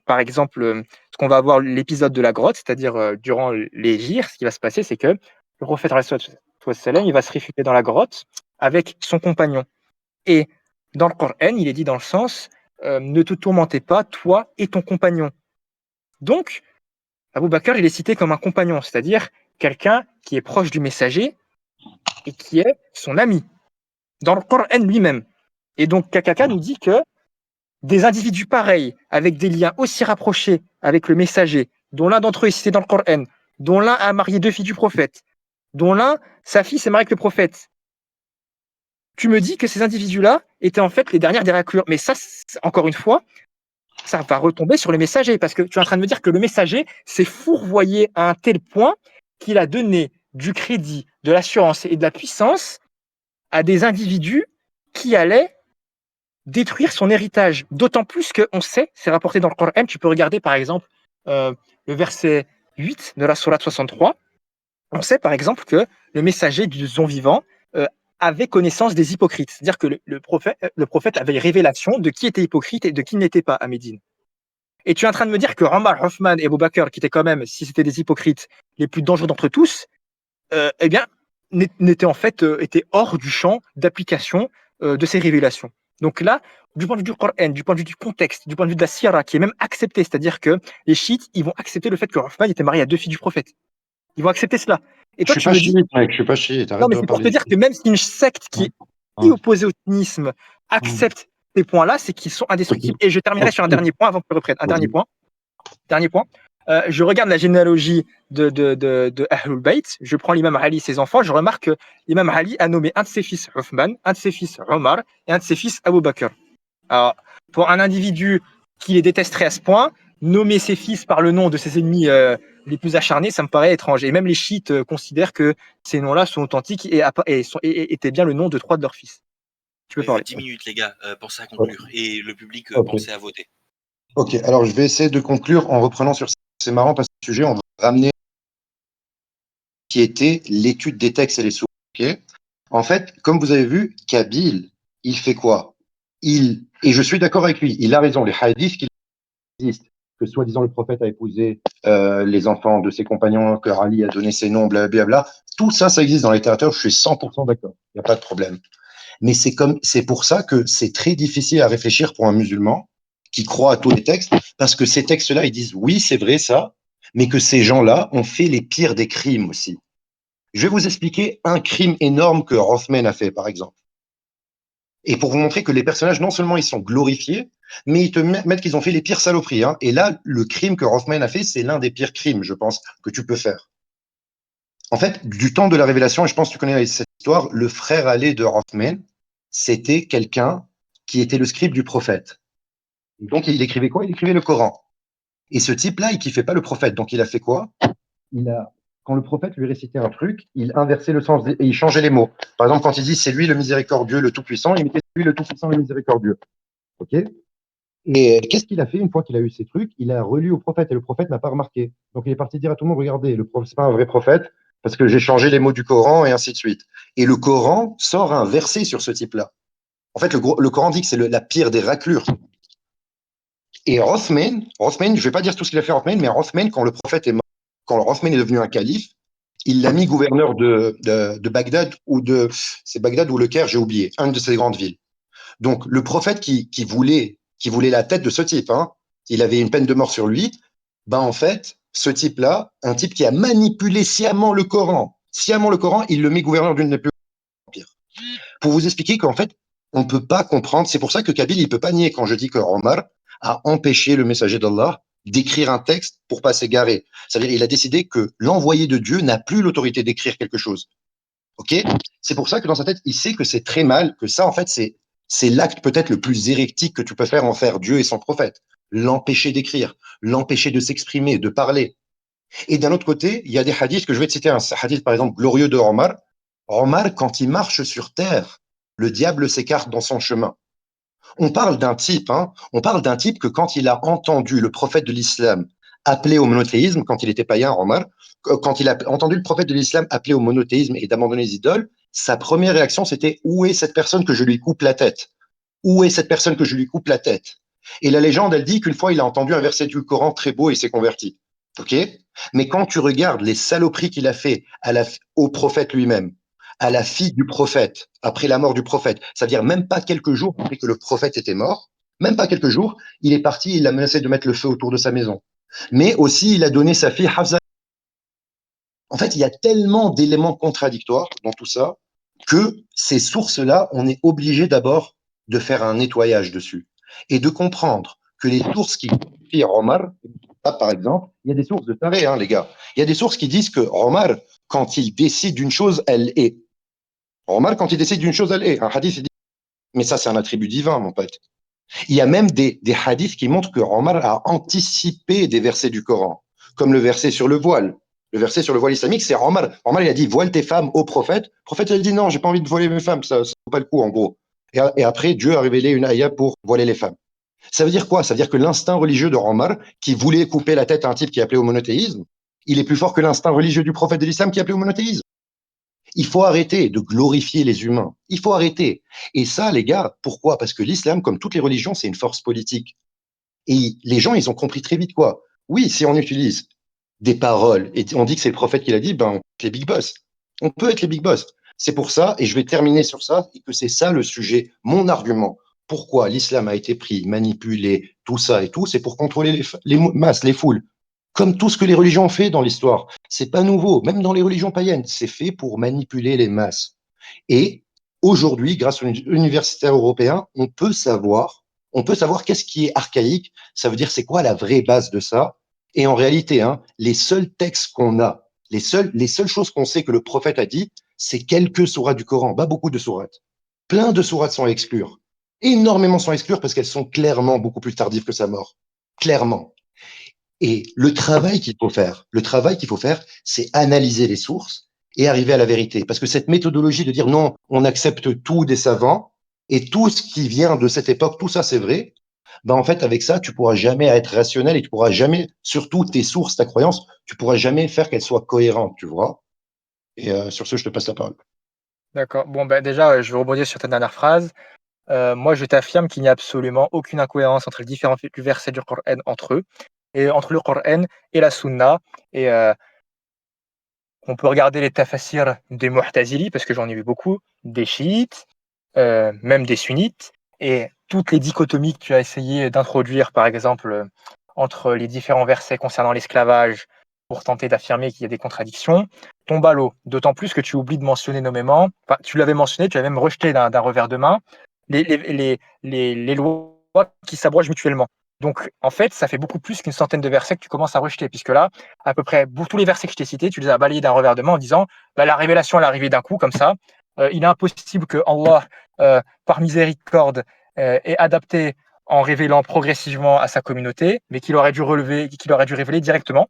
par exemple, ce qu'on va avoir l'épisode de la grotte, c'est-à-dire durant l'Hégire, ce qui va se passer, c'est que le prophète, il va se réfugier dans la grotte avec son compagnon. Et dans le Coran, il est dit dans le sens, ne te tourmentez pas, toi et ton compagnon. Donc, Abu Bakr, il est cité comme un compagnon, c'est-à-dire quelqu'un qui est proche du messager et qui est son ami, dans le Coran lui-même. Et donc, Kakaka nous dit que des individus pareils, avec des liens aussi rapprochés avec le messager, dont l'un d'entre eux est cité dans le Coran, dont l'un a marié 2 filles du prophète, dont l'un, sa fille s'est mariée avec le prophète, tu me dis que ces individus-là étaient en fait les dernières des raclures. Mais ça, encore une fois, ça va retomber sur le messager, parce que tu es en train de me dire que le messager s'est fourvoyé à un tel point qu'il a donné du crédit, de l'assurance et de la puissance à des individus qui allaient détruire son héritage. D'autant plus qu'on sait, c'est rapporté dans le Coran, tu peux regarder par exemple le verset 8 de la sourate 63, on sait par exemple que le messager du Dieu vivant avait connaissance des hypocrites. C'est-à-dire que le prophète avait révélation de qui était hypocrite et de qui n'était pas à Médine. Et tu es en train de me dire que Omar, Othman et Abu Bakr, qui étaient quand même, si c'était des hypocrites, les plus dangereux d'entre tous, eh bien, n'étaient en fait étaient hors du champ d'application de ces révélations. Donc là, du point de vue du Coran, du point de vue du contexte, du point de vue de la Sira, qui est même accepté, c'est-à-dire que les chiites, ils vont accepter le fait que Othman était marié à 2 filles du prophète. Ils vont accepter cela. Et Je toi, suis tu pas me dis, chiite, mec, je suis pas chiite. non, Arrête mais de c'est pour te parler. dire que même si une secte qui est opposée au sunnisme accepte ces points-là, c'est qu'ils sont indestructibles. Et je terminerai sur un dernier point avant que tu reprennes. Un dernier point. Dernier point. Je regarde la généalogie de Ahlul Bayt. Je prends l'imam Ali et ses enfants. Je remarque que l'imam Ali a nommé un de ses fils Uthman, un de ses fils Omar et un de ses fils Abu Bakr. Alors, pour un individu qui les détesterait à ce point, nommer ses fils par le nom de ses ennemis les plus acharnés, ça me paraît étrange. Et même les chiites considèrent que ces noms-là sont authentiques et étaient bien le nom de 3 de leurs fils. Tu peux parler. 10 minutes, les gars, pensez à conclure. Et le public, Ok. pensez à voter. Ok, alors je vais essayer de conclure en reprenant sur. C'est marrant parce que ce sujet, on va ramener qui était l'étude des textes et les sources. Ok. En fait, comme vous avez vu, Kabil, il fait quoi? Et je suis d'accord avec lui, il a raison, les hadiths qui existent, que soi-disant le prophète a épousé les enfants de ses compagnons, que Ali a donné ses noms, blablabla, tout ça, ça existe dans la littérature, je suis 100% d'accord, il n'y a pas de problème. Mais c'est pour ça que c'est très difficile à réfléchir pour un musulman qui croit à tous les textes, parce que ces textes-là, ils disent oui, c'est vrai ça, mais que ces gens-là ont fait les pires des crimes aussi. Je vais vous expliquer un crime énorme que Rothman a fait, par exemple. Et pour vous montrer que les personnages, non seulement ils sont glorifiés, mais ils te mettent qu'ils ont fait les pires saloperies. Hein. Et là, le crime que Rothman a fait, c'est l'un des pires crimes, je pense, que tu peux faire. En fait, du temps de la révélation, et je pense que tu connais cette histoire, le frère aîné de Rothman, c'était quelqu'un qui était le scribe du prophète. Donc, il écrivait quoi? Il écrivait le Coran. Et ce type-là, il kiffait pas le prophète. Donc, il a fait quoi? Quand le prophète lui récitait un truc, il inversait le sens et il changeait les mots. Par exemple, quand il dit c'est lui le miséricordieux, le tout-puissant, il mettait c'est lui le tout-puissant, le miséricordieux. OK? Et qu'est-ce qu'il a fait une fois qu'il a eu ces trucs? Il a relu au prophète et le prophète n'a pas remarqué. Donc il est parti dire à tout le monde, regardez, le prophète, c'est pas un vrai prophète parce que j'ai changé les mots du Coran et ainsi de suite. Et le Coran sort un verset sur ce type-là. En fait, le Coran dit que c'est la pire des raclures. Et Othman, je vais pas dire tout ce qu'il a fait Othman, mais Othman, quand le prophète est mort, quand Othman est devenu un calife, il l'a mis gouverneur de Bagdad c'est Bagdad ou le Caire, j'ai oublié, une de ces grandes villes. Donc, le prophète qui voulait la tête de ce type, hein, il avait une peine de mort sur lui, ben en fait, ce type-là, un type qui a manipulé sciemment le Coran, il le met gouverneur d'une des plus grandes empires. Pour vous expliquer qu'en fait, on ne peut pas comprendre, c'est pour ça que Kabyle, il ne peut pas nier quand je dis que Omar a empêché le messager d'Allah d'écrire un texte pour pas s'égarer. C'est-à-dire, il a décidé que l'envoyé de Dieu n'a plus l'autorité d'écrire quelque chose. Ok? C'est pour ça que dans sa tête, il sait que c'est très mal, que ça, en fait, c'est l'acte peut-être le plus hérétique que tu peux faire envers Dieu et son prophète. L'empêcher d'écrire, l'empêcher de s'exprimer, de parler. Et d'un autre côté, il y a des hadiths que je vais te citer, un hadith par exemple glorieux de Omar. Omar, quand il marche sur terre, le diable s'écarte dans son chemin. On parle d'un type, hein, on parle d'un type que quand il a entendu le prophète de l'islam appeler au monothéisme, quand il était païen, Omar, quand il a entendu le prophète de l'islam appeler au monothéisme et d'abandonner les idoles, sa première réaction c'était où est cette personne que je lui coupe la tête? Où est cette personne que je lui coupe la tête? Et la légende, elle dit qu'une fois, il a entendu un verset du Coran très beau et s'est converti. Ok? Mais quand tu regardes les saloperies qu'il a fait au prophète lui-même, à la fille du prophète, après la mort du prophète, c'est-à-dire même pas quelques jours après que le prophète était mort, même pas quelques jours, il est parti, il a menacé de mettre le feu autour de sa maison. Mais aussi, il a donné sa fille Hafsa. En fait, il y a tellement d'éléments contradictoires dans tout ça que ces sources-là, on est obligé d'abord de faire un nettoyage dessus et de comprendre que les sources qui confient Omar, par exemple, il y a des sources de taré, hein, les gars. Il y a des sources qui disent que Omar, quand il décide d'une chose, elle est. Omar, quand il décide d'une chose, elle est. Un hadith, il dit, mais ça, c'est un attribut divin, mon pote. Il y a même des hadiths qui montrent que Omar a anticipé des versets du Coran, comme le verset sur le voile. Le verset sur le voile islamique, c'est Omar. Omar, il a dit, voile tes femmes au prophète. Le prophète, il dit, non, j'ai pas envie de voiler mes femmes, ça vaut pas le coup, en gros. Et après, Dieu a révélé une ayah pour voiler les femmes. Ça veut dire quoi? Ça veut dire que l'instinct religieux de Omar, qui voulait couper la tête à un type qui appelait au monothéisme, il est plus fort que l'instinct religieux du prophète de l'islam qui appelait au monothéisme. Il faut arrêter de glorifier les humains. Il faut arrêter. Et ça, les gars, pourquoi? Parce que l'islam, comme toutes les religions, c'est une force politique. Et les gens, ils ont compris très vite quoi. Oui, si on utilise des paroles et on dit que c'est le prophète qui l'a dit, ben, on peut être les big boss. On peut être les big boss. C'est pour ça, et je vais terminer sur ça, et que c'est ça le sujet, mon argument. Pourquoi l'islam a été pris, manipulé, tout ça et tout, c'est pour contrôler les masses, les foules. Comme tout ce que les religions ont fait dans l'histoire. C'est pas nouveau, même dans les religions païennes, c'est fait pour manipuler les masses. Et aujourd'hui, grâce aux universitaires européens, on peut savoir qu'est-ce qui est archaïque. Ça veut dire c'est quoi la vraie base de ça. Et en réalité, hein, les seuls textes qu'on a, les seules choses qu'on sait que le prophète a dit, c'est quelques sourates du Coran, pas beaucoup de sourates. Plein de sourates sont à exclure. Énormément sont à exclure parce qu'elles sont clairement beaucoup plus tardives que sa mort. Clairement. Et le travail qu'il faut faire, c'est analyser les sources et arriver à la vérité. Parce que cette méthodologie de dire non, on accepte tout des savants et tout ce qui vient de cette époque, tout ça c'est vrai, ben en fait avec ça, tu pourras jamais être rationnel et tu pourras jamais, surtout tes sources, ta croyance, tu pourras jamais faire qu'elles soient cohérentes, tu vois. Et sur ce, je te passe la parole. D'accord. Bon, ben déjà, je vais rebondir sur ta dernière phrase. Moi, je t'affirme qu'il n'y a absolument aucune incohérence entre les différents versets du Coran entre eux, et entre le Coran et la Sunna. Et on peut regarder les tafasirs des Mu'tazili, parce que j'en ai vu beaucoup, des chiites, même des sunnites, et toutes les dichotomies que tu as essayé d'introduire, par exemple, entre les différents versets concernant l'esclavage, pour tenter d'affirmer qu'il y a des contradictions, tombent à l'eau. D'autant plus que tu oublies de mentionner nommément, enfin, tu l'avais mentionné, tu l'avais même rejeté d'un revers de main, les lois qui s'abrogent mutuellement. Donc, en fait, ça fait beaucoup plus qu'une centaine de versets que tu commences à rejeter, puisque là, à peu près tous les versets que je t'ai cités, tu les as balayés d'un revers de main en disant bah, la révélation, elle est arrivée d'un coup, comme ça. Il est impossible que Allah, par miséricorde, ait adapté en révélant progressivement à sa communauté, mais qu'il aurait dû révéler directement.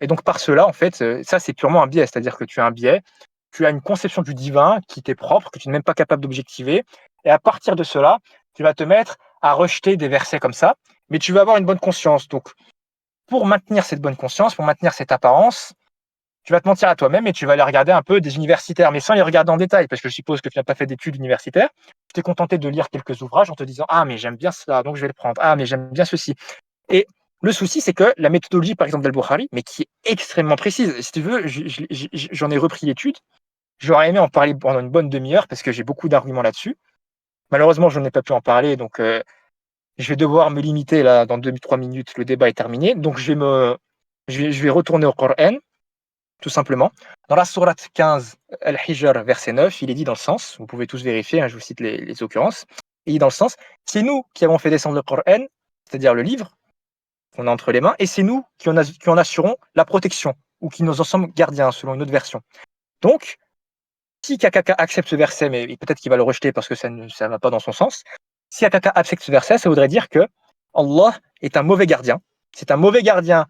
Et donc par cela, en fait, ça c'est purement un biais, c'est-à-dire que tu as un biais, tu as une conception du divin qui t'est propre, que tu n'es même pas capable d'objectiver, et à partir de cela, tu vas te mettre à rejeter des versets comme ça, mais tu vas avoir une bonne conscience. Donc pour maintenir cette bonne conscience, pour maintenir cette apparence, tu vas te mentir à toi-même et tu vas aller regarder un peu des universitaires, mais sans les regarder en détail, parce que je suppose que tu n'as pas fait d'études universitaires. Tu t'es contenté de lire quelques ouvrages en te disant ah mais j'aime bien cela, donc je vais le prendre. Ah mais j'aime bien ceci. Et le souci, c'est que la méthodologie, par exemple, d'Al-Bukhari, mais qui est extrêmement précise. Si tu veux, j'en ai repris l'étude. J'aurais aimé en parler pendant une bonne demi-heure parce que j'ai beaucoup d'arguments là-dessus. Malheureusement, je n'ai pas pu en parler, donc je vais devoir me limiter là dans 2-3 minutes. Le débat est terminé, donc je vais retourner au Coran, tout simplement. Dans la sourate 15, Al-Hijr, verset 9, il est dit dans le sens, vous pouvez tous vérifier, hein, je vous cite les occurrences, il dit dans le sens, c'est nous qui avons fait descendre le Coran, c'est-à-dire le livre qu'on a entre les mains, et c'est nous qui en assurons la protection, ou qui nous en sommes gardiens, selon une autre version. Donc, si Kakaka accepte ce verset, mais peut-être qu'il va le rejeter parce que ça ne va pas dans son sens, si Kakaka accepte ce verset, ça voudrait dire que Allah est un mauvais gardien. C'est un mauvais gardien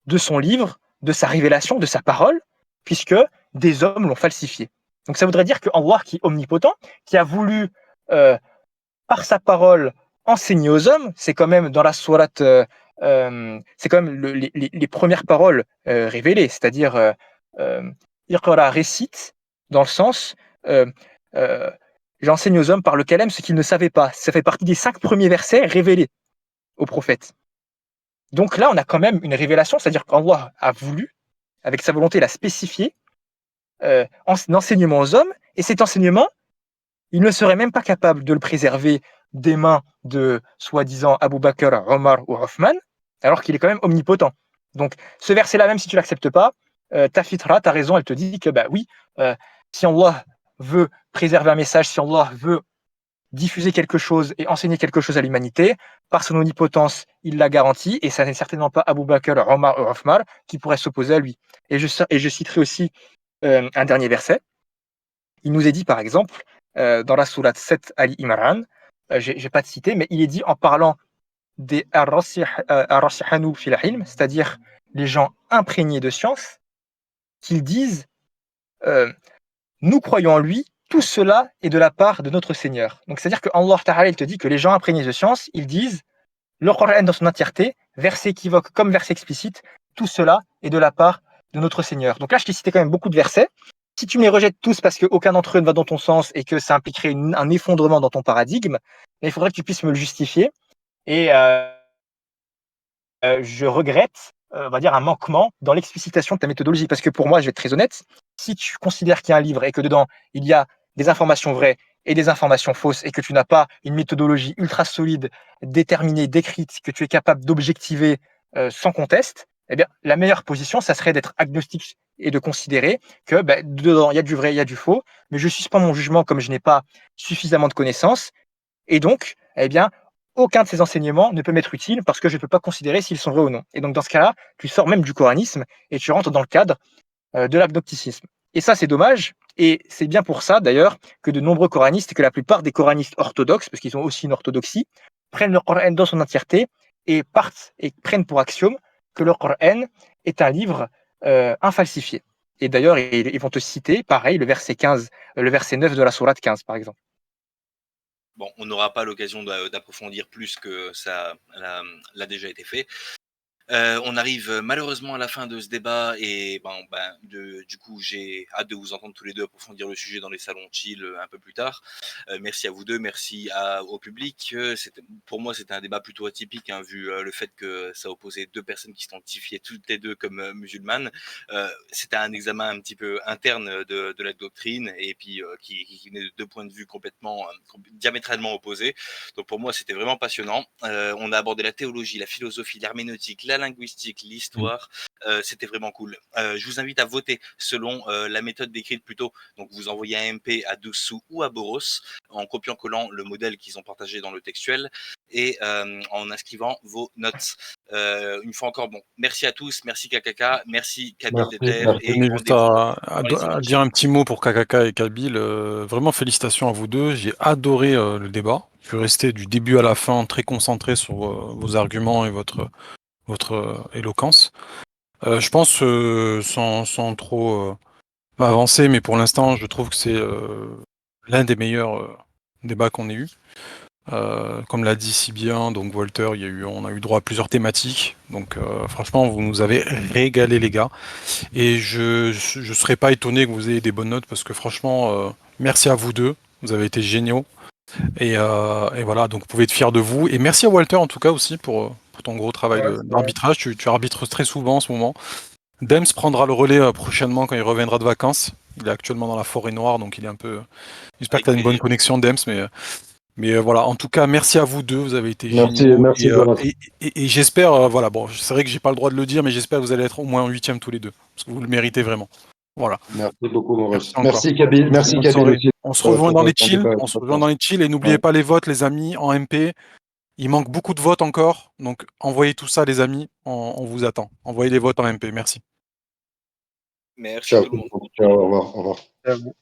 de son livre, de sa révélation, de sa parole, puisque des hommes l'ont falsifié. Donc ça voudrait dire que Allah, qui est omnipotent, qui a voulu, par sa parole, enseigner aux hommes, c'est quand même dans la sourate, c'est quand même les premières paroles révélées, c'est-à-dire Iqra récite, dans le sens j'enseigne aux hommes par le calem ce qu'ils ne savaient pas. Ça fait partie des 5 premiers versets révélés au prophète. Donc là, on a quand même une révélation, c'est-à-dire qu'Allah a voulu, avec sa volonté, la spécifier, enseignement aux hommes, et cet enseignement, il ne serait même pas capable de le préserver des mains de soi-disant Abu Bakr, Omar ou Othman, alors qu'il est quand même omnipotent. Donc ce verset-là, même si tu ne l'acceptes pas, ta fitra, ta raison, elle te dit que bah oui, si Allah veut préserver un message, si Allah veut diffuser quelque chose et enseigner quelque chose à l'humanité, par son omnipotence, il l'a garantit, et ça n'est certainement pas Abu Bakr, Omar ou Othman qui pourrait s'opposer à lui. Et je citerai aussi un dernier verset. Il nous est dit, par exemple, dans la sourate 7 Ali Imran, je n'ai pas de citer, mais il est dit en parlant des ar-rasihanu fil ilm, c'est-à-dire les gens imprégnés de science, qu'ils disent nous croyons en lui, tout cela est de la part de notre Seigneur. Donc c'est-à-dire que Allah Ta'ala, il te dit que les gens imprégnés de science, ils disent le Coran dans son entièreté, verset équivoque comme verset explicite, tout cela est de la part de notre Seigneur. Donc là, je t'ai cité quand même beaucoup de versets. Si tu me les rejettes tous parce qu'aucun d'entre eux ne va dans ton sens et que ça impliquerait un effondrement dans ton paradigme, il faudrait que tu puisses me le justifier. Et je regrette, on va dire, un manquement dans l'explicitation de ta méthodologie. Parce que pour moi, je vais être très honnête, si tu considères qu'il y a un livre et que dedans, il y a des informations vraies et des informations fausses et que tu n'as pas une méthodologie ultra solide, déterminée, décrite, que tu es capable d'objectiver sans conteste, eh bien, la meilleure position, ça serait d'être agnostique et de considérer que dedans, il y a du vrai, il y a du faux, mais je ne suspends mon jugement comme je n'ai pas suffisamment de connaissances. Et donc, eh bien, aucun de ces enseignements ne peut m'être utile parce que je ne peux pas considérer s'ils sont vrais ou non. Et donc, dans ce cas-là, tu sors même du coranisme et tu rentres dans le cadre de l'agnosticisme. Et ça, c'est dommage. Et c'est bien pour ça, d'ailleurs, que de nombreux coranistes, et que la plupart des coranistes orthodoxes, parce qu'ils ont aussi une orthodoxie, prennent le Coran dans son entièreté et partent et prennent pour axiome que le Coran est un livre infalsifié. Et d'ailleurs, ils vont te citer, pareil, le verset 15, le verset 9 de la sourate 15, par exemple. Bon, on n'aura pas l'occasion d'approfondir plus que ça l'a déjà été fait. On arrive malheureusement à la fin de ce débat et du coup j'ai hâte de vous entendre tous les deux approfondir le sujet dans les salons chill un peu plus tard. Merci à vous deux, merci au public. Pour moi c'était un débat plutôt atypique vu le fait que ça opposait deux personnes qui s'identifiaient toutes les deux comme musulmanes. C'était un examen un petit peu interne de la doctrine et puis qui venait de deux points de vue complètement diamétralement opposés. Donc pour moi c'était vraiment passionnant. On a abordé la théologie, la philosophie, l'herméneutique, la linguistique, l'histoire, c'était vraiment cool. Je vous invite à voter selon la méthode décrite plus tôt. Donc vous envoyez un MP à Doussou ou à Boros en copiant-collant le modèle qu'ils ont partagé dans le textuel et en inscrivant vos notes. Une fois encore, merci à tous, merci Kakaka, merci Kabil Deter et Juste à dire un petit mot pour Kakaka et Kabil. Vraiment félicitations à vous deux. J'ai adoré le débat. pu rester du début à la fin très concentré sur vos arguments et votre éloquence. Je pense, sans trop avancer, mais pour l'instant, je trouve que c'est l'un des meilleurs débats qu'on ait eu. Comme l'a dit si bien, donc Walter, on a eu droit à plusieurs thématiques. Donc franchement, vous nous avez régalé les gars. Et je serais pas étonné que vous ayez des bonnes notes parce que franchement, merci à vous deux. Vous avez été géniaux. Et voilà, donc vous pouvez être fiers de vous. Et merci à Walter en tout cas aussi pour ton gros travail d'arbitrage. Tu arbitres très souvent en ce moment. Dems prendra le relais prochainement quand il reviendra de vacances. Il est actuellement dans la forêt noire, donc il est un peu. J'espère que tu as une bonne connexion, Dems, mais voilà, en tout cas, merci à vous deux, vous avez été géniaux. Merci Boris. Et j'espère, voilà, bon, c'est vrai que j'ai pas le droit de le dire, mais j'espère que vous allez être au moins en 8e tous les deux, parce que vous le méritez vraiment. Voilà. Merci beaucoup Maurice. Merci Merci Kabyle, merci Kabyle aussi. On se rejoint dans les chills, et n'oubliez Ouais. pas les votes, les amis, en MP. Il manque beaucoup de votes encore, donc envoyez tout ça, les amis, on vous attend. Envoyez les votes en MP, merci. Merci Ciao. tout le monde. Ciao, au revoir. Au revoir. À vous.